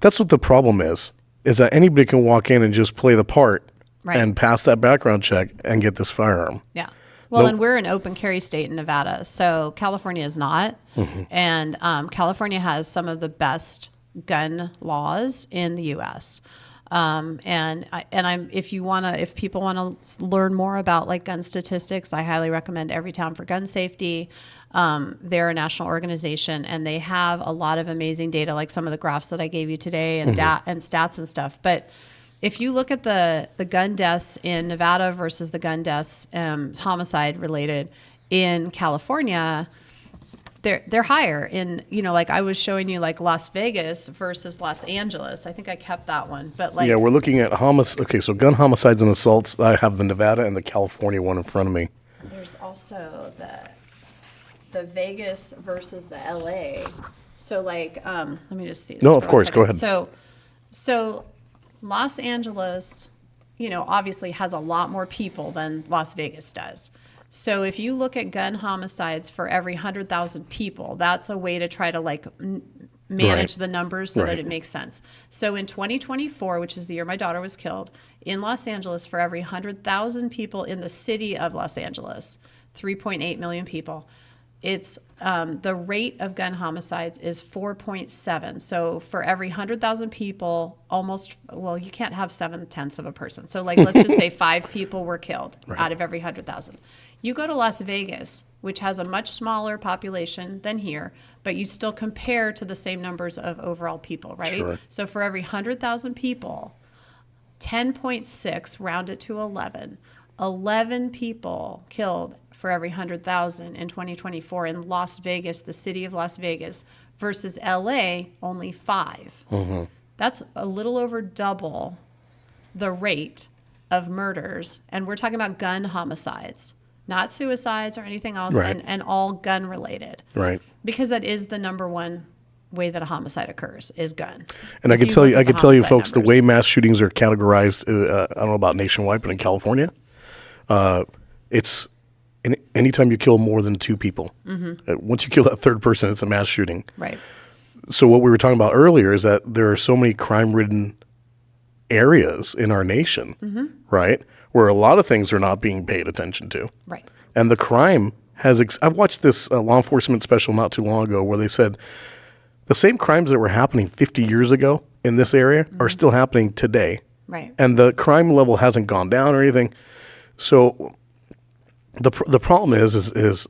that's what the problem is that anybody can walk in and just play the part Right. and pass that background check and get this firearm. Yeah. Well, Nope. and we're an open carry state in Nevada, so California is not. And California has some of the best gun laws in the U.S. If people want to learn more about like gun statistics, I highly recommend Everytown for Gun Safety. They're a national organization, and they have a lot of amazing data, like some of the graphs that I gave you today, and and stats and stuff. But if you look at the gun deaths in Nevada versus the gun deaths homicide related in California, they're higher in, like I was showing you like Las Vegas versus Los Angeles. I think I kept that one, but like Yeah, we're looking at Okay, so gun homicides and assaults. I have the Nevada and the California one in front of me. there's also the Vegas versus the LA. So like let me just see this No, of for 1 course, go second. ahead. So Los Angeles, obviously has a lot more people than Las Vegas does. So if you look at gun homicides for every 100,000 people, that's a way to try to like manage Right. the numbers so Right. that it makes sense. So in 2024, which is the year my daughter was killed, in Los Angeles, for every 100,000 people in the city of Los Angeles, 3.8 million people, it's the rate of gun homicides is 4.7. So for every 100,000 people, you can't have 7/10 of a person. So like, let's just say 5 people were killed out of every 100,000. You go to Las Vegas, which has a much smaller population than here, but you still compare to the same numbers of overall people, right? Sure. So for every 100,000 people, 10.6, round it to 11 people killed for every 100,000 in 2024 in Las Vegas, the city of Las Vegas, versus LA, only 5. That's a little over double the rate of murders. And we're talking about gun homicides, not suicides or anything else, Right. and all gun related. Right. Because that is the number one way that a homicide occurs is gun. And I If can you tell look you, at I the can tell you, homicide folks, the numbers. way mass shootings are categorized. I don't know about nationwide, but in California, it's anytime you kill more than 2 people. Once you kill that third person, it's a mass shooting. Right. So what we were talking about earlier is that there are so many crime-ridden areas in our nation, right, where a lot of things are not being paid attention to. Right. And the crime has I've watched this law enforcement special not too long ago where they said the same crimes that were happening 50 years ago in this area are still happening today. Right. And the crime level hasn't gone down or anything. So the problem is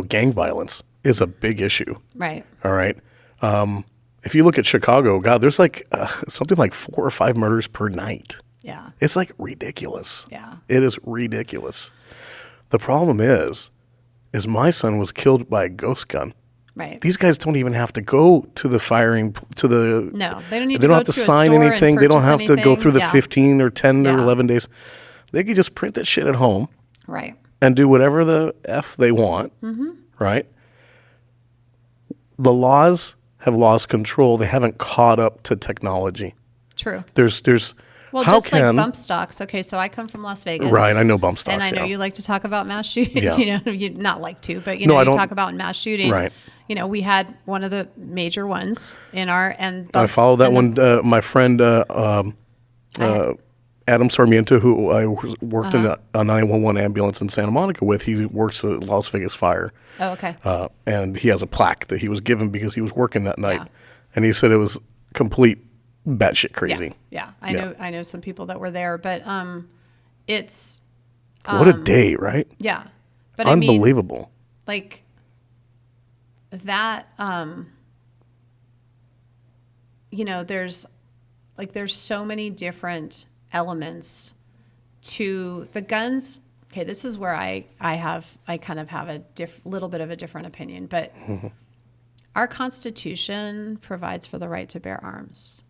gang violence is a big issue. Right. All right. If you look at Chicago, God, there's like something like 4 or 5 murders per night. Yeah. It's like ridiculous. Yeah. It is ridiculous. The problem is my son was killed by a ghost gun. Right. These guys don't even have to go to the firing, to the... No, they don't need They to don't go have to to a sign store and anything. They don't purchase have to go anything. through the Yeah. 15 or 10 or Yeah. 11 days. They could just print that shit at home Right. and do whatever the F they want, right? The laws have lost control. They haven't caught up to technology. True. There's Well, how just can... like bump stocks. Okay, so I come from Las Vegas. Right, I know bump stocks, And I know yeah. you like to talk about mass shooting. Yeah. You know, you not like to, but No, I you don't- talk about mass shooting. Right. You know, we had one of the major ones in our and I bumps, followed that and one. My friend Adam Sarmiento, who I worked in a 911 ambulance in Santa Monica with, he works at Las Vegas Fire. Oh, okay. And he has a plaque that he was given because he was working that night. Yeah. And he said it was complete batshit crazy. Yeah. Yeah. I know some people that were there, but it's What a day, right? yeah. But I mean, Unbelievable. like that you know, there's so many different elements to the guns. Okay, this is where I kind of have a little bit of a different opinion, but our Constitution provides for the right to bear arms.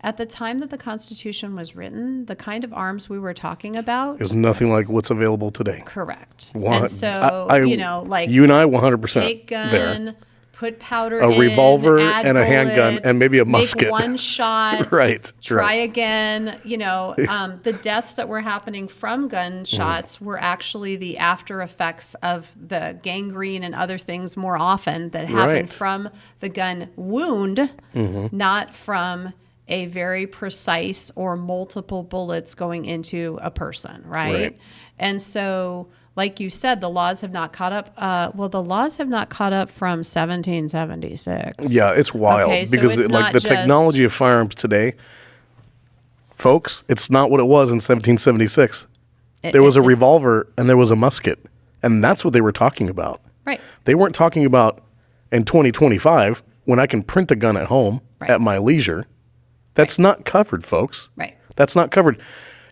At the time that the Constitution was written, the kind of arms we were talking about There's nothing like what's available today. correct. One- And so, you know, like you and I 100% take gun, there. put powder A in, revolver add and a handgun bullets, and maybe a make musket. one shot, Right, try right. again. You know, the deaths that were happening from gunshots were actually the after effects of the gangrene and other things more often that happened Right. from the gun wound, not from a very precise or multiple bullets going into a person, right? Right. And so, like you said, the laws have not caught up. Well, the laws have not caught up from 1776. Yeah, it's wild Okay, so because it's like not the just- technology of firearms today, folks, it's not what it was in 1776. There was a It's- revolver and there was a musket, and that's what they were talking about. Right. They weren't talking about in 2025 when I can print a gun at home Right. at my leisure. That's not covered, folks. Right. That's not covered.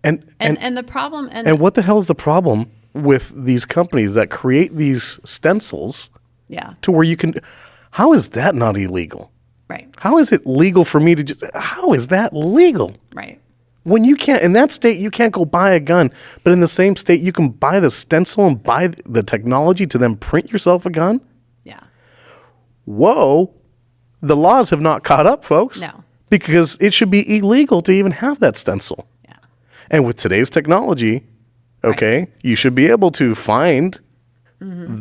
And And the problem and what the hell is the problem with these companies that create these stencils yeah, to where you can? How is that not illegal? right, How is it legal for me to just? How is that legal? right, When you can't, in that state, you can't go buy a gun, but in the same state, you can buy the stencil and buy the technology to then print yourself a gun? yeah, Whoa, the laws have not caught up, folks. No. Because it should be illegal to even have that stencil. yeah, And with today's technology, okay, you should be able to find,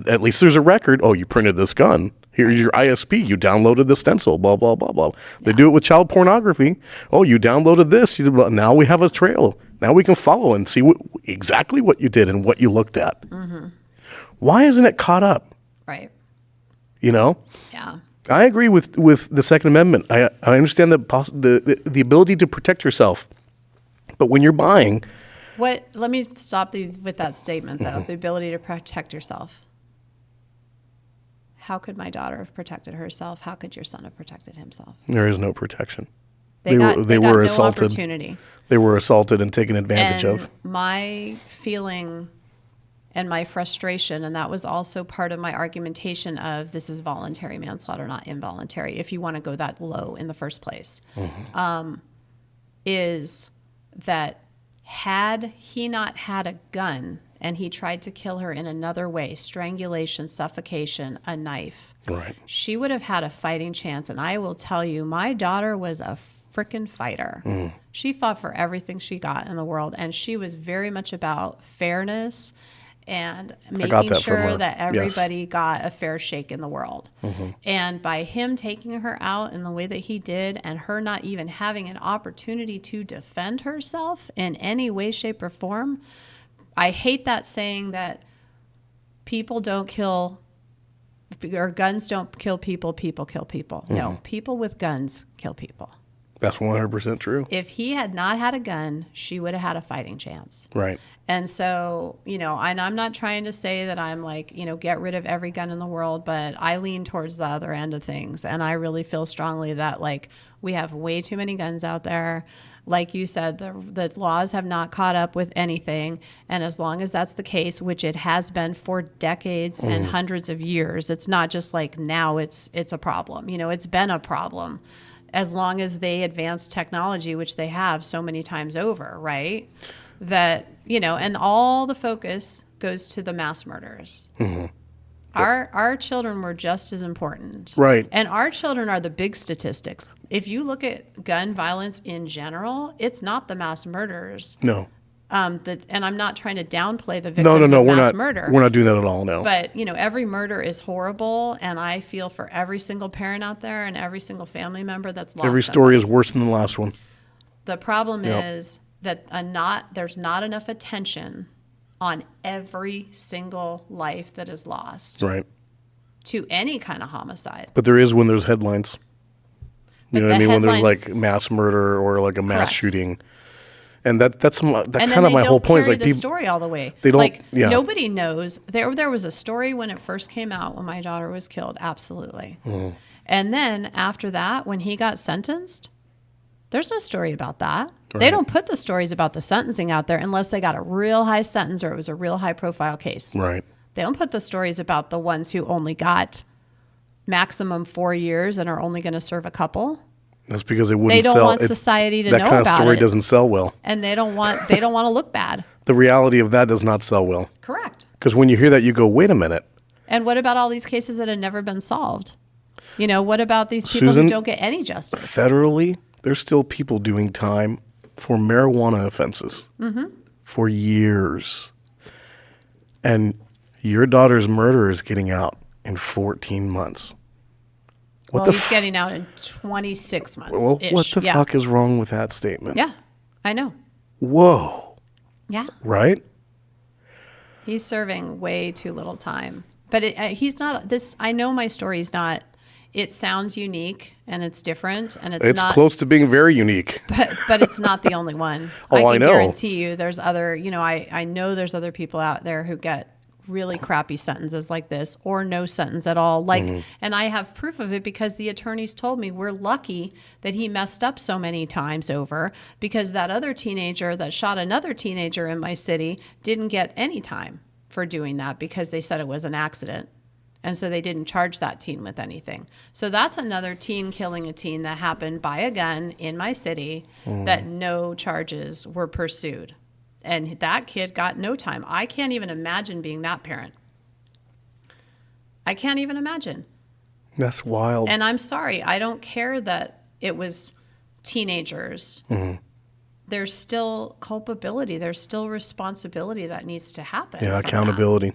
at least there's a record, oh, you printed this gun. Here's your ISP. You downloaded the stencil, blah, blah, blah, blah. They do it with child pornography. Oh, you downloaded this. Now we have a trail. Now we can follow and see exactly what you did and what you looked at. Why isn't it caught up? right, You know? yeah, I agree with the Second Amendment. I understand the ability to protect yourself. But when you're buying, Let me stop these with that statement, though. The ability to protect yourself. How could my daughter have protected herself? How could your son have protected himself? there is no protection. They got were no assaulted. opportunity. They were assaulted and taken advantage And of. my feeling and my frustration, and that was also part of my argumentation of this is voluntary manslaughter, not involuntary, if you want to go that low in the first place, is that had he not had a gun and he tried to kill her in another way, strangulation, suffocation, a knife, Right. she would have had a fighting chance. And I will tell you, my daughter was a frickin' fighter. She fought for everything she got in the world, and she was very much about fairness and got making that from sure her. that Yes. everybody got a fair shake in the world. And by him taking her out in the way that he did, and her not even having an opportunity to defend herself in any way, shape, or form, I hate that saying that people don't kill, or guns don't kill people, people kill people. No, people with guns kill people. That's 100% true. If he had not had a gun, she would have had a fighting chance. Right. And so, you know, and I'm not trying to say that I'm like, you know, get rid of every gun in the world, but I lean towards the other end of things. And I really feel strongly that, like, we have way too many guns out there. like you said, the laws have not caught up with anything. And as long as that's the case, which it has been for decades and hundreds of years, it's not just like now it's a problem. You know, it's been a problem as long as they advance technology, which they have so many times over, right? That, you know, and all the focus goes to the mass murders. Our children were just as important. Right. And our children are the big statistics. If you look at gun violence in general, it's not the mass murders. No. And I'm not trying to downplay the No, victims no, no. of We're mass not. murder. We're not doing that at all. No. But, you know, every murder is horrible, and I feel for every single parent out there and every single family member that's lost Every story somebody. is worse than the last one. The problem is that there's not enough attention on every single life that is lost Right. to any kind of homicide. But there is when there's headlines. You But know what I the mean? When there's headlines- like mass murder or like a mass Correct. shooting. And that's And kind then of they my whole don't point. Is carry like the people, story all the way. they don't- Like yeah. nobody knows. There was a story when it first came out when my daughter was killed. Absolutely. And then after that, when he got sentenced, there's no story about that. They Right. don't put the stories about the sentencing out there unless they got a real high sentence or it was a real high profile case. right. They don't put the stories about the ones who only got maximum 4 years and are only going to serve a couple. That's because it wouldn't They don't sell. want society to that know kind of about story it. doesn't sell well. And they don't want to look bad. The reality of that does not sell well. Correct. Because when you hear that, you go, wait a minute. And what about all these cases that have never been solved? You know, what about these people Susan, who don't get any justice? Federally, there's still people doing time for marijuana offenses for years. And your daughter's murderer is getting out in 14 months. What Well, the he's getting out in 26 months. Well, what the fuck is wrong with that statement? Yeah, I know. Whoa. Yeah. Right? He's serving way too little time. But he's not this. I know my story's not. It sounds unique and it's different and it's not close to being very unique. but it's not the only one. Oh, I can know. guarantee you there's other, you know, I know there's other people out there who get really crappy sentences like this or no sentence at all. Like, and I have proof of it because the attorneys told me we're lucky that he messed up so many times over because that other teenager that shot another teenager in my city didn't get any time for doing that because they said it was an accident. And so they didn't charge that teen with anything. So that's another teen killing a teen that happened by a gun in my city that no charges were pursued. And that kid got no time. I can't even imagine being that parent. I can't even imagine. That's wild. And I'm sorry. I don't care that it was teenagers. There's still culpability. There's still responsibility that needs to happen. Yeah, from that. accountability.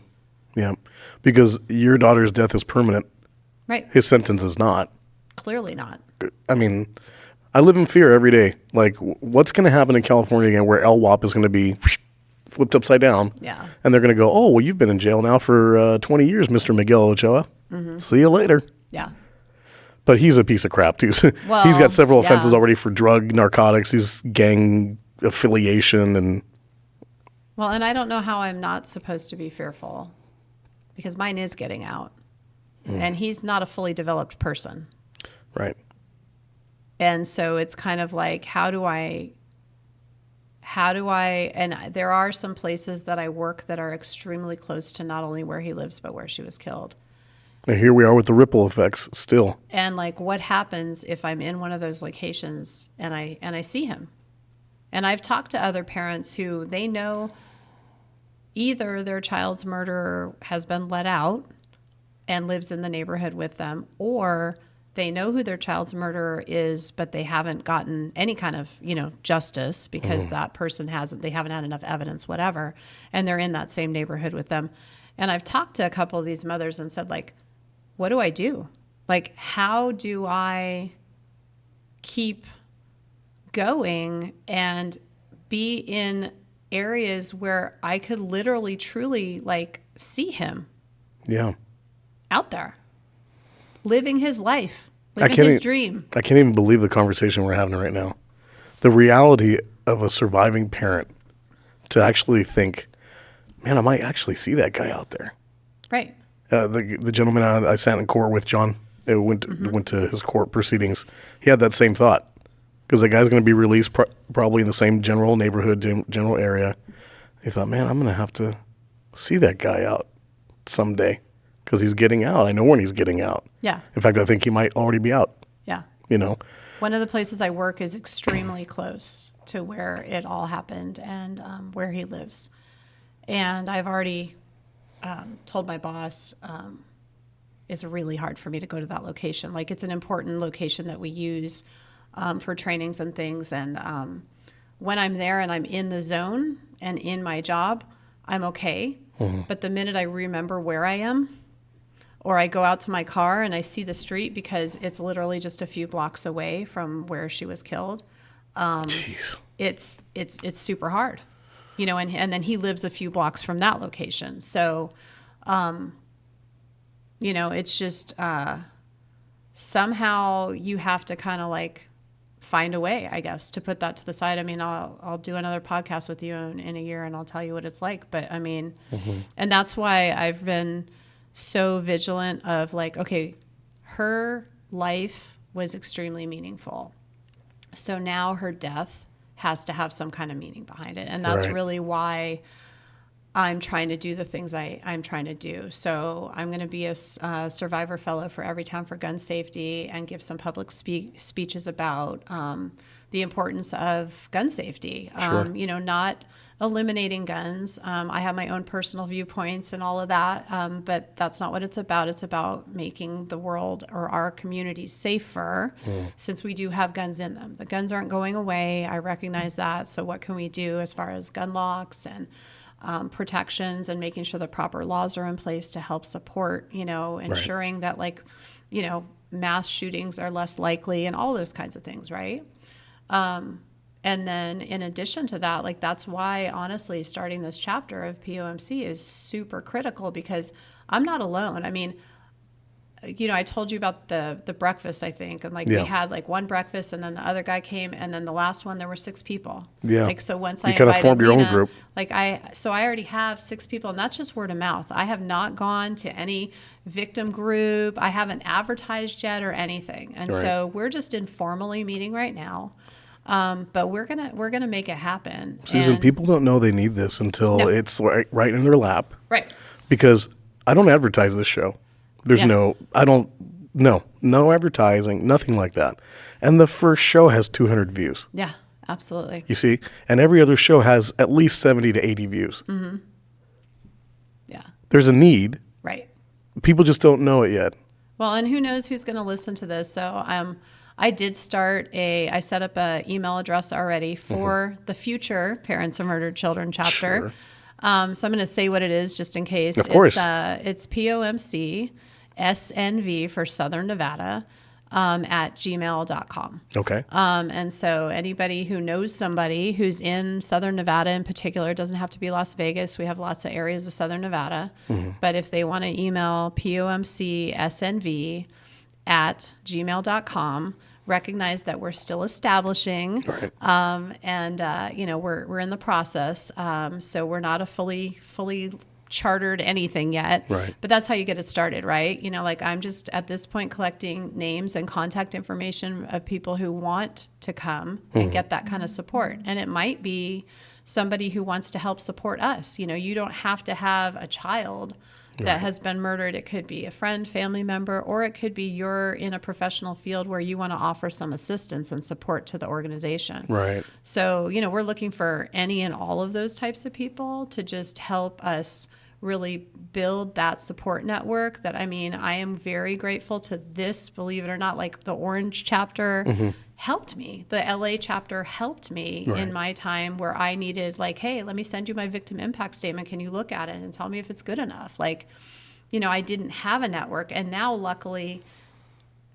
Yeah. Because your daughter's death is permanent. Right. His sentence is not. Clearly not. I mean, I live in fear every day. Like, what's going to happen in California again where LWOP is going to be flipped upside down? Yeah. And they're going to go, oh, well, you've been in jail now for 20 years, Mr. Miguel Ochoa. See you later. Yeah. But he's a piece of crap, too. Well, he's got several offenses yeah. already for drug, narcotics. He's gang affiliation. And Well, and I don't know how I'm not supposed to be fearful because mine is getting out. And he's not a fully developed person. right. And so it's kind of like, how do I, and there are some places that I work that are extremely close to not only where he lives, but where she was killed. And here we are with the ripple effects still. And like, what happens if I'm in one of those locations and I see him? And I've talked to other parents who they know either their child's murderer has been let out and lives in the neighborhood with them, or they know who their child's murderer is, but they haven't gotten any kind of, you know, justice because that person they haven't had enough evidence, whatever, and they're in that same neighborhood with them. And I've talked to a couple of these mothers and said, like, what do I do? Like, how do I keep going and be in areas where I could literally, truly, like, see him Yeah. out there, living his life, living his dream. I can't even believe the conversation we're having right now. The reality of a surviving parent to actually think, man, I might actually see that guy out there. Right. The gentleman I sat in court with, John, went to his court proceedings. He had that same thought. because that guy's going to be released probably in the same general neighborhood, general area. He thought, man, I'm going to have to see that guy out someday because he's getting out. I know when he's getting out. Yeah. In fact, I think he might already be out. Yeah. You know. One of the places I work is extremely close to where it all happened and where he lives. And I've already told my boss it's really hard for me to go to that location. Like, it's an important location that we use for trainings and things. And when I'm there and I'm in the zone and in my job, I'm okay. Mm-hmm. But the minute I remember where I am, or I go out to my car and I see the street because it's literally just a few blocks away from where she was killed, it's super hard, you know, and then he lives a few blocks from that location. So, you know, it's just somehow you have to kind of like find a way, I guess, to put that to the side. I mean, I'll do another podcast with you in a year and I'll tell you what it's like. But I mean, and that's why I've been so vigilant of like, okay, her life was extremely meaningful. So now her death has to have some kind of meaning behind it. And that's really why I'm trying to do the things I'm trying to do. So I'm going to be a survivor fellow for Everytown for Gun Safety and give some public speeches about the importance of gun safety. You know, not eliminating guns. I have my own personal viewpoints and all of that, but that's not what it's about. It's about making the world or our communities safer since we do have guns in them. The guns aren't going away. I recognize that. So what can we do as far as gun locks and protections and making sure the proper laws are in place to help support, you know, ensuring that, like, you know, mass shootings are less likely and all those kinds of things, right? And then in addition to that, like, that's why, honestly, starting this chapter of POMC is super critical because I'm not alone. I mean, you know, I told you about the breakfast, I think, and like we had like one breakfast and then the other guy came and then the last one there were 6 people. Yeah. Like, so once I kind of formed your own group. Like I already have 6 people and that's just word of mouth. I have not gone to any victim group. I haven't advertised yet or anything. And so we're just informally meeting right now. But we're gonna make it happen. Susan, people don't know they need this until it's right in their lap. Right. Because I don't advertise this show. There's no advertising, nothing like that. And the first show has 200 views. Yeah, absolutely. You see? And every other show has at least 70 to 80 views. Mm-hmm. Yeah. There's a need. Right. People just don't know it yet. Well, and who knows who's going to listen to this. So I did I set up an email address already for the future Parents of Murdered Children chapter. Sure. So I'm going to say what it is just in case. Of course. It's POMC SNV for Southern Nevada at gmail.com. Okay. And so anybody who knows somebody who's in Southern Nevada in particular, doesn't have to be Las Vegas. We have lots of areas of Southern Nevada. Mm-hmm. But if they want to email POMCSNV at gmail.com, recognize that we're still establishing. Right. You know, we're in the process. So we're not a fully chartered anything yet. Right. But that's how you get it started, right? You know, like, I'm just at this point collecting names and contact information of people who want to come and get that kind of support. And it might be somebody who wants to help support us. You know, you don't have to have a child that has been murdered. It could be a friend, family member, or it could be you're in a professional field where you want to offer some assistance and support to the organization. Right. So, you know, we're looking for any and all of those types of people to just help us really build that support network. That, I mean, I am very grateful to this, believe it or not, like the Orange chapter helped me. The LA chapter helped me in my time where I needed, like, hey, let me send you my victim impact statement. Can you look at it and tell me if it's good enough? Like, you know, I didn't have a network. And now, luckily,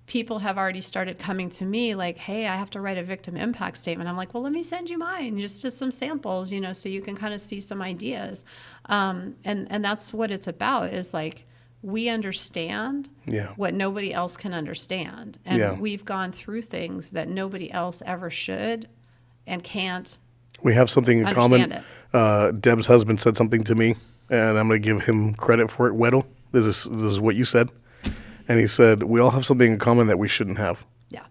people have already started coming to me like, hey, I have to write a victim impact statement. I'm like, well, let me send you mine, just some samples, you know, so you can kind of see some ideas. And that's what it's about, is like, we understand what nobody else can understand. And we've gone through things that nobody else ever should and can't. We have something in common. Deb's husband said something to me, and I'm going to give him credit for it. Weddle, this is what you said. And he said, we all have something in common that we shouldn't have. Yeah.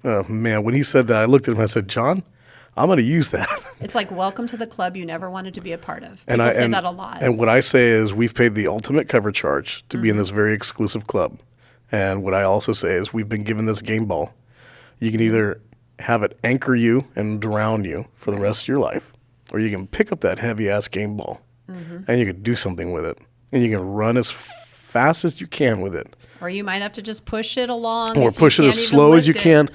Oh, man, when he said that, I looked at him and I said, John, I'm going to use that. It's like, welcome to the club you never wanted to be a part of. And People say that a lot. And what I say is we've paid the ultimate cover charge to be in this very exclusive club. And what I also say is we've been given this game ball. You can either have it anchor you and drown you for the rest of your life, or you can pick up that heavy-ass game ball and you can do something with it. And you can run as fast as you can with it. Or you might have to just push it along. Or push it as slow as you can.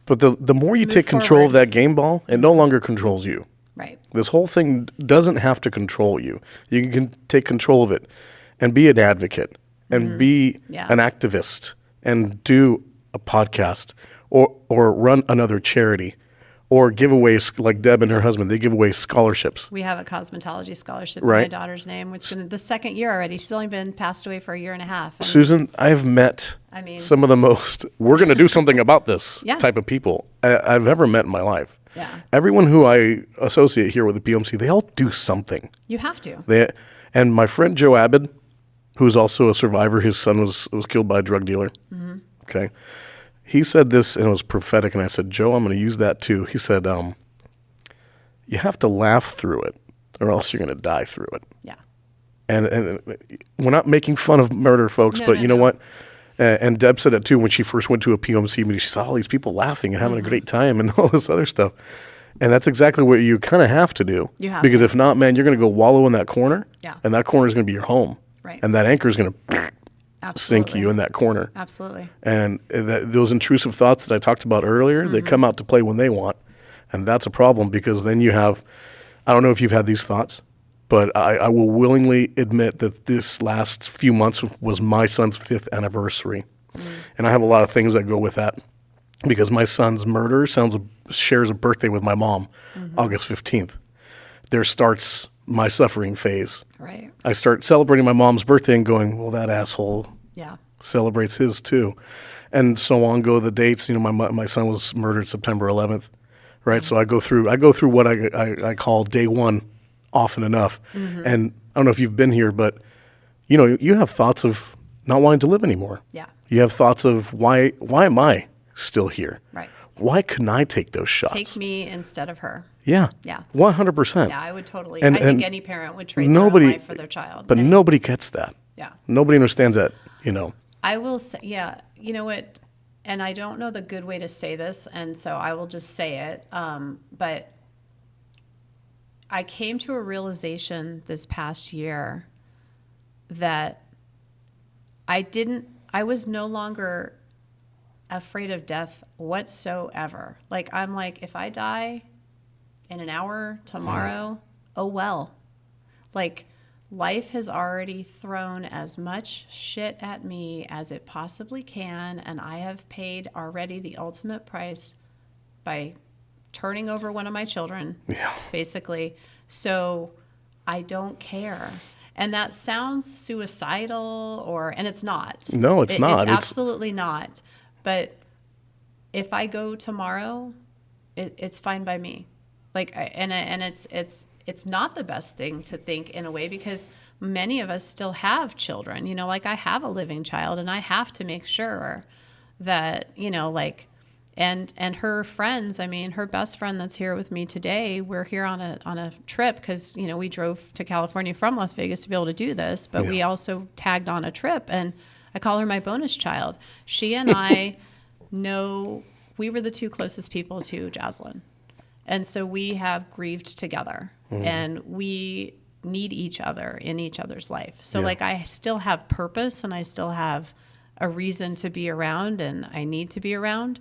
But the more you take control of that game ball, it no longer controls you. Right. This whole thing doesn't have to control you. You can take control of it and be an advocate and be an activist and do a podcast or run another charity or give away, like Deb and her husband, they give away scholarships. We have a cosmetology scholarship in my daughter's name, which is the second year already. She's only been passed away for a year and a half. And Susan, I've met some of the most, we're going to do something about this type of people I've ever met in my life. Yeah. Everyone who I associate here with the PMC, they all do something. You have to. And my friend Joe Abbott, who's also a survivor, his son was killed by a drug dealer. Okay. He said this, and it was prophetic, and I said, Joe, I'm going to use that too. He said, you have to laugh through it, or else you're going to die through it. Yeah. And we're not making fun of murder, folks, but you know what? And Deb said that too when she first went to a PMC meeting. She saw all these people laughing and having a great time and all this other stuff. And that's exactly what you kind of have to do. You have because to. if not, man, you're going to go wallow in that corner, and that corner is going to be your home. Right. And that anchor is going to sink you in that corner. Absolutely. And those intrusive thoughts that I talked about earlier, they come out to play when they want. And that's a problem because then you have, I don't know if you've had these thoughts, but I will willingly admit that this last few months was my son's 5th anniversary. And I have a lot of things that go with that because my son's murder shares a birthday with my mom, August 15th. There starts my suffering phase. Right. I start celebrating my mom's birthday and going, well, that asshole Yeah. celebrates his too. And so on go the dates. You know, my son was murdered September 11th, right? So I go through what I call day one often enough. And I don't know if you've been here, but you know, you have thoughts of not wanting to live anymore. Yeah. You have thoughts of why am I still here? Right. Why couldn't I take those shots? Take me instead of her. Yeah. Yeah. 100%. Yeah, I would totally. And- I think and any parent would trade their own life for their child. But nobody gets that. Yeah. Nobody understands that, you know. I will say, yeah, you know what, and I don't know the good way to say this, and so I will just say it, but I came to a realization this past year that I was no longer afraid of death whatsoever. Like, I'm like, if I die in an hour tomorrow, oh well. Like, life has already thrown as much shit at me as it possibly can, and I have paid already the ultimate price by turning over one of my children, basically. So I don't care. And that sounds suicidal, and it's not. No, it's not. It's absolutely not. But if I go tomorrow, it's fine by me. Like, it's not the best thing to think in a way because many of us still have children. You know, like I have a living child, and I have to make sure that, you know, like, and her friends. I mean, her best friend that's here with me today. We're here on a trip because, you know, we drove to California from Las Vegas to be able to do this, but we also tagged on a trip, and I call her my bonus child. She and I know we were the two closest people to Jazlynn. And so we have grieved together, and we need each other in each other's life. So like I still have purpose, and I still have a reason to be around, and I need to be around.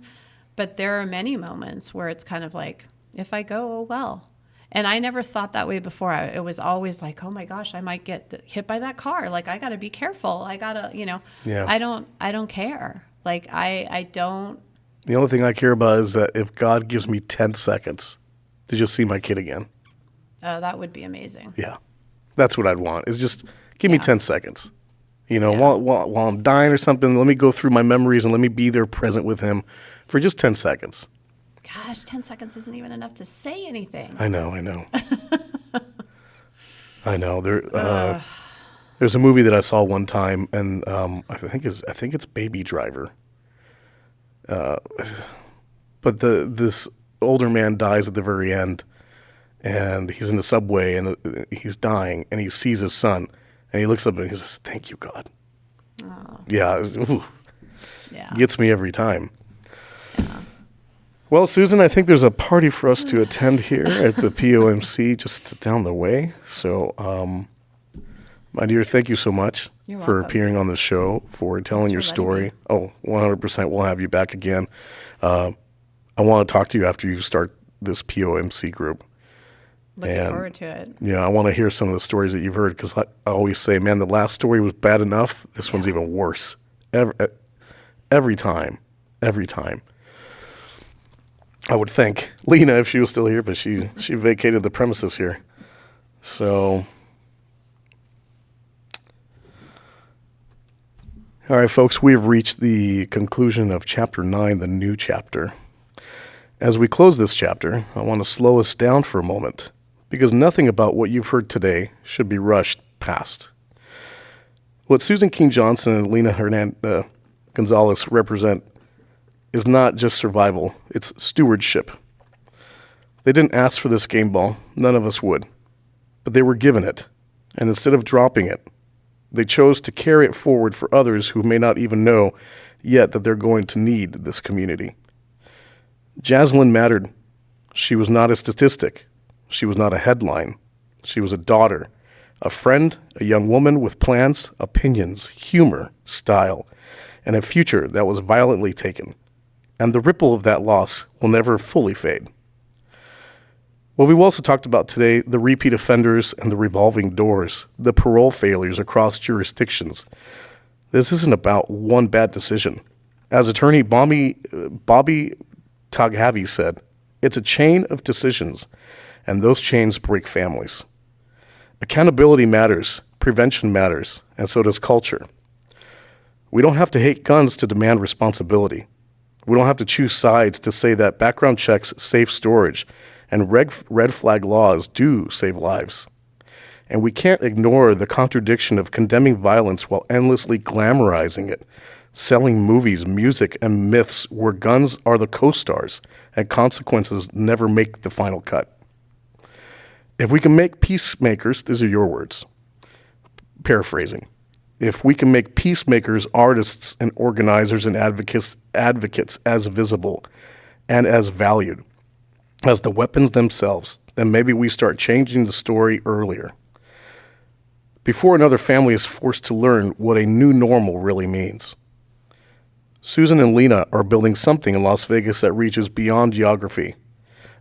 But there are many moments where it's kind of like, if I go, oh well. And I never thought that way before. It was always like, oh my gosh, I might get hit by that car. Like, I got to be careful. I got to, you know, I don't care. Like, I don't. The only thing I care about is that if God gives me 10 seconds to just see my kid again. Oh, that would be amazing. Yeah. That's what I'd want. Is just give me 10 seconds. You know, while I'm dying or something, let me go through my memories and let me be there present with him for just 10 seconds. Gosh, 10 seconds isn't even enough to say anything. I know. I know. There's a movie that I saw one time, and I think it's Baby Driver. But But this older man dies at the very end, and he's in the subway, and he's dying, and he sees his son, and he looks up and he says, "Thank you, God." Oh, Yeah, yeah. gets me every time. Well, Susan, I think there's a party for us to attend here at the POMC just down the way. So, my dear, thank you so much You're for welcome. appearing on the show, for telling your Thanks for letting story. Oh, 100%. We'll have you back again. I want to talk to you after you start this POMC group. Looking And, forward to it. Yeah, I want to hear some of the stories that you've heard, because I always say, man, the last story was bad enough. This one's even worse. Every time. I would thank Lena if she was still here, but she vacated the premises here. So, all right, folks, we have reached the conclusion of Chapter 9, the new chapter. As we close this chapter, I want to slow us down for a moment, because nothing about what you've heard today should be rushed past. What Susan King Johnson and Lena Gonzalez represent is not just survival, it's stewardship. They didn't ask for this game ball, none of us would, but they were given it, and instead of dropping it, they chose to carry it forward for others who may not even know yet that they're going to need this community. Jazlynn mattered. She was not a statistic. She was not a headline. She was a daughter, a friend, a young woman with plans, opinions, humor, style, and a future that was violently taken. And the ripple of that loss will never fully fade. Well, we've also talked about today the repeat offenders and the revolving doors, the parole failures across jurisdictions. This isn't about one bad decision. As attorney Bobby Taghavi said, it's a chain of decisions, and those chains break families. Accountability matters, prevention matters, and so does culture. We don't have to hate guns to demand responsibility. We don't have to choose sides to say that background checks, safe storage, and red flag laws do save lives. And we can't ignore the contradiction of condemning violence while endlessly glamorizing it, selling movies, music, and myths where guns are the co-stars and consequences never make the final cut. If we can make peacemakers, these are your words, paraphrasing, if we can make peacemakers, artists, and organizers and advocates as visible and as valued as the weapons themselves, then maybe we start changing the story earlier, before another family is forced to learn what a new normal really means. Susan and Lena are building something in Las Vegas that reaches beyond geography,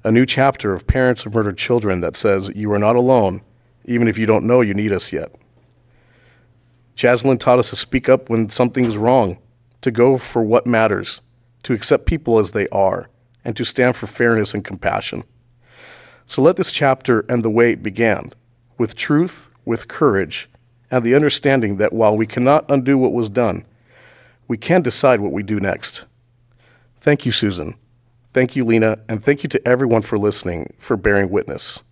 a new chapter of parents of murdered children that says you are not alone, even if you don't know you need us yet. Jazlynn taught us to speak up when something is wrong, to go for what matters, to accept people as they are, and to stand for fairness and compassion. So let this chapter end the way it began, with truth, with courage, and the understanding that while we cannot undo what was done, we can decide what we do next. Thank you, Susan. Thank you, Lena, and thank you to everyone for listening, for bearing witness.